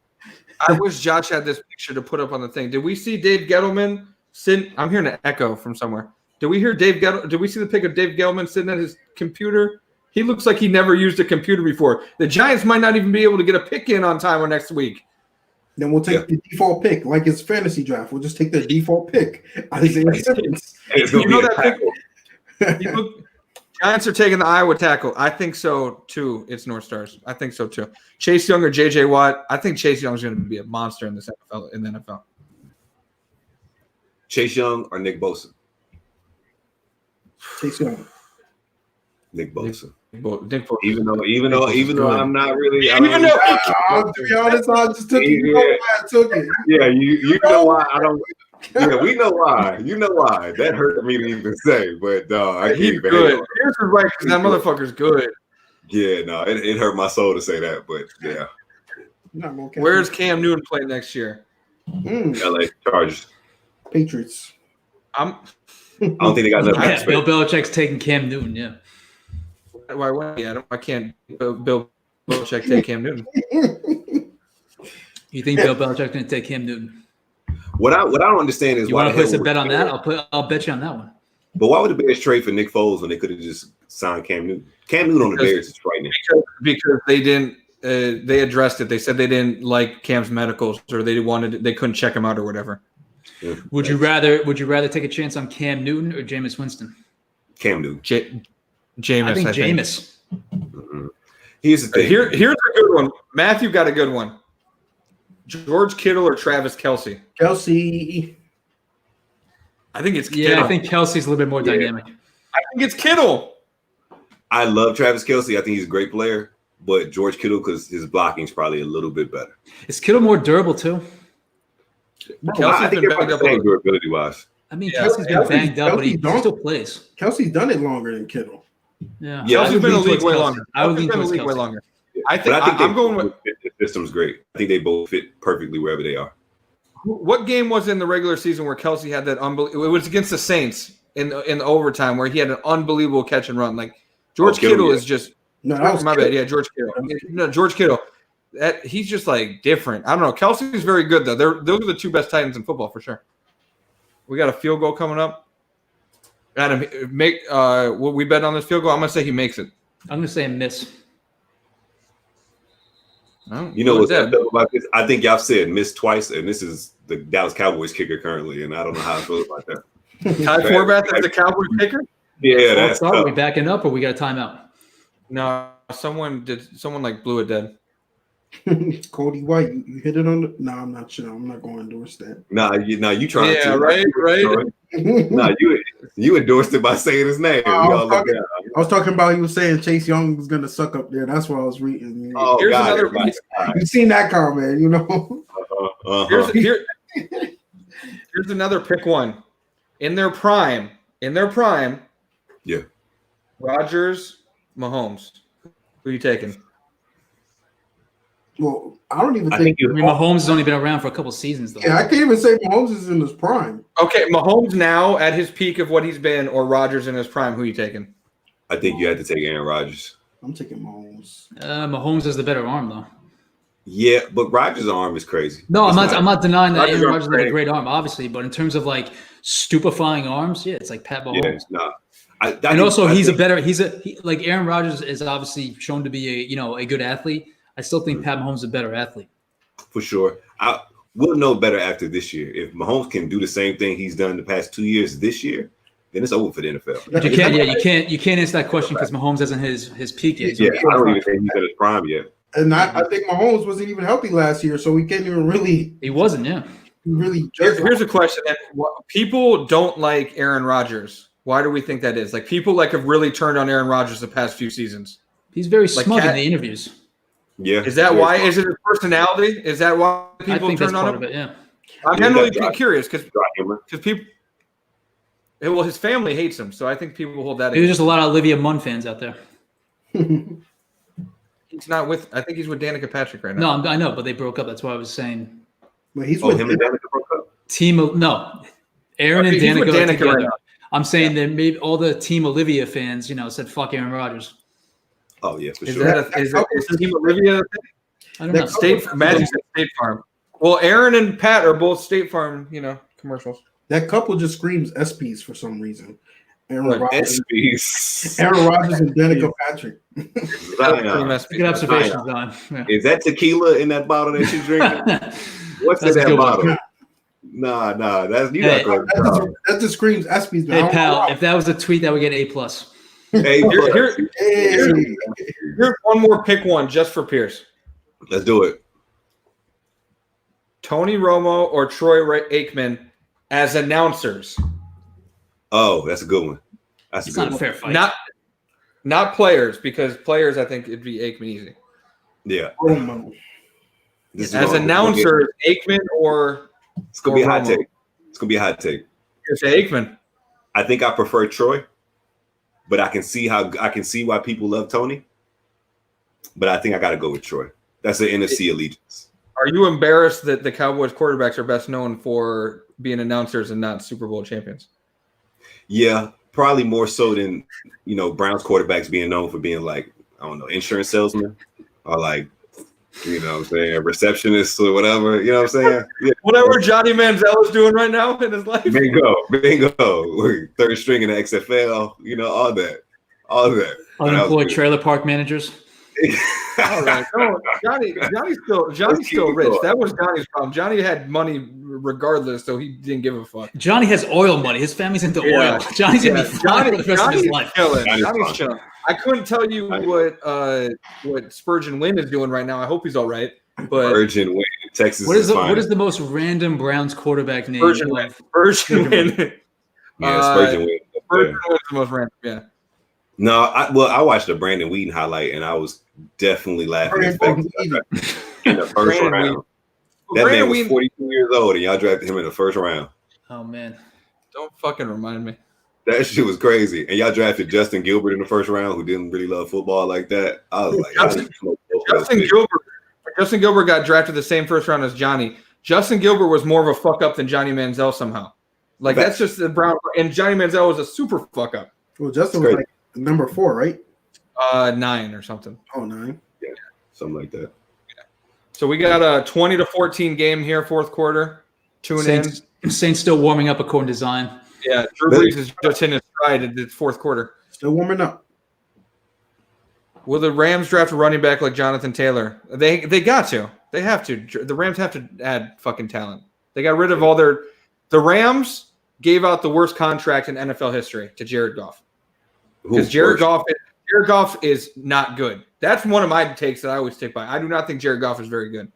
[SPEAKER 1] I wish Josh had this picture to put up on the thing. Did we see Dave Gettleman sitting? I'm hearing an echo from somewhere. Did we hear Did we see the pic of Dave Gettleman sitting at his computer? He looks like he never used a computer before. The Giants might not even be able to get a pick in on time or next week.
[SPEAKER 4] Then we'll take the default pick, like it's fantasy draft. We'll just take the default pick. Isaiah Simmons.
[SPEAKER 1] You know that pick? Giants are taking the Iowa tackle. I think so too. It's North Stars. I think so too. Chase Young or J.J. Watt. I think Chase Young is going to be a monster in this NFL. In the NFL.
[SPEAKER 3] Chase Young or Nick Bosa.
[SPEAKER 4] Chase Young.
[SPEAKER 3] Nick Bosa.
[SPEAKER 1] Nick Bosa.
[SPEAKER 3] Even though I'm not really.
[SPEAKER 4] To be honest, I just took it. I took it.
[SPEAKER 3] Yeah, you know why I don't. Yeah, we know why. You know why. That hurt me to even say, but I can't even.
[SPEAKER 1] Good. Pierce is right because that motherfucker's good.
[SPEAKER 3] Yeah, no, it hurt my soul to say that, but yeah.
[SPEAKER 1] Where's Cam Newton play next year?
[SPEAKER 3] LA Chargers.
[SPEAKER 4] Patriots.
[SPEAKER 3] I don't think they got enough.
[SPEAKER 2] Bill Belichick's taking Cam Newton. Yeah.
[SPEAKER 1] Why? Yeah, I can't. Bill Belichick take Cam Newton.
[SPEAKER 2] You think Bill Belichick's going to take Cam Newton?
[SPEAKER 3] What I don't understand is
[SPEAKER 2] you want to place a bet on that? I'll bet you on that one.
[SPEAKER 3] But why would the Bears trade for Nick Foles when they could have just signed Cam Newton? Cam Newton on the Bears is frightening.
[SPEAKER 1] Because they didn't. They addressed it. They said they didn't like Cam's medicals, or they couldn't check him out or whatever.
[SPEAKER 3] Yeah.
[SPEAKER 2] Would you rather take a chance on Cam Newton or Jameis Winston?
[SPEAKER 3] Cam Newton.
[SPEAKER 1] Jameis.
[SPEAKER 2] I think Jameis.
[SPEAKER 3] Mm-hmm. Here's the thing.
[SPEAKER 1] Here's a good one. Matthew got a good one. George Kittle or Travis Kelce?
[SPEAKER 4] Kelce.
[SPEAKER 1] I think it's Kittle.
[SPEAKER 2] Yeah, I think Kelsey's a little bit more dynamic.
[SPEAKER 1] I think it's Kittle.
[SPEAKER 3] I love Travis Kelce. I think he's a great player. But George Kittle, because his blocking is probably a little bit better.
[SPEAKER 2] Is Kittle more durable too?
[SPEAKER 3] I think they're about the same durability-wise.
[SPEAKER 2] I mean, Kelsey's been banged up, but he still plays.
[SPEAKER 4] Kelsey's done it longer than Kittle.
[SPEAKER 2] Yeah,
[SPEAKER 1] Kelsey's been in the league way longer.
[SPEAKER 2] I would lean towards way
[SPEAKER 1] longer.
[SPEAKER 3] I think I'm going with the system's great. I think they both fit perfectly wherever they are.
[SPEAKER 1] What game was in the regular season where Kelce had that unbelievable? It was against the Saints in the overtime where he had an unbelievable catch and run. Like George Kittle is just my bad. Yeah, George Kittle. No, George Kittle. He's just like different. I don't know. Kelsey's very good though. Those are the two best tight ends in football for sure. We got a field goal coming up. Adam, will we bet on this field goal? I'm gonna say he makes it.
[SPEAKER 2] I'm gonna say a miss.
[SPEAKER 3] Oh, you know what's up about this? I think y'all said miss twice, and this is the Dallas Cowboys kicker currently, and I don't know how I feel about that.
[SPEAKER 1] Ty Forbath is the Cowboys kicker?
[SPEAKER 3] Yeah, that's
[SPEAKER 2] tough. Are we backing up or we got a timeout?
[SPEAKER 1] No, someone like blew it dead.
[SPEAKER 4] Cody White, you hit it on the. No, I'm not sure. I'm not going to endorse that.
[SPEAKER 3] You trying to?
[SPEAKER 1] Yeah, right.
[SPEAKER 3] No, you endorsed it by saying his name.
[SPEAKER 4] I was talking about he was saying Chase Young was going to suck up there. That's what I was reading.
[SPEAKER 3] Oh,
[SPEAKER 1] here's another.
[SPEAKER 4] You've seen that comment, you know.
[SPEAKER 1] Here's another pick one. In their prime. Yeah. Rodgers, Mahomes. Who are you taking?
[SPEAKER 4] Well, I don't even think.
[SPEAKER 2] Mahomes has only been around for a couple seasons, though.
[SPEAKER 4] Yeah, I can't even say Mahomes is in his prime.
[SPEAKER 1] Okay, Mahomes now at his peak of what he's been, or Rodgers in his prime. Who are you taking?
[SPEAKER 3] I think you had to take Aaron Rodgers.
[SPEAKER 4] I'm taking Mahomes.
[SPEAKER 2] Mahomes has the better arm, though.
[SPEAKER 3] Yeah, but Rodgers' arm is crazy.
[SPEAKER 2] No, I'm not denying that Aaron Rodgers has a great arm, obviously. But in terms of like stupefying arms, yeah, it's like Pat Mahomes.
[SPEAKER 3] Yeah,
[SPEAKER 2] like Aaron Rodgers is obviously shown to be a good athlete. I still think Pat Mahomes is a better athlete.
[SPEAKER 3] For sure. We'll know better after this year. If Mahomes can do the same thing he's done the past 2 years this year, then it's over for the NFL.
[SPEAKER 2] But you can't answer that question because Mahomes hasn't his peak yet.
[SPEAKER 3] Yeah, I don't even think he's at his prime yet.
[SPEAKER 4] And I think Mahomes wasn't even healthy last year, so we can't even really.
[SPEAKER 2] He wasn't, yeah.
[SPEAKER 4] Really.
[SPEAKER 1] Here's a question: people don't like Aaron Rodgers. Why do we think that is? Like people have really turned on Aaron Rodgers the past few seasons.
[SPEAKER 2] He's very smug in the interviews.
[SPEAKER 3] Yeah.
[SPEAKER 1] Is that why? Is it his personality? Is that why people turn on him?
[SPEAKER 2] Yeah.
[SPEAKER 1] I'm generally curious because people. Well, his family hates him, so I think people hold that.
[SPEAKER 2] There's just a lot of Olivia Munn fans out there.
[SPEAKER 1] He's not with. I think he's with Danica Patrick right now.
[SPEAKER 2] No, I know, but they broke up. That's why I was saying.
[SPEAKER 4] But he's with
[SPEAKER 3] him and Danica broke up.
[SPEAKER 2] Aaron and Danica are together.
[SPEAKER 1] Right now.
[SPEAKER 2] I'm saying that maybe all the Team Olivia fans, said fuck Aaron Rodgers.
[SPEAKER 3] Oh yeah, for
[SPEAKER 1] Is
[SPEAKER 3] sure.
[SPEAKER 1] Is Team Olivia?
[SPEAKER 2] I don't know.
[SPEAKER 1] Magic State Farm. Well, Aaron and Pat are both State Farm, commercials.
[SPEAKER 4] That couple just screams SPs for some reason. Aaron Rodgers
[SPEAKER 3] SPs.
[SPEAKER 4] and Danica Patrick.
[SPEAKER 2] Good observation, Don. Yeah.
[SPEAKER 3] Is that tequila in that bottle that you're drinking? What's in that bottle? Nah, that's you.
[SPEAKER 4] That just screams SPs.
[SPEAKER 2] Hey, pal, if that was a tweet, that would get A+.
[SPEAKER 1] Here's one more pick one just for Pierce.
[SPEAKER 3] Let's do it.
[SPEAKER 1] Tony Romo or Troy Aikman as announcers.
[SPEAKER 3] Oh, that's a good one.
[SPEAKER 2] It's not a fair fight.
[SPEAKER 1] Not players, because players, I think it'd be Aikman easy.
[SPEAKER 3] Yeah.
[SPEAKER 1] As announcers, Aikman or
[SPEAKER 3] it's gonna be a hot take. It's gonna be a hot take.
[SPEAKER 1] You say Aikman.
[SPEAKER 3] I think I prefer Troy, but I can see why people love Tony. But I think I got to go with Troy. That's an NFC allegiance.
[SPEAKER 1] Are you embarrassed that the Cowboys quarterbacks are best known for being announcers and not Super Bowl champions?
[SPEAKER 3] Yeah, probably more so than Browns quarterbacks being known for being like, I don't know, insurance salesmen or like, what I'm saying, receptionists or whatever. You know what I'm saying? Yeah.
[SPEAKER 1] Whatever Johnny Manziel is doing right now in his life.
[SPEAKER 3] Bingo. Third string in the XFL. All that.
[SPEAKER 2] Unemployed trailer park managers.
[SPEAKER 1] All right. No, Johnny's still rich. That was Johnny's problem. Johnny had money regardless, so he didn't give a fuck.
[SPEAKER 2] Johnny has oil money. His family's into oil. Johnny's gonna be fine for the rest of his life.
[SPEAKER 1] Johnny's chilling. I couldn't tell you what Spurgeon Wynn is doing right now. I hope he's all right. But
[SPEAKER 3] Spurgeon Wynn, Texas.
[SPEAKER 2] What is the most random Browns quarterback name?
[SPEAKER 1] Spurgeon Wynn.
[SPEAKER 3] Yeah, Spurgeon Wynn.
[SPEAKER 1] Spurgeon Wynn's the most random. Yeah.
[SPEAKER 3] No, I watched the Brandon Whedon highlight and I was definitely laughing in the first round. That man was 42 years old and y'all drafted him in the first round.
[SPEAKER 2] Oh man.
[SPEAKER 1] Don't fucking remind me.
[SPEAKER 3] That shit was crazy. And y'all drafted Justin Gilbert in the first round who didn't really love football like that. I was like,
[SPEAKER 1] Justin Gilbert got drafted the same first round as Johnny. Justin Gilbert was more of a fuck up than Johnny Manziel somehow. Like that's just the Brown, and Johnny Manziel was a super fuck up.
[SPEAKER 4] Well, Justin was like number 4, right?
[SPEAKER 1] 9 or something.
[SPEAKER 4] Oh, 9.
[SPEAKER 3] Yeah, something like that.
[SPEAKER 1] Yeah. So we got a 20-14 game here, fourth quarter.
[SPEAKER 2] Saints still warming up according to Zion.
[SPEAKER 1] Yeah, Drew Brees is just in his stride in the fourth quarter.
[SPEAKER 4] Still warming up.
[SPEAKER 1] Will the Rams draft a running back like Jonathan Taylor? They got to. They have to. The Rams have to add fucking talent. They got rid of all their – the Rams gave out the worst contract in NFL history to Jared Goff. Because Jared Goff is not good. That's one of my takes that I always stick by. I do not think Jared Goff is very good.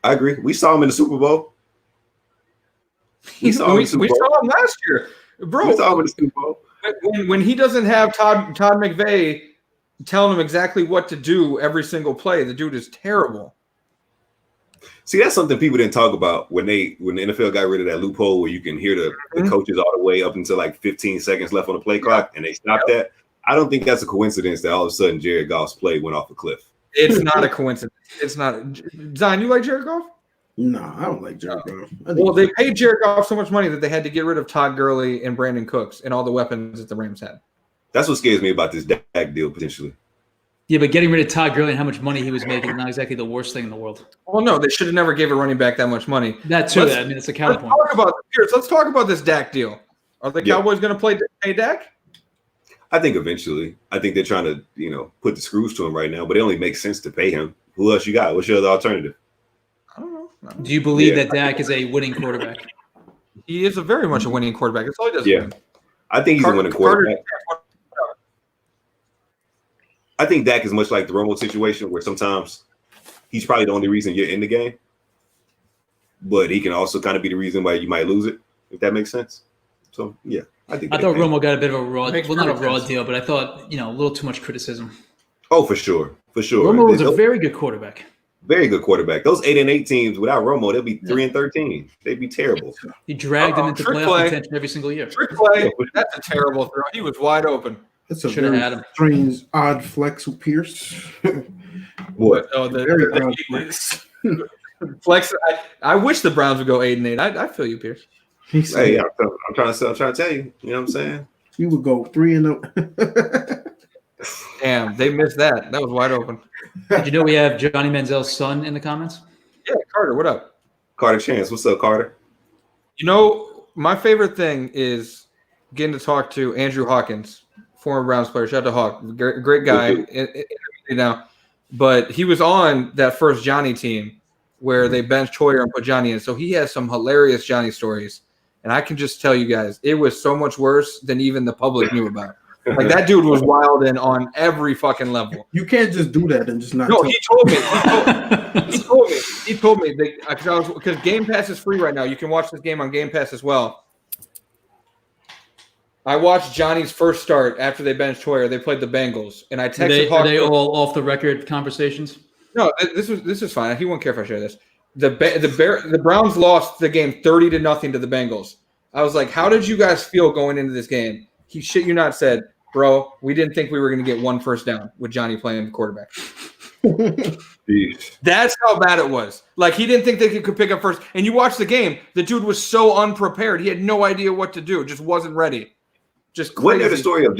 [SPEAKER 3] I agree. We saw him in the Super Bowl.
[SPEAKER 1] We saw him last year. Bro,
[SPEAKER 3] we saw him in the Super Bowl.
[SPEAKER 1] When he doesn't have Todd McVay telling him exactly what to do every single play, the dude is terrible.
[SPEAKER 3] See, that's something people didn't talk about when the NFL got rid of that loophole where you can hear the coaches all the way up until like 15 seconds left on the play clock, and they stopped that. I don't think that's a coincidence that all of a sudden Jared Goff's play went off a cliff.
[SPEAKER 1] It's not a coincidence. It's not. Zion, you like Jared Goff?
[SPEAKER 4] No, I don't like Jared Goff.
[SPEAKER 1] Well, they paid Jared Goff so much money that they had to get rid of Todd Gurley and Brandon Cooks and all the weapons that the Rams had.
[SPEAKER 3] That's what scares me about this Dak deal potentially.
[SPEAKER 2] Yeah, but getting rid of Todd Gurley and how much money he was making is not exactly the worst thing in the world.
[SPEAKER 1] Well, no, they should have never gave a running back that much money.
[SPEAKER 2] That too. I mean, it's a counterpoint.
[SPEAKER 1] Let's talk about this Dak deal. Are the Cowboys going to pay Dak?
[SPEAKER 3] I think eventually. I think they're trying to, put the screws to him right now, but it only makes sense to pay him. Who else you got? What's your other alternative?
[SPEAKER 1] I don't know.
[SPEAKER 2] Do you believe that Dak is a winning quarterback?
[SPEAKER 1] He is very much a winning quarterback. That's all he does.
[SPEAKER 3] Yeah. I think he's a winning quarterback. I think Dak is much like the Romo situation where sometimes he's probably the only reason you're in the game, but he can also kind of be the reason why you might lose it, if that makes sense. So, yeah, I thought
[SPEAKER 2] Romo got a bit of a raw, not a raw deal, but I thought, a little too much criticism.
[SPEAKER 3] Oh, for sure.
[SPEAKER 2] Romo was a very good quarterback.
[SPEAKER 3] Very good quarterback. Those 8-8 teams without Romo, they'll be 3-13. They'd be terrible.
[SPEAKER 2] He dragged them into playoff contention every single year.
[SPEAKER 1] Trick play. That's a terrible throw. He was wide open.
[SPEAKER 4] That's a very strange, odd flex with Pierce.
[SPEAKER 3] What?
[SPEAKER 1] Oh, the flex. Flex. I wish the Browns would go 8-8. I feel you, Pierce.
[SPEAKER 3] Hey, I'm trying to tell you. You know what I'm saying?
[SPEAKER 4] You would go 3-0.
[SPEAKER 1] Damn, they missed that. That was wide open.
[SPEAKER 2] Did you know we have Johnny Manziel's son in the comments?
[SPEAKER 1] Yeah, Carter, what up?
[SPEAKER 3] Carter Chance, what's up, Carter?
[SPEAKER 1] My favorite thing is getting to talk to Andrew Hawkins, former Browns player. Shout out to Hawk, great guy now. But he was on that first Johnny team where they benched Hoyer and put Johnny in. So he has some hilarious Johnny stories. And I can just tell you guys, it was so much worse than even the public knew about. Like, that dude was wild and on every fucking level.
[SPEAKER 4] You can't just do that and just not.
[SPEAKER 1] No, he told me. He told me because Game Pass is free right now. You can watch this game on Game Pass as well. I watched Johnny's first start after they benched Hoyer. They played the Bengals, and I texted Hawk.
[SPEAKER 2] Are they all off the record conversations?
[SPEAKER 1] No, this is fine. He won't care if I share this. The Browns lost the game 30-0 to the Bengals. I was like, how did you guys feel going into this game? He shit you not said, bro, we didn't think we were going to get one first down with Johnny playing quarterback. That's how bad it was. Like, he didn't think they could pick up first. And you watch the game, the dude was so unprepared. He had no idea what to do. Just wasn't ready. Just crazy.
[SPEAKER 3] Wasn't there the story of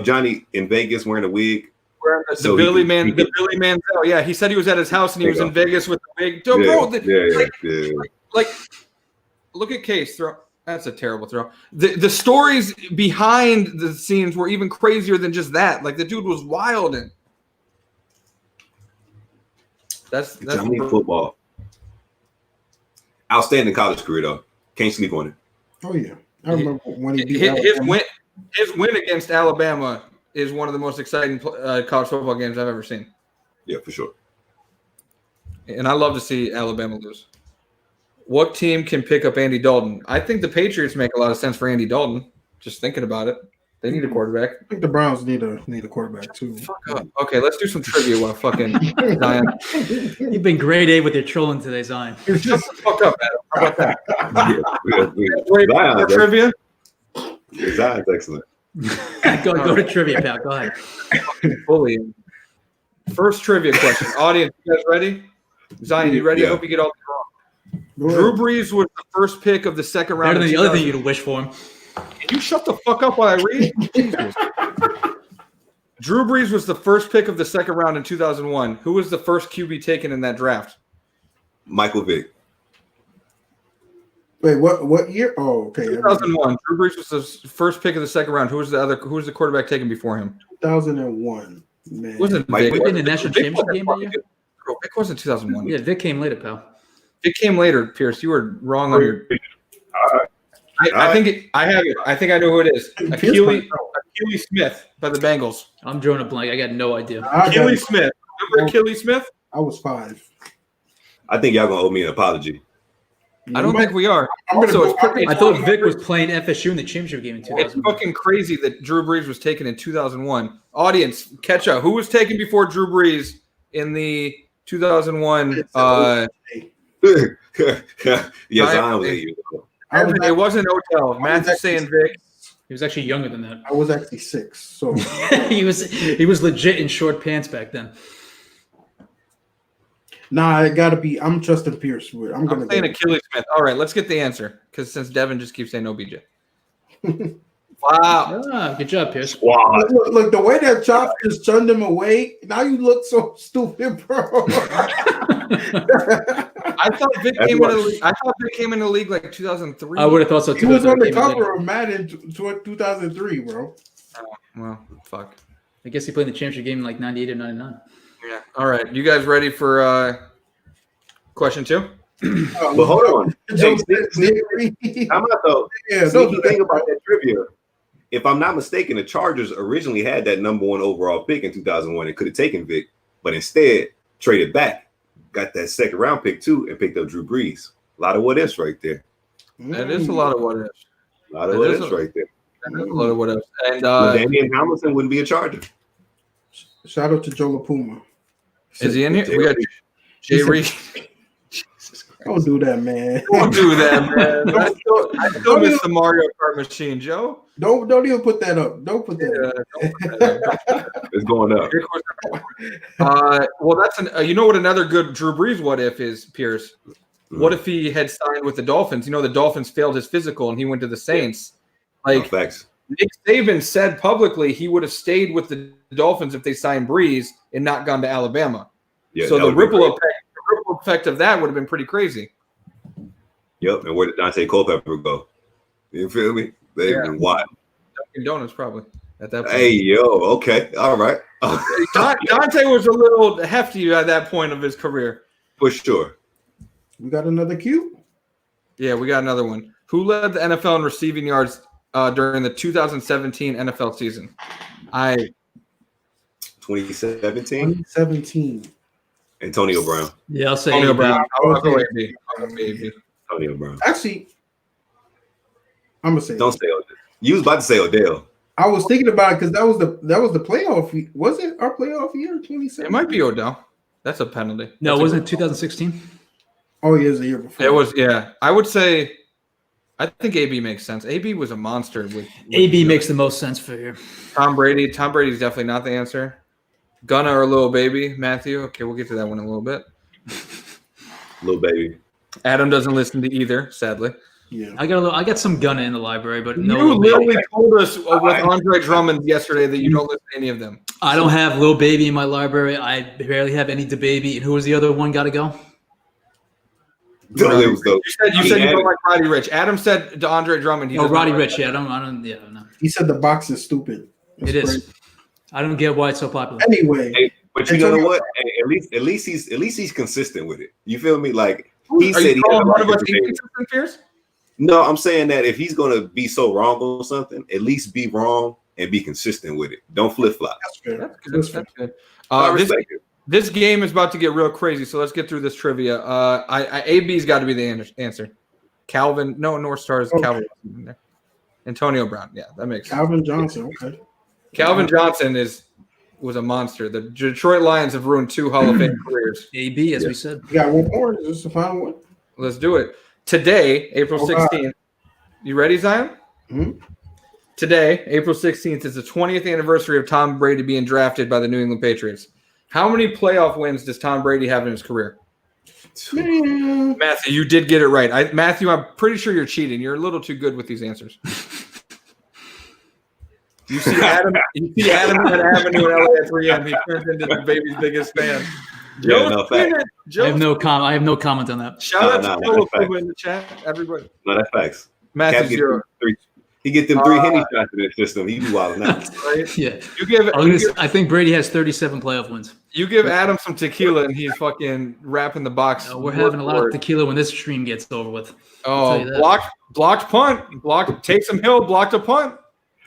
[SPEAKER 3] Johnny in Vegas wearing a wig?
[SPEAKER 1] Wearing the Billy Manziel. Yeah, he said he was at his house and he was in Vegas with the wig. Look at Case throw. That's a terrible throw. The stories behind the scenes were even crazier than just that. Like, the dude was wild, and that's
[SPEAKER 3] Johnny football. Outstanding college career though. Can't sleep on it.
[SPEAKER 4] Oh yeah, I remember when he beat
[SPEAKER 1] his win against Alabama is one of the most exciting college football games I've ever seen.
[SPEAKER 3] Yeah, for sure.
[SPEAKER 1] And I love to see Alabama lose. What team can pick up Andy Dalton? I think the Patriots make a lot of sense for Andy Dalton. Just thinking about it, they need a quarterback.
[SPEAKER 4] I think the Browns need a quarterback too.
[SPEAKER 1] Fuck up. Okay, let's do some trivia while fucking Zion.
[SPEAKER 2] You've been grade A with your trolling today, Zion.
[SPEAKER 1] Shut the fuck up, Adam. How about that?
[SPEAKER 3] Zion's
[SPEAKER 1] Trivia.
[SPEAKER 3] Zion's excellent.
[SPEAKER 2] Go to trivia, pal. Go ahead.
[SPEAKER 1] Bullying. First trivia question. Audience, you guys ready? Zion, you ready?
[SPEAKER 3] Yeah.
[SPEAKER 1] I hope you get all this wrong. Drew Brees was the first pick of the second round.
[SPEAKER 2] Better than the other thing you'd wish for him.
[SPEAKER 1] Can you shut the fuck up while I read? Jesus. Drew Brees was the first pick of the second round in 2001. Who was the first QB taken in that draft?
[SPEAKER 3] Michael Vick.
[SPEAKER 4] Wait, what year? Oh, okay.
[SPEAKER 1] 2001. Drew Brees was the first pick of the second round. Who was the quarterback taken before him?
[SPEAKER 4] 2001. Man.
[SPEAKER 1] Wasn't
[SPEAKER 2] Vick
[SPEAKER 1] Vick
[SPEAKER 2] in the national championship game that year?
[SPEAKER 1] Vick wasn't 2001.
[SPEAKER 2] Yeah, Vick came later, pal.
[SPEAKER 1] It came later, Pierce. You were wrong on your. I think I have it. I think I know who it is. Achilles Smith by the Bengals.
[SPEAKER 2] I'm drawing a blank. I got no idea.
[SPEAKER 1] Achilles Smith. Remember Achilles Smith?
[SPEAKER 4] I was 5.
[SPEAKER 3] I think y'all gonna owe me an apology.
[SPEAKER 1] I don't think we are.
[SPEAKER 2] I thought Vic was playing FSU in the championship game in 2001.
[SPEAKER 1] It's fucking crazy that Drew Brees was taken in 2001. Audience, catch up. Who was taken before Drew Brees in the 2001?
[SPEAKER 3] Yes, I was 8 years old.
[SPEAKER 1] It wasn't Odell. Matt's saying Vic.
[SPEAKER 2] He was actually younger than that.
[SPEAKER 4] I was actually 6. So
[SPEAKER 2] he was legit in short pants back then.
[SPEAKER 4] Nah, it gotta be. I'm trusting Pierce. I'm
[SPEAKER 1] saying Achilles Smith. All right, let's get the answer because since Devin just keeps saying no BJ. Wow.
[SPEAKER 2] Good job, Pierce.
[SPEAKER 3] Wow.
[SPEAKER 4] Look, the way that Chopz just turned him away. Now you look so stupid, bro.
[SPEAKER 1] I thought Vic came in the league like 2003.
[SPEAKER 2] I would have thought so too.
[SPEAKER 4] He was on the cover of Madden 2003, bro.
[SPEAKER 1] Oh, well, fuck.
[SPEAKER 2] I guess he played in the championship game in like 98 or 99.
[SPEAKER 1] Yeah. All right. You guys ready for question 2?
[SPEAKER 3] But hold on. I'm not though. Sneaky thing about that trivia. If I'm not mistaken, the Chargers originally had that number 1 overall pick in 2001 and could have taken Vic, but instead traded back, got that second round pick too, and picked up Drew Brees. A lot of what ifs right there.
[SPEAKER 1] That is a lot of what ifs.
[SPEAKER 3] A lot of what ifs right there.
[SPEAKER 1] That is a lot of what ifs. And
[SPEAKER 3] Damian Hamilton wouldn't be a Charger.
[SPEAKER 4] Shout out to Joe LaPuma.
[SPEAKER 1] Is he in here? We got Jay Reed.
[SPEAKER 4] Don't do that, man.
[SPEAKER 1] Don't do that, man. I still miss the Mario Kart machine, Joe.
[SPEAKER 4] Don't even put that up. Don't put that up.
[SPEAKER 3] It's going up.
[SPEAKER 1] Well, that's you know what another good Drew Brees what if is, Pierce? What if he had signed with the Dolphins? You know the Dolphins failed his physical and he went to the Saints. Like Nick Saban said publicly he would have stayed with the Dolphins if they signed Brees and not gone to Alabama. Yeah, so the ripple effect of that would have been pretty crazy.
[SPEAKER 3] Yep, and where did Dante Culpepper go? You feel me? They've been wild.
[SPEAKER 1] Dunkin' Donuts probably at that point.
[SPEAKER 3] Hey, yo, okay, all right.
[SPEAKER 1] Dante was a little hefty at that point of his career.
[SPEAKER 3] For sure.
[SPEAKER 4] We got another cue?
[SPEAKER 1] Yeah, we got another one. Who led the NFL in receiving yards during the 2017 NFL season?
[SPEAKER 3] 2017?
[SPEAKER 4] 2017.
[SPEAKER 3] Antonio Brown.
[SPEAKER 2] Yeah, I'll say
[SPEAKER 1] Antonio Brown. I'll go
[SPEAKER 3] AB. Antonio Brown.
[SPEAKER 4] Actually, I'm gonna say
[SPEAKER 3] don't say Odell. You was about to say Odell.
[SPEAKER 4] I was thinking about it because that was the playoff. Was it our playoff year, 2017?
[SPEAKER 1] It might be Odell. That's a penalty.
[SPEAKER 2] No, wasn't it 2016?
[SPEAKER 4] Oh, he is a year before.
[SPEAKER 1] It was, yeah. I would say, I think AB makes sense. AB was a monster. With
[SPEAKER 2] AB makes the most sense for here.
[SPEAKER 1] Tom Brady. Tom Brady's definitely not the answer. Gunna or Lil Baby, Matthew. Okay, we'll get to that one in a little bit.
[SPEAKER 3] Lil Baby.
[SPEAKER 1] Adam doesn't listen to either, sadly.
[SPEAKER 4] Yeah,
[SPEAKER 2] I got some Gunna in the library, but no.
[SPEAKER 1] You literally told us with Andre Drummond yesterday that you don't listen to any of them.
[SPEAKER 2] I don't have Lil Baby in my library. I barely have any DaBaby. And who was the other one? Got to go.
[SPEAKER 1] You said you don't like Roddy Rich. Adam said to Andre Drummond.
[SPEAKER 2] Roddy Rich. Yeah, I don't. Yeah, no.
[SPEAKER 4] He said the box is stupid.
[SPEAKER 2] It is. I don't get why it's so popular.
[SPEAKER 4] Anyway,
[SPEAKER 3] but you know what? At least he's consistent with it. You feel me? Like he said, he
[SPEAKER 1] one of us inconsistent, Pierce?
[SPEAKER 3] No, I'm saying that if he's gonna be so wrong on something, at least be wrong and be consistent with it. Don't flip flop.
[SPEAKER 1] That's good. This game is about to get real crazy, so let's get through this trivia. AB's got to be the answer. Calvin, no, North Stars. Okay. Calvin. Antonio Brown. Yeah, that makes sense.
[SPEAKER 4] Calvin Johnson. Okay.
[SPEAKER 1] Calvin Johnson was a monster. The Detroit Lions have ruined 2 Hall of Fame careers.
[SPEAKER 2] AB, as we said.
[SPEAKER 4] You got one more. Is this the final one?
[SPEAKER 1] Let's do it. Today, April 16th. You ready, Zion?
[SPEAKER 4] Mm-hmm.
[SPEAKER 1] Today, April 16th, is the 20th anniversary of Tom Brady being drafted by the New England Patriots. How many playoff wins does Tom Brady have in his career? Matthew, you did get it right. Matthew, I'm pretty sure you're cheating. You're a little too good with these answers. You see Adam at Avenue in LA at 3 a.m. He turns into the baby's biggest fan.
[SPEAKER 2] I have no comment on that.
[SPEAKER 1] Shout out to Joe in the chat, everybody.
[SPEAKER 3] No, that's facts.
[SPEAKER 1] Matthew 0.
[SPEAKER 3] He get them 3 Henny shots in his system. He be wild now.
[SPEAKER 1] Right?
[SPEAKER 2] Yeah. I think Brady has 37 playoff wins.
[SPEAKER 1] You give Adam some tequila and he's fucking wrapping the box.
[SPEAKER 2] We're having a lot of tequila when this stream gets over with.
[SPEAKER 1] Oh, blocked punt. Taysom Hill blocked a punt.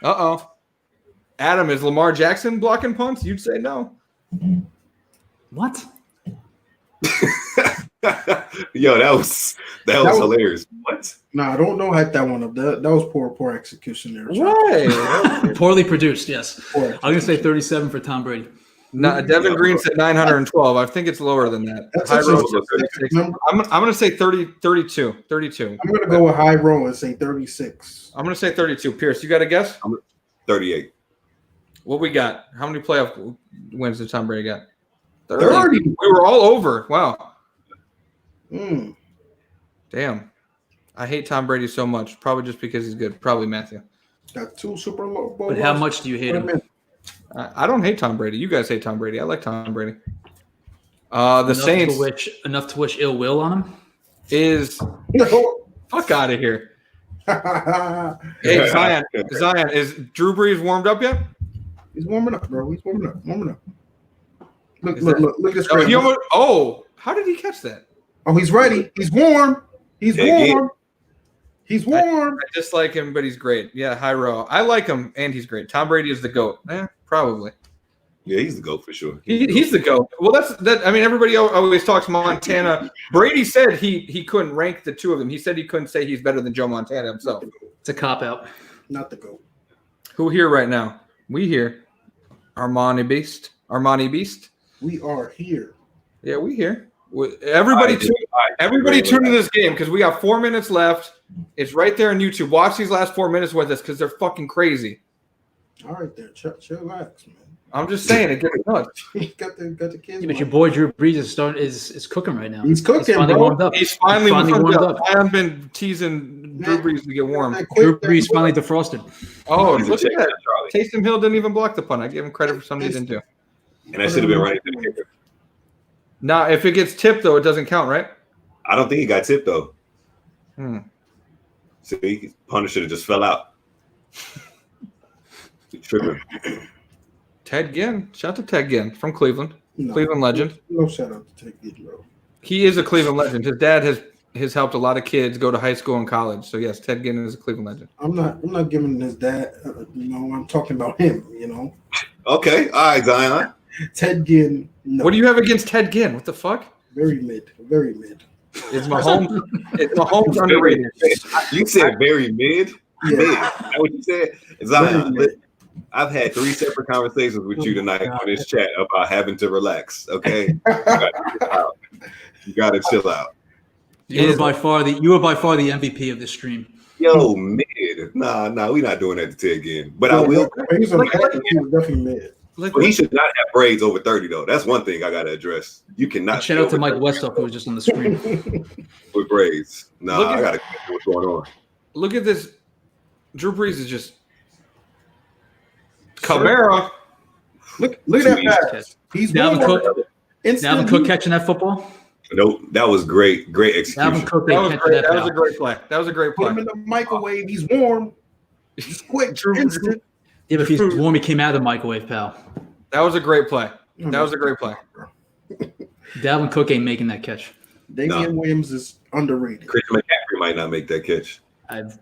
[SPEAKER 1] Uh-oh. Adam, is Lamar Jackson blocking punts? You'd say no.
[SPEAKER 2] What?
[SPEAKER 3] Yo, that was hilarious. What?
[SPEAKER 4] Nah, I don't know how that one up. That was poor execution there.
[SPEAKER 1] Right.
[SPEAKER 2] Poorly produced, yes. I'm going to say 37 for Tom Brady.
[SPEAKER 1] No, Devin Green said 912. I think it's lower than that.
[SPEAKER 4] That's
[SPEAKER 1] High row, I'm going to say 32.
[SPEAKER 4] I'm going to go with high row and say 36.
[SPEAKER 1] I'm going to say 32. Pierce, you got a guess?
[SPEAKER 3] 38.
[SPEAKER 1] What we got? How many playoff wins did Tom Brady got? 30. We were all over. Wow. Damn. I hate Tom Brady so much. Probably just because he's good. Probably Matthew.
[SPEAKER 4] Got 2 Super Bowl.
[SPEAKER 2] But how much do you hate him?
[SPEAKER 1] I don't hate Tom Brady. You guys hate Tom Brady. I like Tom Brady. The Saints.
[SPEAKER 2] Enough to wish ill will on him?
[SPEAKER 1] Is fuck out of here. Hey, Zion, is Drew Brees warmed up yet?
[SPEAKER 4] He's warming up, bro. He's warming up. Look at this.
[SPEAKER 1] How did he catch that?
[SPEAKER 4] Oh, he's ready. He's warm. He's warm. He's warm.
[SPEAKER 1] I dislike him, but he's great. Yeah, high row. I like him, and he's great. Tom Brady is the GOAT. Probably.
[SPEAKER 3] Yeah, he's the GOAT for sure.
[SPEAKER 1] He's the GOAT. Well, that's that. I mean, everybody always talks Montana. Brady said he couldn't rank the two of them. He said he couldn't say he's better than Joe Montana himself.
[SPEAKER 2] It's a cop-out.
[SPEAKER 4] Not the GOAT.
[SPEAKER 1] Who here right now? We here. Armani Beast.
[SPEAKER 4] We are here.
[SPEAKER 1] Yeah, we here. Everybody tune to this game because we got 4 minutes left. It's right there on YouTube. Watch these last 4 minutes with us because they're fucking crazy.
[SPEAKER 4] All right, there. Chillax, man.
[SPEAKER 1] I'm just saying it gets nuts.
[SPEAKER 4] got the kids.
[SPEAKER 2] Yeah, but your boy Drew Brees is cooking right now.
[SPEAKER 4] He's cooking,
[SPEAKER 2] finally
[SPEAKER 4] bro.
[SPEAKER 2] warmed up.
[SPEAKER 1] He's finally warmed up. I haven't been teasing Drew Brees to get warm.
[SPEAKER 2] Drew Brees finally defrosted.
[SPEAKER 1] Oh, look at that. Taysom Hill didn't even block the punt. I gave him credit for something he didn't do.
[SPEAKER 3] And I should have been right to the kicker.
[SPEAKER 1] Now, if it gets tipped, though, it doesn't count, right?
[SPEAKER 3] I don't think he got tipped, though. See, punter should have just fell out. Tripping.
[SPEAKER 1] Ted Ginn. Shout out to Ted Ginn from Cleveland.
[SPEAKER 4] No,
[SPEAKER 1] Cleveland legend.
[SPEAKER 4] No shout out to Ted Ginn, bro.
[SPEAKER 1] He is a Cleveland legend. His dad has helped a lot of kids go to high school and college. So, yes, Ted Ginn is a Cleveland legend.
[SPEAKER 4] I'm not giving his dad, I'm talking about him,
[SPEAKER 3] Okay. All right, Zion.
[SPEAKER 4] Ted Ginn. No.
[SPEAKER 1] What do you have against Ted Ginn? What the fuck?
[SPEAKER 4] Very mid.
[SPEAKER 1] It's Mahomes underrated.
[SPEAKER 3] You said very mid?
[SPEAKER 4] Yeah.
[SPEAKER 3] Mid. Is that what you said? Zion, I've had 3 separate conversations with you tonight on this chat about having to relax, okay? You gotta chill out.
[SPEAKER 2] You were by far the MVP of this stream.
[SPEAKER 3] Yo, mid. Nah, we're not doing that to Ted again. But I will.
[SPEAKER 4] He was definitely mid.
[SPEAKER 3] But he should not have braids over 30, though. That's one thing I got to address. You cannot.
[SPEAKER 2] Shout out to Mike Westhoff, who was just on the screen.
[SPEAKER 3] With braids. Nah, I got to know what's going on.
[SPEAKER 1] Look at this. Drew Brees is just. Caparell.
[SPEAKER 4] Look at that pass. He's
[SPEAKER 2] Dalvin Cook catching that football.
[SPEAKER 3] Nope, that was great. Great execution.
[SPEAKER 2] Dalvin Cook,
[SPEAKER 1] that was a great play.
[SPEAKER 4] Put him in the microwave. He's warm. He's quick. Instant.
[SPEAKER 2] Yeah, but if he's warm, he came out of the microwave, pal.
[SPEAKER 1] That was a great play.
[SPEAKER 2] Dalvin Cook ain't making that catch.
[SPEAKER 4] Damian Williams is underrated.
[SPEAKER 3] Christian McCaffrey might not make that catch.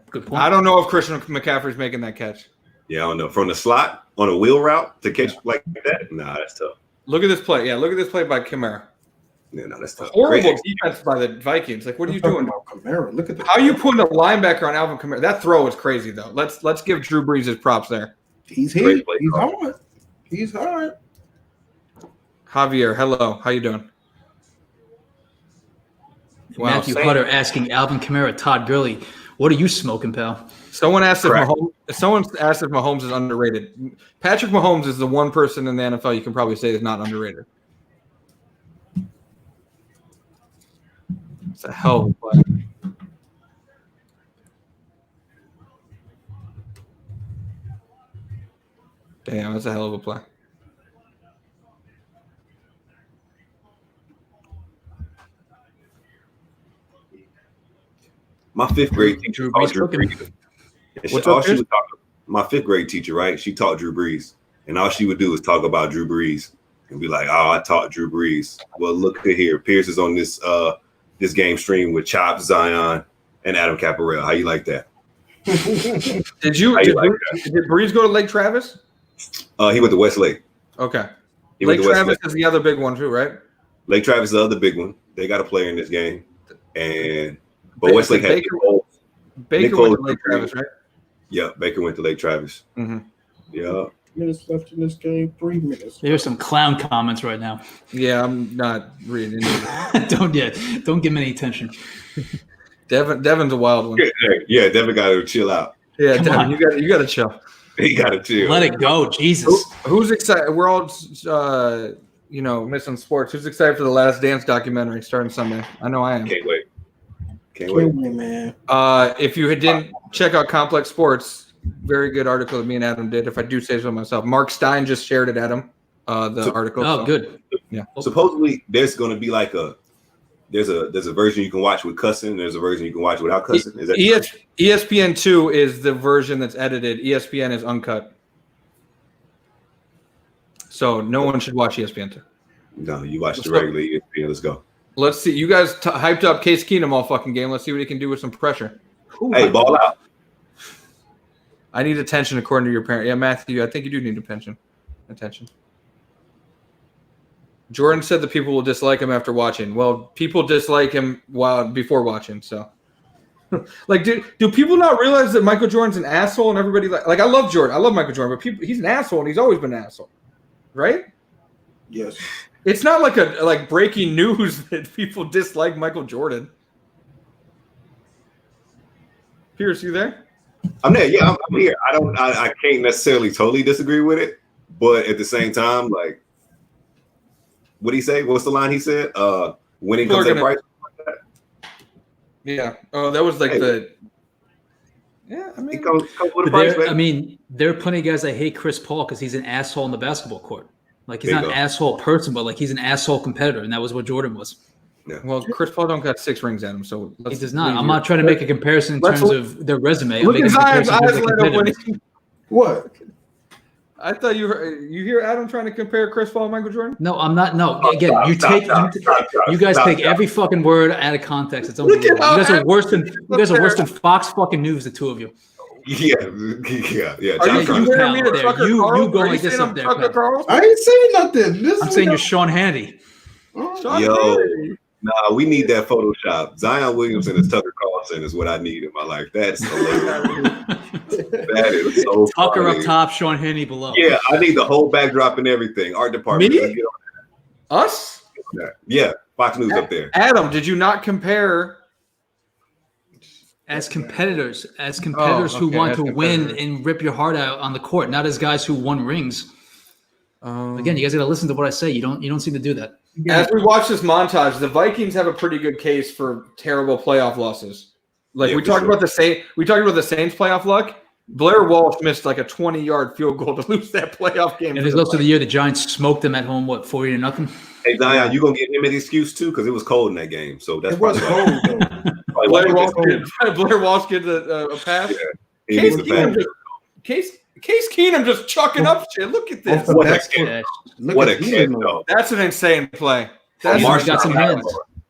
[SPEAKER 2] Good point.
[SPEAKER 1] I don't know if Christian McCaffrey's making that catch.
[SPEAKER 3] Yeah, I don't know. From the slot on a wheel route to catch like that? Nah, that's tough.
[SPEAKER 1] Look at this play. Yeah, look at this play by Caparell.
[SPEAKER 3] Yeah, no, that's tough.
[SPEAKER 1] Horrible defense by the Vikings. Like, what are you doing?
[SPEAKER 4] Caparell. Look at that.
[SPEAKER 1] How are you putting a linebacker on Alvin Kamara? That throw is crazy, though. Let's give Drew Brees his props there.
[SPEAKER 4] He's here. He's hard. He's hard.
[SPEAKER 1] Javier, hello. How you doing?
[SPEAKER 2] Wow, Matthew Hutter asking Alvin Kamara, Todd Gurley, what are you smoking, pal?
[SPEAKER 1] Someone asked if Mahomes is underrated. Patrick Mahomes is the one person in the NFL you can probably say is not underrated. It's a hell of a play. Damn, that's a hell of a play.
[SPEAKER 3] My 5th grade teacher taught Drew Brees. My 5th grade teacher, right? She taught Drew Brees. And all she would do is talk about Drew Brees and be like, oh, I taught Drew Brees. Well, look at here. Pierce is on this game stream with Chopz, Zion, and Adam Caparell. How you like that?
[SPEAKER 1] Did Brees go to Lake Travis?
[SPEAKER 3] He went to Westlake.
[SPEAKER 1] Okay. Lake Travis is the other big one too, right?
[SPEAKER 3] Lake Travis is the other big one. They got a player in this game. But Westlake had
[SPEAKER 1] Baker went to Lake Travis, right?
[SPEAKER 3] Yeah, Baker went to Lake Travis.
[SPEAKER 1] Mm-hmm.
[SPEAKER 3] Yeah.
[SPEAKER 4] minutes left in this game. 3 minutes.
[SPEAKER 2] There's some clown comments right now.
[SPEAKER 1] Yeah, I'm not reading it.
[SPEAKER 2] Don't give me any attention.
[SPEAKER 1] Devin's a wild one.
[SPEAKER 3] Yeah, Devin got to chill out.
[SPEAKER 1] Yeah,
[SPEAKER 2] Come
[SPEAKER 1] Devin,
[SPEAKER 2] on.
[SPEAKER 1] you got to chill.
[SPEAKER 3] He got to chill.
[SPEAKER 2] Let it go, Jesus.
[SPEAKER 1] Who's excited? We're all, missing sports. Who's excited for the Last Dance documentary starting Sunday? I know I am.
[SPEAKER 3] Can't wait. Can't
[SPEAKER 4] Wait,
[SPEAKER 3] wait.
[SPEAKER 4] man.
[SPEAKER 1] If you didn't check out Complex Sports, very good article that me and Adam did. If I do say so myself, Mark Stein just shared it, Adam. The article.
[SPEAKER 2] Oh, good.
[SPEAKER 1] Yeah.
[SPEAKER 3] Supposedly, there's going to be like there's a version you can watch with cussing. There's a version you can watch without cussing. Is that
[SPEAKER 1] ESPN2 is the version that's edited. ESPN is uncut. So no one should watch ESPN2.
[SPEAKER 3] No, you watch the regular ESPN. Let's go.
[SPEAKER 1] Let's see. You guys hyped up Case Keenum all fucking game. Let's see what he can do with some pressure.
[SPEAKER 3] Hey, ball out.
[SPEAKER 1] I need attention according to your parent. Yeah, Matthew, I think you do need attention. Jordan said that people will dislike him after watching. Well, people dislike him before watching. So, like, do people not realize that Michael Jordan's an asshole and everybody like I love Jordan. I love Michael Jordan, but he's an asshole and he's always been an asshole, right?
[SPEAKER 4] Yes.
[SPEAKER 1] It's not like breaking news that people dislike Michael Jordan. Pierce, you there?
[SPEAKER 3] I'm there. Yeah, I'm here. I can't necessarily totally disagree with it, but at the same time, like, what did he say? What's the line he said? Winning comes at a price.
[SPEAKER 1] Yeah. Oh, that was like the. Yeah, I mean,
[SPEAKER 3] it comes with a price.
[SPEAKER 2] I mean, there are plenty of guys that hate Chris Paul because he's an asshole in the basketball court. Like, he's not an asshole person, but like he's an asshole competitor, and that was what Jordan was.
[SPEAKER 3] Yeah.
[SPEAKER 1] Well, Chris Paul don't got 6 rings at him, so
[SPEAKER 2] he does not. I'm not trying to make a comparison in terms of their resume.
[SPEAKER 1] Look at Zion's eyes light up when he.
[SPEAKER 4] What?
[SPEAKER 1] I thought you hear Adam trying to compare Chris Paul and Michael Jordan?
[SPEAKER 2] No, I'm not. No, again, you guys take every fucking word out of context. It's unbelievable. You guys are worse than Fox fucking News, the two of you.
[SPEAKER 3] Yeah.
[SPEAKER 1] Are you
[SPEAKER 2] comparing me to Tucker Carlson? You go like this up there.
[SPEAKER 4] I ain't saying nothing.
[SPEAKER 2] I'm saying you're Sean Hannity.
[SPEAKER 3] Nah, we need that Photoshop. Zion Williamson as Tucker Carlson is what I need in my life. That's hilarious. That is so
[SPEAKER 2] Tucker
[SPEAKER 3] funny.
[SPEAKER 2] Up top, Sean Hannity below.
[SPEAKER 3] Yeah, I need the whole backdrop and everything. Art department.
[SPEAKER 1] Me? Us?
[SPEAKER 3] Yeah, Fox News up there.
[SPEAKER 1] Adam, did you not compare?
[SPEAKER 2] As competitors who want to win and rip your heart out on the court, not as guys who won rings. Again, you guys got to listen to what I say. You don't seem to do that.
[SPEAKER 1] As we watch this montage, the Vikings have a pretty good case for terrible playoff losses. Like we talked about the Saints playoff luck. Blair Walsh missed like a 20-yard field goal to lose that playoff game.
[SPEAKER 2] And there's also the year the Giants smoked them at home, 40-0.
[SPEAKER 3] Hey Zion, you gonna give him an excuse too? Because it was cold in that game. So that's
[SPEAKER 4] cold though.
[SPEAKER 1] Blair Walsh gets a pass.
[SPEAKER 3] Yeah,
[SPEAKER 1] Case Keenum just chucking up shit. Look at this.
[SPEAKER 3] What a kid, though.
[SPEAKER 1] That's an insane play.
[SPEAKER 2] Marshawn got some hands.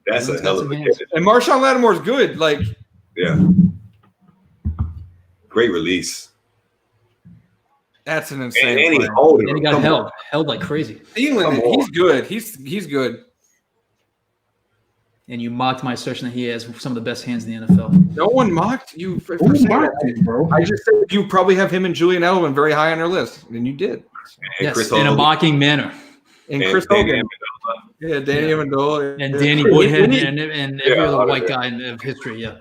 [SPEAKER 3] That's a hell of a kid.
[SPEAKER 1] And Marshawn Lattimore's good. Like,
[SPEAKER 3] yeah. Great release.
[SPEAKER 1] That's an insane
[SPEAKER 3] and
[SPEAKER 1] play.
[SPEAKER 2] And he got held like crazy.
[SPEAKER 1] He's good. He's good.
[SPEAKER 2] And you mocked my assertion that he has some of the best hands in the NFL.
[SPEAKER 1] No one mocked you for
[SPEAKER 4] Who
[SPEAKER 1] saying
[SPEAKER 4] mocked
[SPEAKER 1] that.
[SPEAKER 4] you, bro?
[SPEAKER 1] I just said you probably have him and Julian Edelman very high on your list, and you did.
[SPEAKER 2] Yes, in a mocking manner.
[SPEAKER 1] And Chris Hogan. Yeah, Danny Amendola.
[SPEAKER 2] And Danny Woodhead and every other white guy in history, yeah.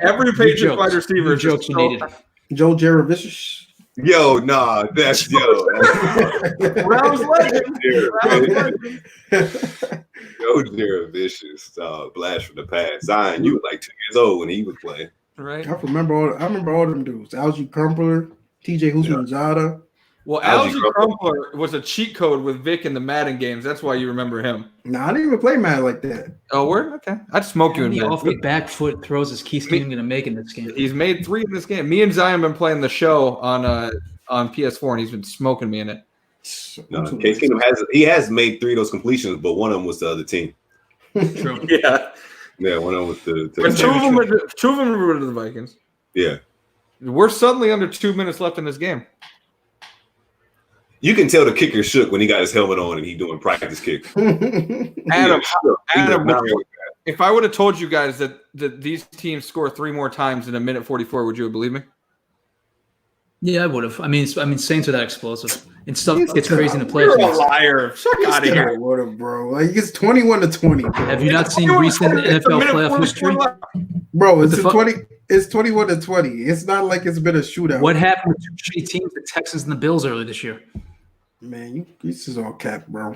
[SPEAKER 1] Every Patriots wide receiver.
[SPEAKER 2] Jokes you needed.
[SPEAKER 4] Joe Jaravicious.
[SPEAKER 3] Yo, nah, that's
[SPEAKER 1] Browns legend.
[SPEAKER 3] Joe Jaravicious, blast from the past. Zion, you were like 2 years old when he was playing.
[SPEAKER 1] Right.
[SPEAKER 4] I remember all them dudes. Algie Crumpler, TJ Houshmandzadeh.
[SPEAKER 1] Well, Algie Crumpler was a cheat code with Vic in the Madden games. That's why you remember him.
[SPEAKER 4] Nah, I didn't even play Madden like that.
[SPEAKER 1] Oh, word? Okay. I'd smoke you in Madden.
[SPEAKER 2] Off the back foot throws is Keith Keenum going to make in this game?
[SPEAKER 1] He's made 3 in this game. Me and Zion been playing the show on PS4, and he's been smoking me in it.
[SPEAKER 3] No, Case Keenum has made 3 of those completions, but one of them was the other team.
[SPEAKER 2] True.
[SPEAKER 1] Yeah.
[SPEAKER 3] Yeah, one of them was the
[SPEAKER 1] But two of them were to the Vikings.
[SPEAKER 3] Yeah.
[SPEAKER 1] We're suddenly under 2 minutes left in this game.
[SPEAKER 3] You can tell the kicker shook when he got his helmet on and he doing practice kicks.
[SPEAKER 1] Adam, if I would have told you guys that these teams score 3 more times in a minute 44, would you have believed me?
[SPEAKER 2] Yeah, I would have. I mean, Saints are that explosive, and stuff gets crazy in the playoffs.
[SPEAKER 1] You're a liar. Fuck out of here.
[SPEAKER 4] Would have, bro. Like it's 21-20. Bro.
[SPEAKER 2] Have you not seen recent NFL playoff history?
[SPEAKER 4] Bro, it's 20. It's 21-20. It's not like it's been a shootout.
[SPEAKER 2] What happened with 2 shitty teams, the Texans and the Bills, earlier this year?
[SPEAKER 4] Man, this is all cap, bro.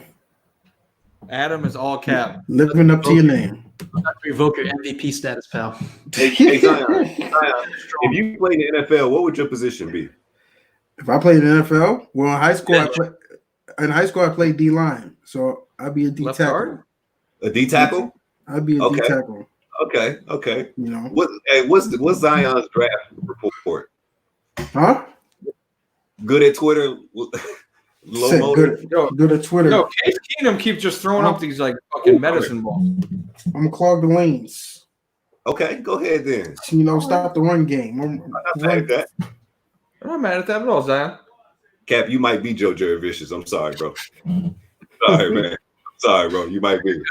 [SPEAKER 1] Adam is all cap.
[SPEAKER 4] Living up to your name.
[SPEAKER 2] Revoke your MVP status, pal.
[SPEAKER 3] Hey, Zion, if you played in the NFL, what would your position be?
[SPEAKER 4] If I played in the NFL, well, in high school, I played D line, so I'd be a D tackle.
[SPEAKER 1] Guard?
[SPEAKER 3] A D tackle?
[SPEAKER 4] I'd be a D tackle.
[SPEAKER 3] Okay.
[SPEAKER 4] You know
[SPEAKER 3] what's Zion's draft report?
[SPEAKER 4] Huh?
[SPEAKER 3] Good at Twitter.
[SPEAKER 4] Good at Twitter.
[SPEAKER 1] No, Case Keenum keeps just throwing up these like fucking medicine balls.
[SPEAKER 4] I'm gonna clog the lanes.
[SPEAKER 3] Okay, go ahead then.
[SPEAKER 4] Stop the run game.
[SPEAKER 3] I'm not mad at that.
[SPEAKER 1] I'm not mad at that at all, Zion.
[SPEAKER 3] Cap, you might be Joe Jerry Vicious. I'm sorry, bro. Sorry, man. Sorry, bro. You might be.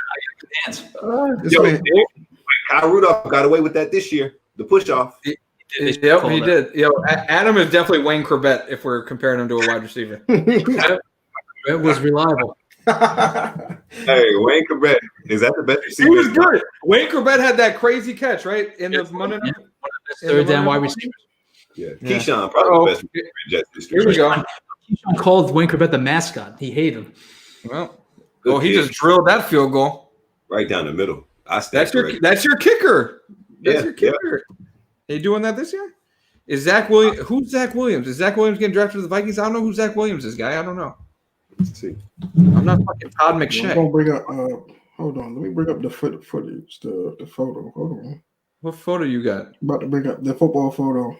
[SPEAKER 3] Kyle Rudolph got away with that this year. The push off.
[SPEAKER 1] Yep, he did. Adam is definitely Wayne Corbett if we're comparing him to a wide receiver.
[SPEAKER 2] It was reliable.
[SPEAKER 3] Hey, Wayne Corbett, is that the best receiver?
[SPEAKER 1] He was good. Wayne Corbett had that crazy catch, right? In the Monday night.
[SPEAKER 2] Third down wide receiver.
[SPEAKER 3] Yeah. Keyshawn, probably the best receiver in Jets history.
[SPEAKER 1] Here we go.
[SPEAKER 2] Keyshawn called Wayne Corbett the mascot. He hated him.
[SPEAKER 1] Well, he just drilled that field goal.
[SPEAKER 3] Right down the middle.
[SPEAKER 1] That's your kicker. That's your kicker. Are you doing that this year? Is Zach Williams? Who's Zach Williams? Is Zach Williams getting drafted to the Vikings? I don't know who Zach Williams is, guy. I don't know.
[SPEAKER 3] Let's see.
[SPEAKER 1] I'm not fucking Todd McShay.
[SPEAKER 4] I'm gonna bring up. Hold on. Let me bring up the footage, the photo. Hold on.
[SPEAKER 1] What photo you got?
[SPEAKER 4] About to bring up the football photo.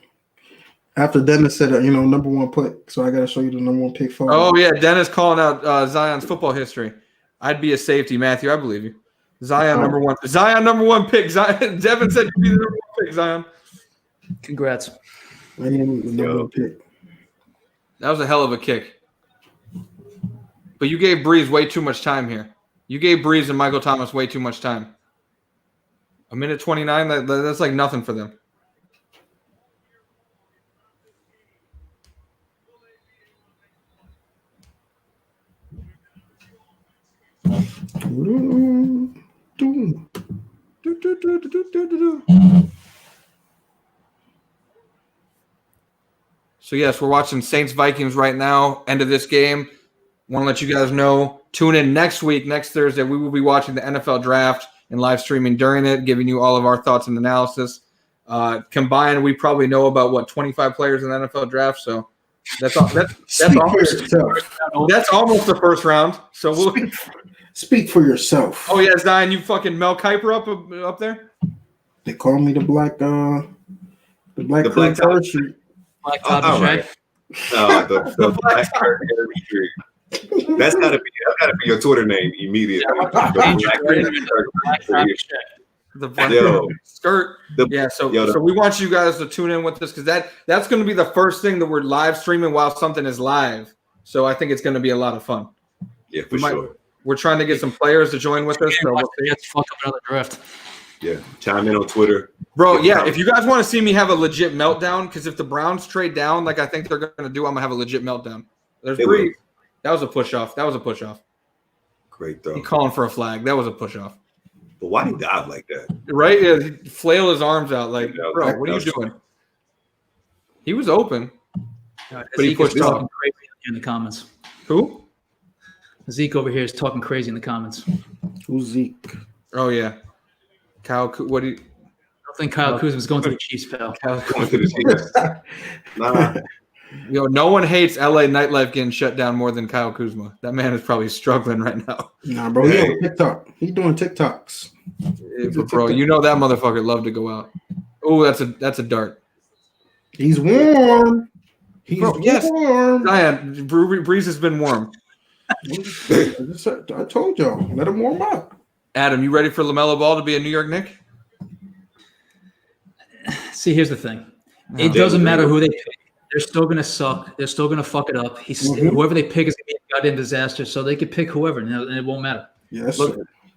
[SPEAKER 4] After Dennis said, number 1 pick, so I gotta show you the number 1 pick photo.
[SPEAKER 1] Oh yeah, Dennis calling out Zion's football history. I'd be a safety, Matthew. I believe you. Zion number 1. Zion number 1 pick. Zion. Devin said you'd be the number 1 pick. Zion.
[SPEAKER 2] Congrats.
[SPEAKER 4] I am the number 1 pick.
[SPEAKER 1] That was a hell of a kick. But you gave Brees way too much time here. You gave Brees and Michael Thomas way too much time. 1:29, that's like nothing for them. So yes, we're watching Saints Vikings right now. End of this game. Want to let you guys know. Tune in next week, next Thursday. We will be watching the NFL draft and live streaming during it, giving you all of our thoughts and analysis. Combined, we probably know about 25 players in the NFL draft. So that's all. That's almost the first round. So we'll
[SPEAKER 4] speak for yourself.
[SPEAKER 1] Oh yeah, Zion, you fucking Mel Kiper up there.
[SPEAKER 4] They call me the black parachute.
[SPEAKER 2] Black top
[SPEAKER 3] right. No, the black parachute. That's gotta be your Twitter name immediately.
[SPEAKER 1] The black skirt. So we want you guys to tune in with us because that's going to be the first thing that we're live streaming while something is live. So I think it's going to be a lot of fun.
[SPEAKER 3] Yeah, for sure.
[SPEAKER 1] We're trying to get some players to join with us. So
[SPEAKER 2] let's fuck up another draft.
[SPEAKER 3] Yeah, chime in on Twitter.
[SPEAKER 1] Bro, yeah, if you guys want to see me have a legit meltdown, because if the Browns trade down like I think they're going to do, I'm going to have a legit meltdown. There's Brees. That was a push-off.
[SPEAKER 3] Great throw.
[SPEAKER 1] He calling for a flag. That was a push-off.
[SPEAKER 3] But why did he dive like that?
[SPEAKER 1] Right? Yeah, he flail his arms out like, bro, what are you doing? He was open.
[SPEAKER 2] But he pushed off. Crazy in the comments.
[SPEAKER 1] Who?
[SPEAKER 2] Zeke over here is talking crazy in the comments.
[SPEAKER 4] Who's Zeke?
[SPEAKER 1] Oh, yeah. Kyle, what do you...
[SPEAKER 2] I don't think Kyle Kuzma's going to the Chiefs, pal.
[SPEAKER 3] Going to the Chiefs. Nah.
[SPEAKER 1] No one hates LA nightlife getting shut down more than Kyle Kuzma. That man is probably struggling right now.
[SPEAKER 4] Nah, bro, he's on TikTok. He's doing TikToks.
[SPEAKER 1] Bro, you know that motherfucker loved to go out. Oh, that's a dart.
[SPEAKER 4] He's warm.
[SPEAKER 1] Yes. Zion, Brees has been warm.
[SPEAKER 4] I told y'all, let him warm up.
[SPEAKER 1] Adam, you ready for LaMelo Ball to be a New York Knick?
[SPEAKER 2] See, here's the thing. It doesn't matter who they pick. They're still going to suck. They're still going to fuck it up. Whoever they pick is going to be a goddamn disaster, so they could pick whoever, and it won't matter.
[SPEAKER 4] Yes.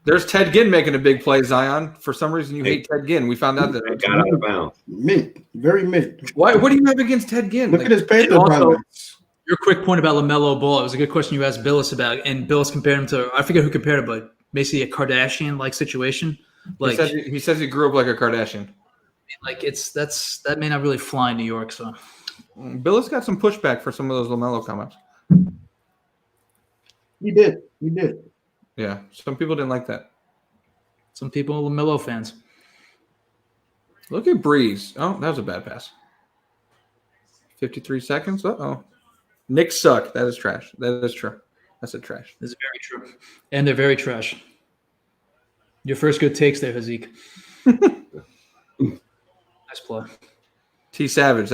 [SPEAKER 1] There's Ted Ginn making a big play, Zion. For some reason, you hate Ted Ginn. We found out that.
[SPEAKER 3] Got out of bounds.
[SPEAKER 4] Mid. Very mid.
[SPEAKER 1] Why? What do you have against Ted Ginn?
[SPEAKER 4] Look at his Panthers highlights.
[SPEAKER 2] Your quick point about LaMelo Ball, it was a good question you asked Billis about, and Billis compared him to, I forget who compared him, but basically a Kardashian-like situation. Like
[SPEAKER 1] he says he grew up like a Kardashian.
[SPEAKER 2] Like that may not really fly in New York. So
[SPEAKER 1] Billis got some pushback for some of those LaMelo comments.
[SPEAKER 4] He did.
[SPEAKER 1] Yeah, some people didn't like that.
[SPEAKER 2] some people are LaMelo fans.
[SPEAKER 1] Look at Brees. Oh, that was a bad pass. 53 seconds. Uh-oh. Knicks suck. That is trash. That is true. That's a trash.
[SPEAKER 2] This is very true. And they're very trash. Your first good takes there, Hazik. Nice play.
[SPEAKER 1] T Savage.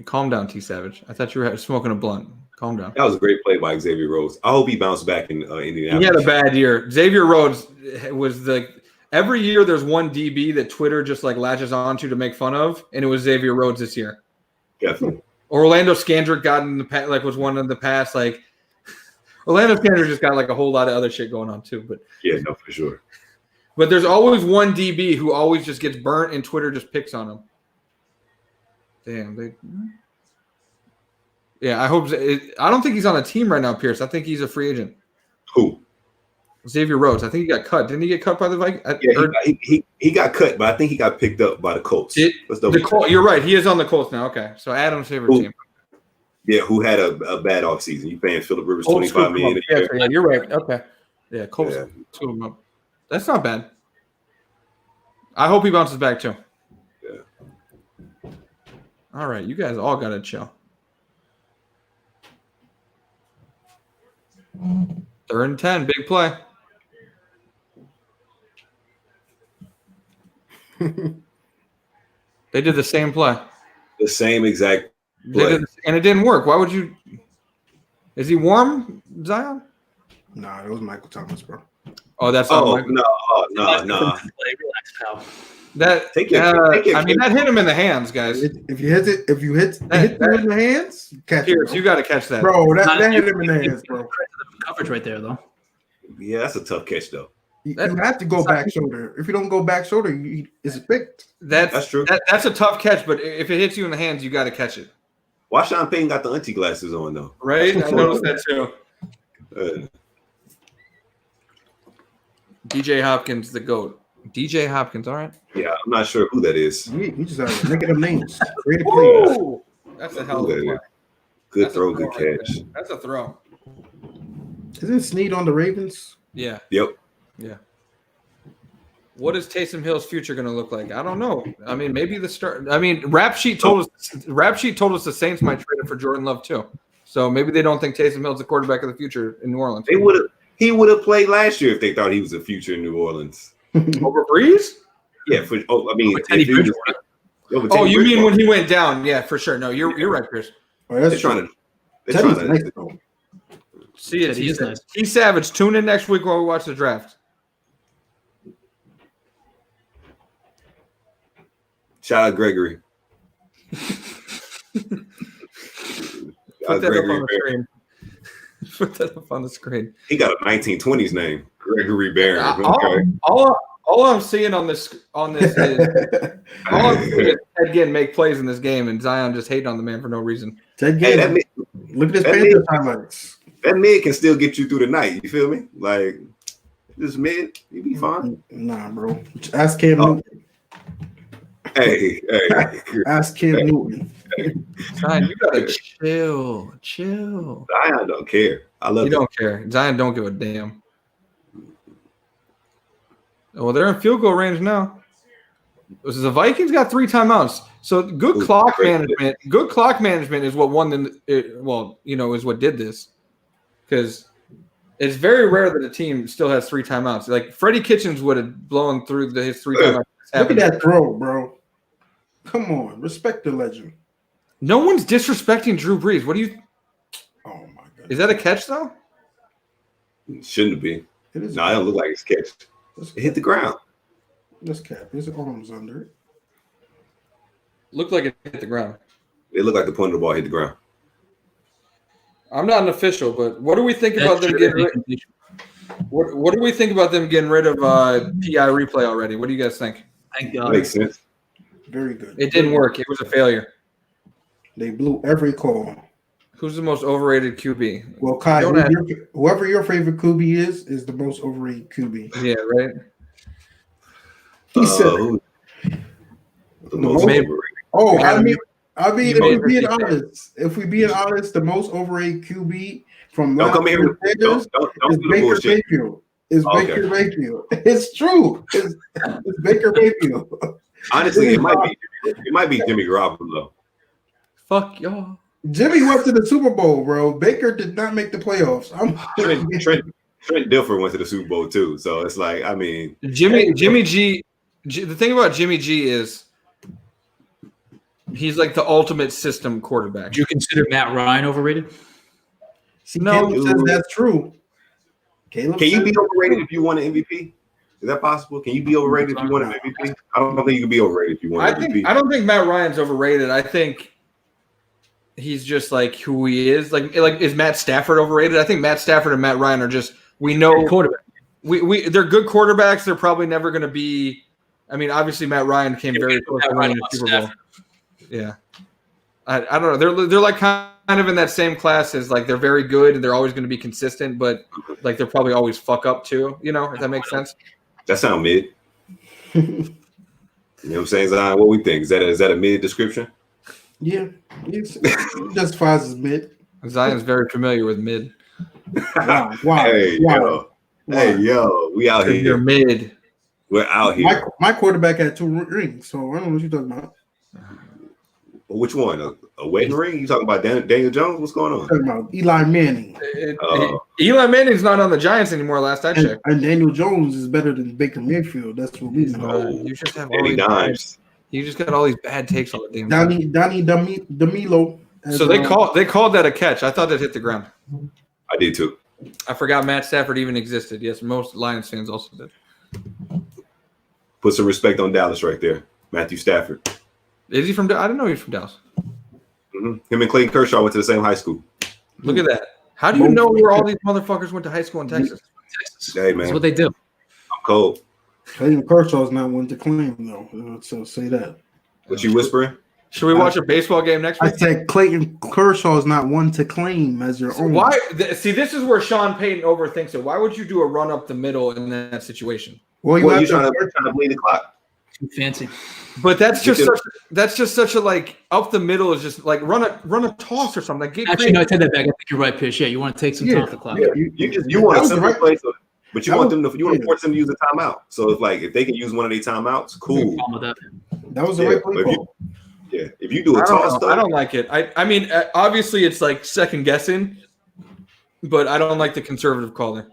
[SPEAKER 1] Calm down, T Savage. I thought you were smoking a blunt. Calm down.
[SPEAKER 3] That was a great play by Xavier Rhodes. I hope he bounced back in Indianapolis.
[SPEAKER 1] He had a bad year. Xavier Rhodes was every year there's one DB that Twitter just latches onto to make fun of, and it was Xavier Rhodes this year.
[SPEAKER 3] Definitely.
[SPEAKER 1] Orlando Scandrick got in the past, was one of the past. Orlando Scandrick just got a whole lot of other shit going on too. But
[SPEAKER 3] yeah, no, for sure.
[SPEAKER 1] But there's always one DB who always just gets burnt, and Twitter just picks on him. Damn. Yeah, I hope. I don't think he's on a team right now, Pierce. I think he's a free agent.
[SPEAKER 3] Who?
[SPEAKER 1] Xavier Rhodes. I think he got cut. Didn't he get cut by the Vikings?
[SPEAKER 3] Yeah, he got cut, but I think he got picked up by the Colts.
[SPEAKER 1] You're right. He is on the Colts now. Okay, so Adam's favorite team.
[SPEAKER 3] Yeah, who had a bad offseason. You paying Phillip Rivers $25 million.
[SPEAKER 1] Yeah, you're right. Okay. Yeah, Colts. Yeah. Two of them up. That's not bad. I hope he bounces back too.
[SPEAKER 3] Yeah.
[SPEAKER 1] All right, you guys all got to chill. 3rd and 10, big play. They did the same play.
[SPEAKER 3] The same exact play.
[SPEAKER 1] And it didn't work. Why would you? Is he warm, Zion?
[SPEAKER 4] Nah, it was Michael Thomas, bro.
[SPEAKER 1] Oh, that's
[SPEAKER 3] no.
[SPEAKER 2] Relax, pal.
[SPEAKER 1] That hit him in the hands, guys.
[SPEAKER 4] If you hit it in the hands, catch
[SPEAKER 1] Pierce,
[SPEAKER 4] it.
[SPEAKER 1] You got to catch that,
[SPEAKER 4] bro. That hit him in the hands, bro.
[SPEAKER 2] Coverage right there, though.
[SPEAKER 3] Yeah, that's a tough catch, though.
[SPEAKER 4] You have to go back shoulder. If you don't go back shoulder, it's picked.
[SPEAKER 1] That's
[SPEAKER 3] true.
[SPEAKER 1] That's a tough catch, but if it hits you in the hands, you got to catch it.
[SPEAKER 3] Why Sean Payton got the auntie glasses on, though?
[SPEAKER 1] Right? I noticed that too. DJ Hopkins, the GOAT. DJ Hopkins, all right?
[SPEAKER 3] Yeah, I'm not sure who that is.
[SPEAKER 4] He just making up names. Creative players.
[SPEAKER 1] That's a hell of a play.
[SPEAKER 3] Good throw, good catch.
[SPEAKER 1] That's a throw.
[SPEAKER 4] Isn't Snead on the Ravens?
[SPEAKER 1] Yeah.
[SPEAKER 3] Yep.
[SPEAKER 1] Yeah. What is Taysom Hill's future going to look like? I don't know. I mean, maybe the start. I mean, Rap Sheet told us the Saints might trade him for Jordan Love too. So maybe they don't think Taysom Hill's the quarterback of the future in New Orleans.
[SPEAKER 3] He would have played last year if they thought he was a future in New Orleans.
[SPEAKER 1] Over Brees?
[SPEAKER 3] Yeah.
[SPEAKER 1] You mean when he went down? Yeah, for sure. No, you're right, Chris.
[SPEAKER 3] They're trying to.
[SPEAKER 1] See it. He's nice. He's Savage. Tune in next week while we watch the draft.
[SPEAKER 3] Shout out Gregory.
[SPEAKER 1] Put that up on the screen. Put that up on the screen.
[SPEAKER 3] He got a 1920s name, Gregory Barron.
[SPEAKER 1] All I'm seeing on this is Ted Ginn make plays in this game, and Zion just hating on the man for no reason.
[SPEAKER 4] Ted Ginn, look at his Panthers highlights.
[SPEAKER 3] That mid can still get you through the night. You feel me? Like this mid, you be fine.
[SPEAKER 4] Nah, bro. Ask Cam Newton.
[SPEAKER 3] Hey.
[SPEAKER 4] Ask Cam Newton.
[SPEAKER 1] Zion, you gotta chill.
[SPEAKER 3] Zion don't care. I love.
[SPEAKER 1] He don't care. Zion don't give a damn. Well, they're in field goal range now. The Vikings got 3 timeouts. So good clock management. Good clock management is what won them. Is what did this. Because it's very rare that a team still has 3 timeouts. Like Freddie Kitchens would have blown through his 3 timeouts.
[SPEAKER 4] Look at that throw, bro. Come on, respect the legend.
[SPEAKER 1] No one's disrespecting Drew Brees. What do you?
[SPEAKER 4] Oh my god!
[SPEAKER 1] Is that a catch though?
[SPEAKER 3] Shouldn't be.
[SPEAKER 4] It is.
[SPEAKER 3] No, it don't look like it's catch. It hit the ground.
[SPEAKER 4] Let's cap. His arms under it.
[SPEAKER 1] Looked like it hit the ground.
[SPEAKER 3] It looked like the point of the ball hit the ground.
[SPEAKER 1] I'm not an official, but what do we think about them getting rid? What do we think about them getting rid of PI replay already? What do you guys think?
[SPEAKER 2] Thank God.
[SPEAKER 3] Makes sense.
[SPEAKER 4] Very good.
[SPEAKER 1] It didn't work. It was a failure.
[SPEAKER 4] They blew every call.
[SPEAKER 1] Who's the most overrated QB?
[SPEAKER 4] Well, Kai, whoever your favorite QB is the most overrated QB.
[SPEAKER 1] Yeah, right.
[SPEAKER 4] He said
[SPEAKER 3] the most overrated.
[SPEAKER 4] Oh, I mean, if we being honest, the most overrated QB from
[SPEAKER 3] don't come here
[SPEAKER 4] is Baker Mayfield. Baker Mayfield. It's true. It's Baker Mayfield.
[SPEAKER 3] Honestly, it might be Jimmy Garoppolo.
[SPEAKER 1] Fuck y'all.
[SPEAKER 4] Jimmy went to the Super Bowl, bro. Baker did not make the playoffs.
[SPEAKER 3] Trent Dilfer went to the Super Bowl too, so it's like, I mean,
[SPEAKER 1] Jimmy G. The thing about Jimmy G is he's like the ultimate system quarterback.
[SPEAKER 2] Do you consider Matt Ryan overrated?
[SPEAKER 4] See, no, Caleb says that's true.
[SPEAKER 3] Can you be overrated if you won an MVP? Is that possible? Can you be overrated if you won an MVP? I don't think you can be overrated if you won an MVP.
[SPEAKER 1] I don't think Matt Ryan's overrated. I think he's just like who he is. Like is Matt Stafford overrated? I think Matt Stafford and Matt Ryan are just
[SPEAKER 2] quarterback.
[SPEAKER 1] They're good quarterbacks. They're probably never going to be. I mean, obviously Matt Ryan came very close to winning the Super Bowl. Yeah, I don't know. They're like kind of in that same class as like they're very good and they're always going to be consistent, but like they're probably always fuck up too. You know, if that makes sense.
[SPEAKER 3] That sound mid. You know what I'm saying, Zion? What we think? Is that a mid description?
[SPEAKER 4] Yeah, it justifies as mid.
[SPEAKER 1] Zion's very familiar with mid.
[SPEAKER 4] Wow.
[SPEAKER 3] Hey, yo, we out here.
[SPEAKER 1] You're mid.
[SPEAKER 3] We're out here.
[SPEAKER 4] My quarterback had 2 rings, so I don't know what you're talking about.
[SPEAKER 3] Which one? A wedding ring? You talking about Daniel Jones? What's going on?
[SPEAKER 4] I'm talking about Eli Manning.
[SPEAKER 1] Eli Manning's not on the Giants anymore. Last I checked.
[SPEAKER 4] And Daniel Jones is better than Baker Mayfield. That's what we know.
[SPEAKER 1] You just have all these dimes. You just got all these bad takes on the damn.
[SPEAKER 4] Donnie DeMilo.
[SPEAKER 1] So they called that a catch. I thought that hit the ground.
[SPEAKER 3] I did too.
[SPEAKER 1] I forgot Matt Stafford even existed. Yes, most Lions fans also did.
[SPEAKER 3] Put some respect on Dallas right there. Matthew Stafford.
[SPEAKER 1] Is he from? I didn't know he was from Dallas.
[SPEAKER 3] Mm-hmm. Him and Clayton Kershaw went to the same high school.
[SPEAKER 1] Look at that. How do you know where all these motherfuckers went to high school in Texas?
[SPEAKER 3] Hey, man.
[SPEAKER 2] That's what they do.
[SPEAKER 3] I'm cold.
[SPEAKER 4] Clayton Kershaw's not one to claim, though. So say that.
[SPEAKER 3] What you whispering?
[SPEAKER 1] Should we watch a baseball game next week?
[SPEAKER 4] I said Clayton Kershaw is not one to claim as your own.
[SPEAKER 1] Why? See, this is where Sean Payton overthinks it. Why would you do a run up the middle in that situation?
[SPEAKER 3] Well, you're trying to bleed the clock.
[SPEAKER 2] Too fancy.
[SPEAKER 1] But that's just such a like up the middle is just like run a toss or something. Like,
[SPEAKER 2] actually, no, I take that back. I think you're right, Pierce. Yeah, you want to take some time off the clock.
[SPEAKER 3] Yeah, you want a simple play, but you want to force them to use a timeout. So if they can use one of their timeouts, cool.
[SPEAKER 4] That was the right play call.
[SPEAKER 3] Yeah, if you do a toss,
[SPEAKER 1] I don't like it. I mean, obviously it's like second guessing, but I don't like the conservative call there.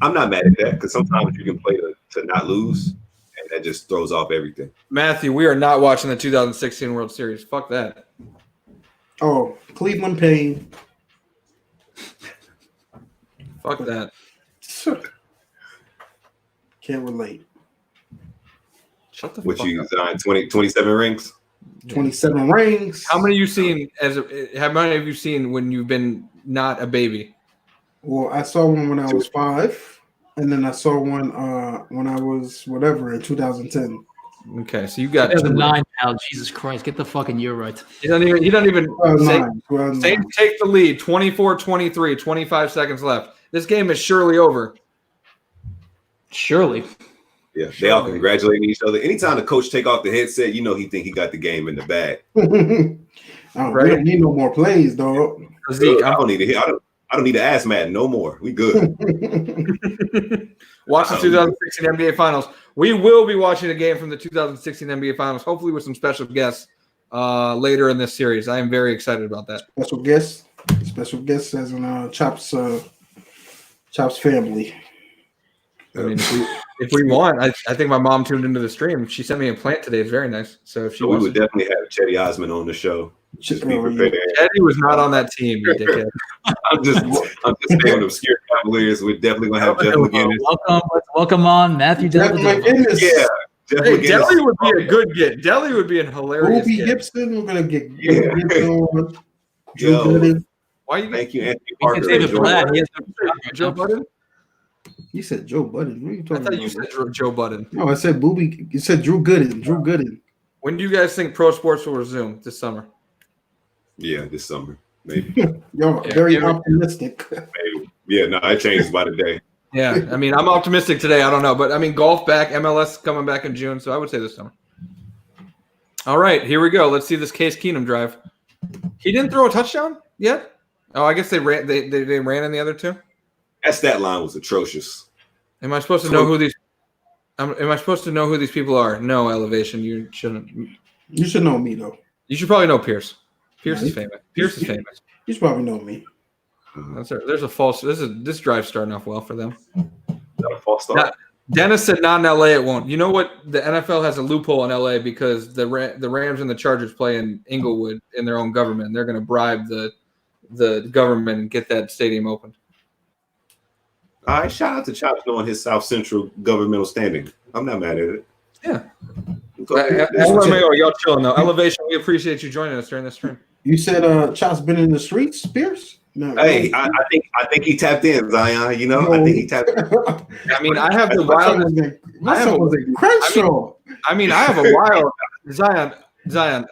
[SPEAKER 3] I'm not mad at that because sometimes you can play to not lose, and that just throws off everything.
[SPEAKER 1] Matthew, we are not watching the 2016 World Series. Fuck that.
[SPEAKER 4] Oh, Cleveland Payne.
[SPEAKER 1] Fuck that.
[SPEAKER 4] Can't relate.
[SPEAKER 1] Shut the
[SPEAKER 3] fuck up. What you 27 rings?
[SPEAKER 4] 27 rings.
[SPEAKER 1] How many have you seen when you've been not a baby?
[SPEAKER 4] Well, I saw one when I was 5, and then I saw one when I was in 2010.
[SPEAKER 1] Okay, so you got
[SPEAKER 2] 2009 now. Jesus Christ, get the fucking year right.
[SPEAKER 1] You don't even Saints take the lead, 24-23, 25 seconds left. This game is surely over.
[SPEAKER 2] Surely.
[SPEAKER 3] Yeah, they all congratulating each other. Anytime the coach take off the headset, you know he think he got the game in the bag.
[SPEAKER 4] We don't need no more plays, dog.
[SPEAKER 3] Zeke, I don't need to ask Matt no more. We good.
[SPEAKER 1] Watch the 2016 NBA Finals. We will be watching a game from the 2016 NBA Finals, hopefully with some special guests later in this series. I am very excited about that.
[SPEAKER 4] Special guests as in Chopz family.
[SPEAKER 1] I mean, if we want, I think my mom tuned into the stream. She sent me a plant today. It's very nice. So if she
[SPEAKER 3] we would definitely have Chetty Osman on the show. Just be prepared.
[SPEAKER 1] Chetty was not on that team, you dickhead.
[SPEAKER 3] I'm just saying obscure Cavaliers. We're definitely gonna have Jeff McGinnis.
[SPEAKER 2] Welcome on Matthew Deli.
[SPEAKER 3] Yeah.
[SPEAKER 1] Deli would be a good get. Deli would be a hilarious
[SPEAKER 4] get. Gibson, we're gonna get
[SPEAKER 3] Gibson.
[SPEAKER 1] Why you
[SPEAKER 3] thank you, Anthony
[SPEAKER 2] Parker.
[SPEAKER 1] Joe Budden?
[SPEAKER 4] You said Joe Budden. What are you talking about?
[SPEAKER 1] I thought you said Joe Budden.
[SPEAKER 4] No, I said Booby. You said Drew Gooden. Drew Gooden.
[SPEAKER 1] When do you guys think pro sports will resume this summer?
[SPEAKER 3] Yeah, this summer, maybe.
[SPEAKER 4] Very optimistic.
[SPEAKER 3] Maybe. Yeah, no, it changes by the day.
[SPEAKER 1] Yeah, I mean, I'm optimistic today. I don't know, but I mean, golf back, MLS coming back in June, so I would say this summer. All right, here we go. Let's see this Case Keenum drive. He didn't throw a touchdown yet. Oh, I guess they ran. They ran in the other two.
[SPEAKER 3] That stat line was atrocious.
[SPEAKER 1] Am I supposed to know who these? Am I supposed to know who these people are? No, Elevation. You shouldn't.
[SPEAKER 4] You should know me though.
[SPEAKER 1] You should probably know Pierce. Pierce is famous. Pierce is famous.
[SPEAKER 4] You should probably know me.
[SPEAKER 1] There's a false. This drive's starting off well for them.
[SPEAKER 3] Is that a false start?
[SPEAKER 1] Dennis said not in LA. It won't. You know what? The NFL has a loophole in LA because the Rams and the Chargers play in Inglewood in their own government. They're going to bribe the government and get that stadium opened.
[SPEAKER 3] All right, shout out to Chopz knowing his South Central governmental standing. I'm not mad at it.
[SPEAKER 1] Yeah. Y'all chilling though. Elevation, we appreciate you joining us during this stream.
[SPEAKER 4] You said Chopz been in the streets, Pierce? No.
[SPEAKER 3] Hey, I think he tapped in, Zion. You know, no. I think he tapped in.
[SPEAKER 1] I mean, I have the wildest. I have a wild Zion.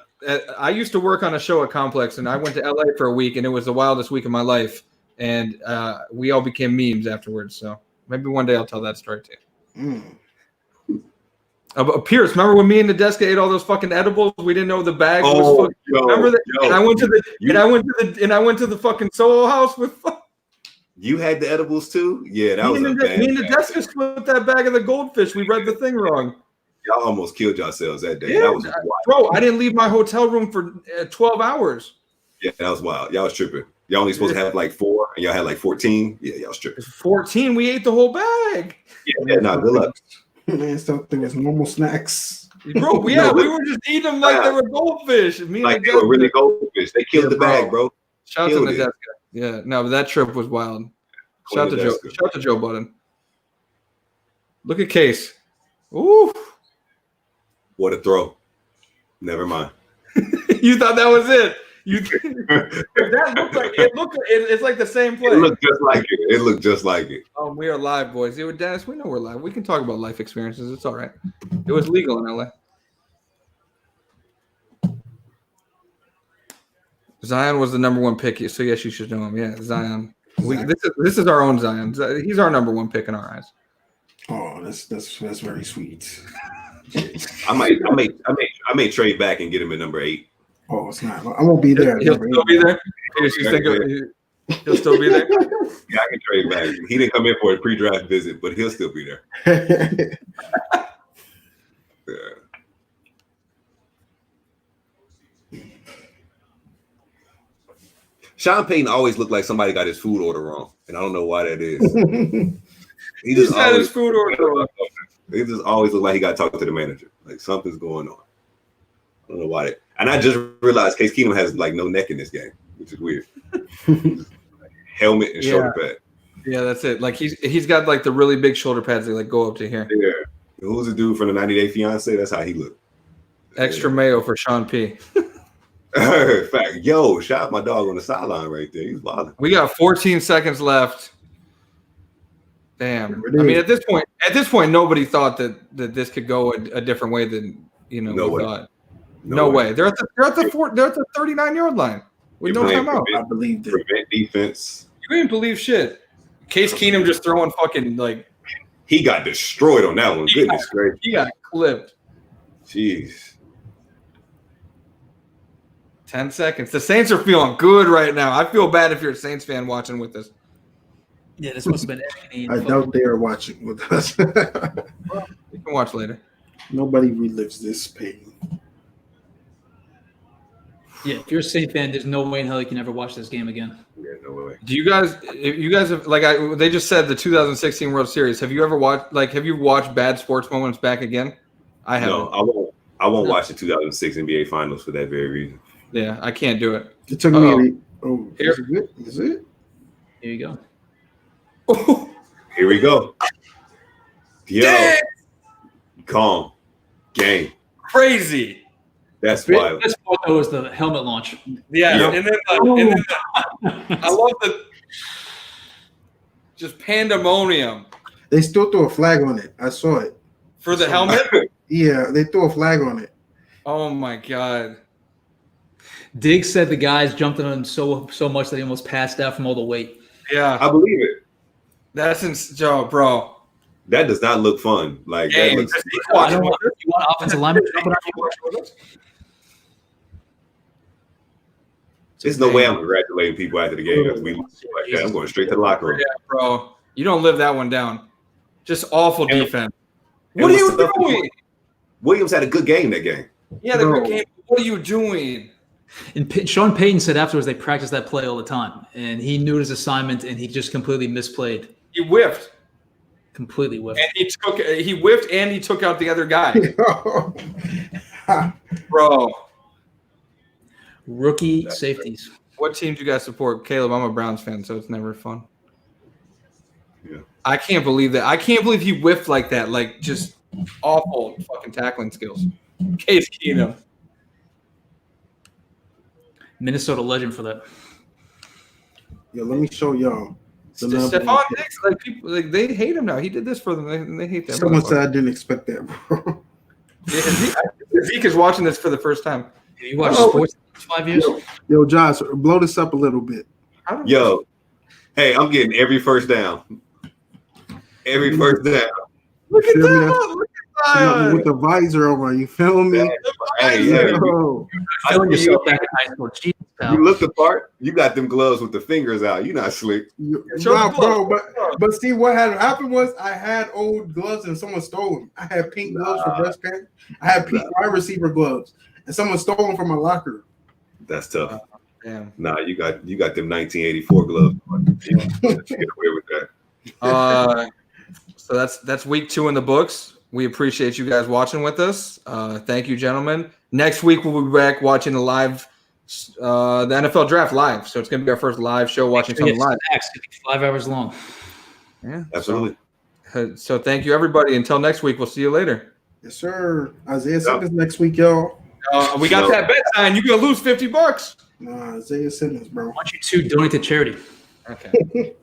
[SPEAKER 1] I used to work on a show at Complex, and I went to LA for a week, and it was the wildest week of my life. And we all became memes afterwards. So maybe one day I'll tell that story too. Pierce, remember when me and Nadeska ate all those fucking edibles? We didn't know the bag was. Remember that? And I went to the fucking Soho House with.
[SPEAKER 3] You had the edibles too? Yeah, that was a bad.
[SPEAKER 1] Me and Nadeska split that bag of the goldfish. We read the thing wrong.
[SPEAKER 3] Y'all almost killed yourselves that day.
[SPEAKER 1] Yeah,
[SPEAKER 3] that was wild.
[SPEAKER 1] Bro, I didn't leave my hotel room for 12 hours.
[SPEAKER 3] Yeah, that was wild. Y'all was tripping. Y'all only supposed to have like 4, and y'all had like 14. Yeah, y'all was tripping.
[SPEAKER 1] 14. We ate the whole bag.
[SPEAKER 3] Yeah, no, good luck.
[SPEAKER 4] Man, something was normal snacks.
[SPEAKER 1] Bro, we were just eating them like they were goldfish.
[SPEAKER 3] They were really goldfish. They killed the bag, bro.
[SPEAKER 1] Shout out to Nadeska. Yeah, no, but that trip was wild. Shout out to Joe Budden. Look at Case. Ooh.
[SPEAKER 3] What a throw. Never mind.
[SPEAKER 1] You thought that was it. That looked like it's like the same play.
[SPEAKER 3] It looked just like it.
[SPEAKER 1] We are live, boys. Dennis, we know we're live. We can talk about life experiences. It's all right. It was legal in LA. Zion was the number 1 pick, so yes, you should know him. Yeah, Zion. This is our own Zion. He's our number 1 pick in our eyes.
[SPEAKER 4] Oh, that's very sweet.
[SPEAKER 3] I may trade back and get him at number 8.
[SPEAKER 4] Oh, it's not. I won't be there.
[SPEAKER 1] He'll still be there. He'll still be there.
[SPEAKER 3] Yeah, I can trade back. He didn't come in for a pre-draft visit, but he'll still be there. Yeah. Sean Payton always looked like somebody got his food order wrong, and I don't know why that is. He just
[SPEAKER 1] had his food order wrong.
[SPEAKER 3] He just always looked like he got to talk to the manager. Like something's going on. I don't know why. And I just realized Case Keenum has like no neck in this game, which is weird. Helmet and shoulder pad.
[SPEAKER 1] Yeah, that's it. Like he's got like the really big shoulder pads that like go up to here.
[SPEAKER 3] Yeah. Who's the dude from the 90 Day Fiance? That's how he looked.
[SPEAKER 1] Extra mayo for Sean P.
[SPEAKER 3] Fact. Yo, shout out my dog on the sideline right there. He's bothering.
[SPEAKER 1] We got 14 seconds left. Damn. I mean, at this point, nobody thought that this could go a different way than we thought. No way. They're at the 39-yard line with no timeout.
[SPEAKER 4] I believe it.
[SPEAKER 3] Prevent defense.
[SPEAKER 1] You didn't believe shit. Case Keenum just throwing fucking like.
[SPEAKER 3] He got destroyed on that one. Goodness gracious.
[SPEAKER 1] He got clipped.
[SPEAKER 3] Jeez.
[SPEAKER 1] 10 seconds. The Saints are feeling good right now. I feel bad if you're a Saints fan watching with us.
[SPEAKER 2] Yeah, this must have been.
[SPEAKER 4] I doubt they are watching with us.
[SPEAKER 1] Well, you can watch later.
[SPEAKER 4] Nobody relives this pain.
[SPEAKER 2] Yeah, if you're a Saints fan, there's no way in hell you can ever watch this game again.
[SPEAKER 3] Yeah, no way.
[SPEAKER 1] Do you guys? If you guys have they just said the 2016 World Series. Have you ever watched? Have you watched bad sports moments back again? I haven't.
[SPEAKER 3] No, I won't watch the 2006 NBA Finals for that very reason.
[SPEAKER 1] Yeah, I can't do it.
[SPEAKER 4] It took me.
[SPEAKER 1] Here.
[SPEAKER 4] Is it?
[SPEAKER 2] Here you go.
[SPEAKER 3] Here we go. Yo, calm, game,
[SPEAKER 1] crazy.
[SPEAKER 3] That's wild.
[SPEAKER 2] This photo was the helmet launch.
[SPEAKER 1] Yeah, and then I love the just pandemonium.
[SPEAKER 4] They still threw a flag on it. I saw it.
[SPEAKER 1] For the helmet?
[SPEAKER 4] Yeah, they threw a flag on it.
[SPEAKER 1] Oh my god.
[SPEAKER 2] Diggs said the guys jumped on him so much that he almost passed out from all the weight.
[SPEAKER 1] Yeah.
[SPEAKER 3] I believe it.
[SPEAKER 1] That's bro.
[SPEAKER 3] That does not look fun. Like
[SPEAKER 1] Hey,
[SPEAKER 3] that looks.
[SPEAKER 2] You want offensive linemen jumping on you?
[SPEAKER 3] There's no way I'm congratulating people after the game after we lose like that. I'm going straight to the locker room.
[SPEAKER 1] Yeah, bro. You don't live that one down. Just awful defense. What are you doing?
[SPEAKER 3] Williams had a good game that game.
[SPEAKER 1] Yeah, the good game. What are you doing?
[SPEAKER 2] And Sean Payton said afterwards they practiced that play all the time, and he knew his assignment, and he just completely misplayed.
[SPEAKER 1] He whiffed.
[SPEAKER 2] Completely whiffed.
[SPEAKER 1] And he whiffed and he took out the other guy. Bro.
[SPEAKER 2] Rookie safeties.
[SPEAKER 1] What team do you guys support? Caleb, I'm a Browns fan, so it's never fun.
[SPEAKER 3] Yeah.
[SPEAKER 1] I can't believe that. I can't believe he whiffed like that. Like, just awful fucking tackling skills. Case Keenum.
[SPEAKER 2] Minnesota legend for that.
[SPEAKER 4] Yo, let me show y'all.
[SPEAKER 1] Stefon Diggs, like people, like they hate him now. He did this for them. They hate that.
[SPEAKER 4] Someone said I didn't expect that, bro.
[SPEAKER 1] Zeke is watching this for the first time.
[SPEAKER 2] Have you watched sports in 5 years?
[SPEAKER 4] Yo, Josh, blow this up a little bit.
[SPEAKER 3] Yo, hey, I'm getting every first down. Every first down.
[SPEAKER 1] Look at that. Look at that.
[SPEAKER 4] With the visor over, you feel me?
[SPEAKER 3] Hey,
[SPEAKER 4] Yo.
[SPEAKER 2] Feeling yourself back in high school. Jesus, pal.
[SPEAKER 3] you look the part. You got them gloves with the fingers out. You're not slick.
[SPEAKER 4] Bro, but see what had happened was I had old gloves and someone stole them. I had pink gloves for breast cancer. I had pink wide receiver gloves, and someone stole them from my locker.
[SPEAKER 3] That's tough.
[SPEAKER 1] Damn.
[SPEAKER 3] Nah, you got them 1984 gloves. You get away with that.
[SPEAKER 1] So that's week 2 in the books. We appreciate you guys watching with us. Thank you, gentlemen. Next week we'll be back watching the live, the NFL draft live. So it's gonna be our first live show watching something live.
[SPEAKER 2] It's gonna be 5 hours long.
[SPEAKER 1] Yeah,
[SPEAKER 3] Absolutely.
[SPEAKER 1] So thank you, everybody. Until next week, we'll see you later.
[SPEAKER 4] Yes, sir. Isaiah Simmons next week, y'all.
[SPEAKER 1] We got that bet sign. You're gonna lose $50.
[SPEAKER 4] Nah, Isaiah Simmons, bro.
[SPEAKER 2] I want you to donate to charity.
[SPEAKER 1] Okay.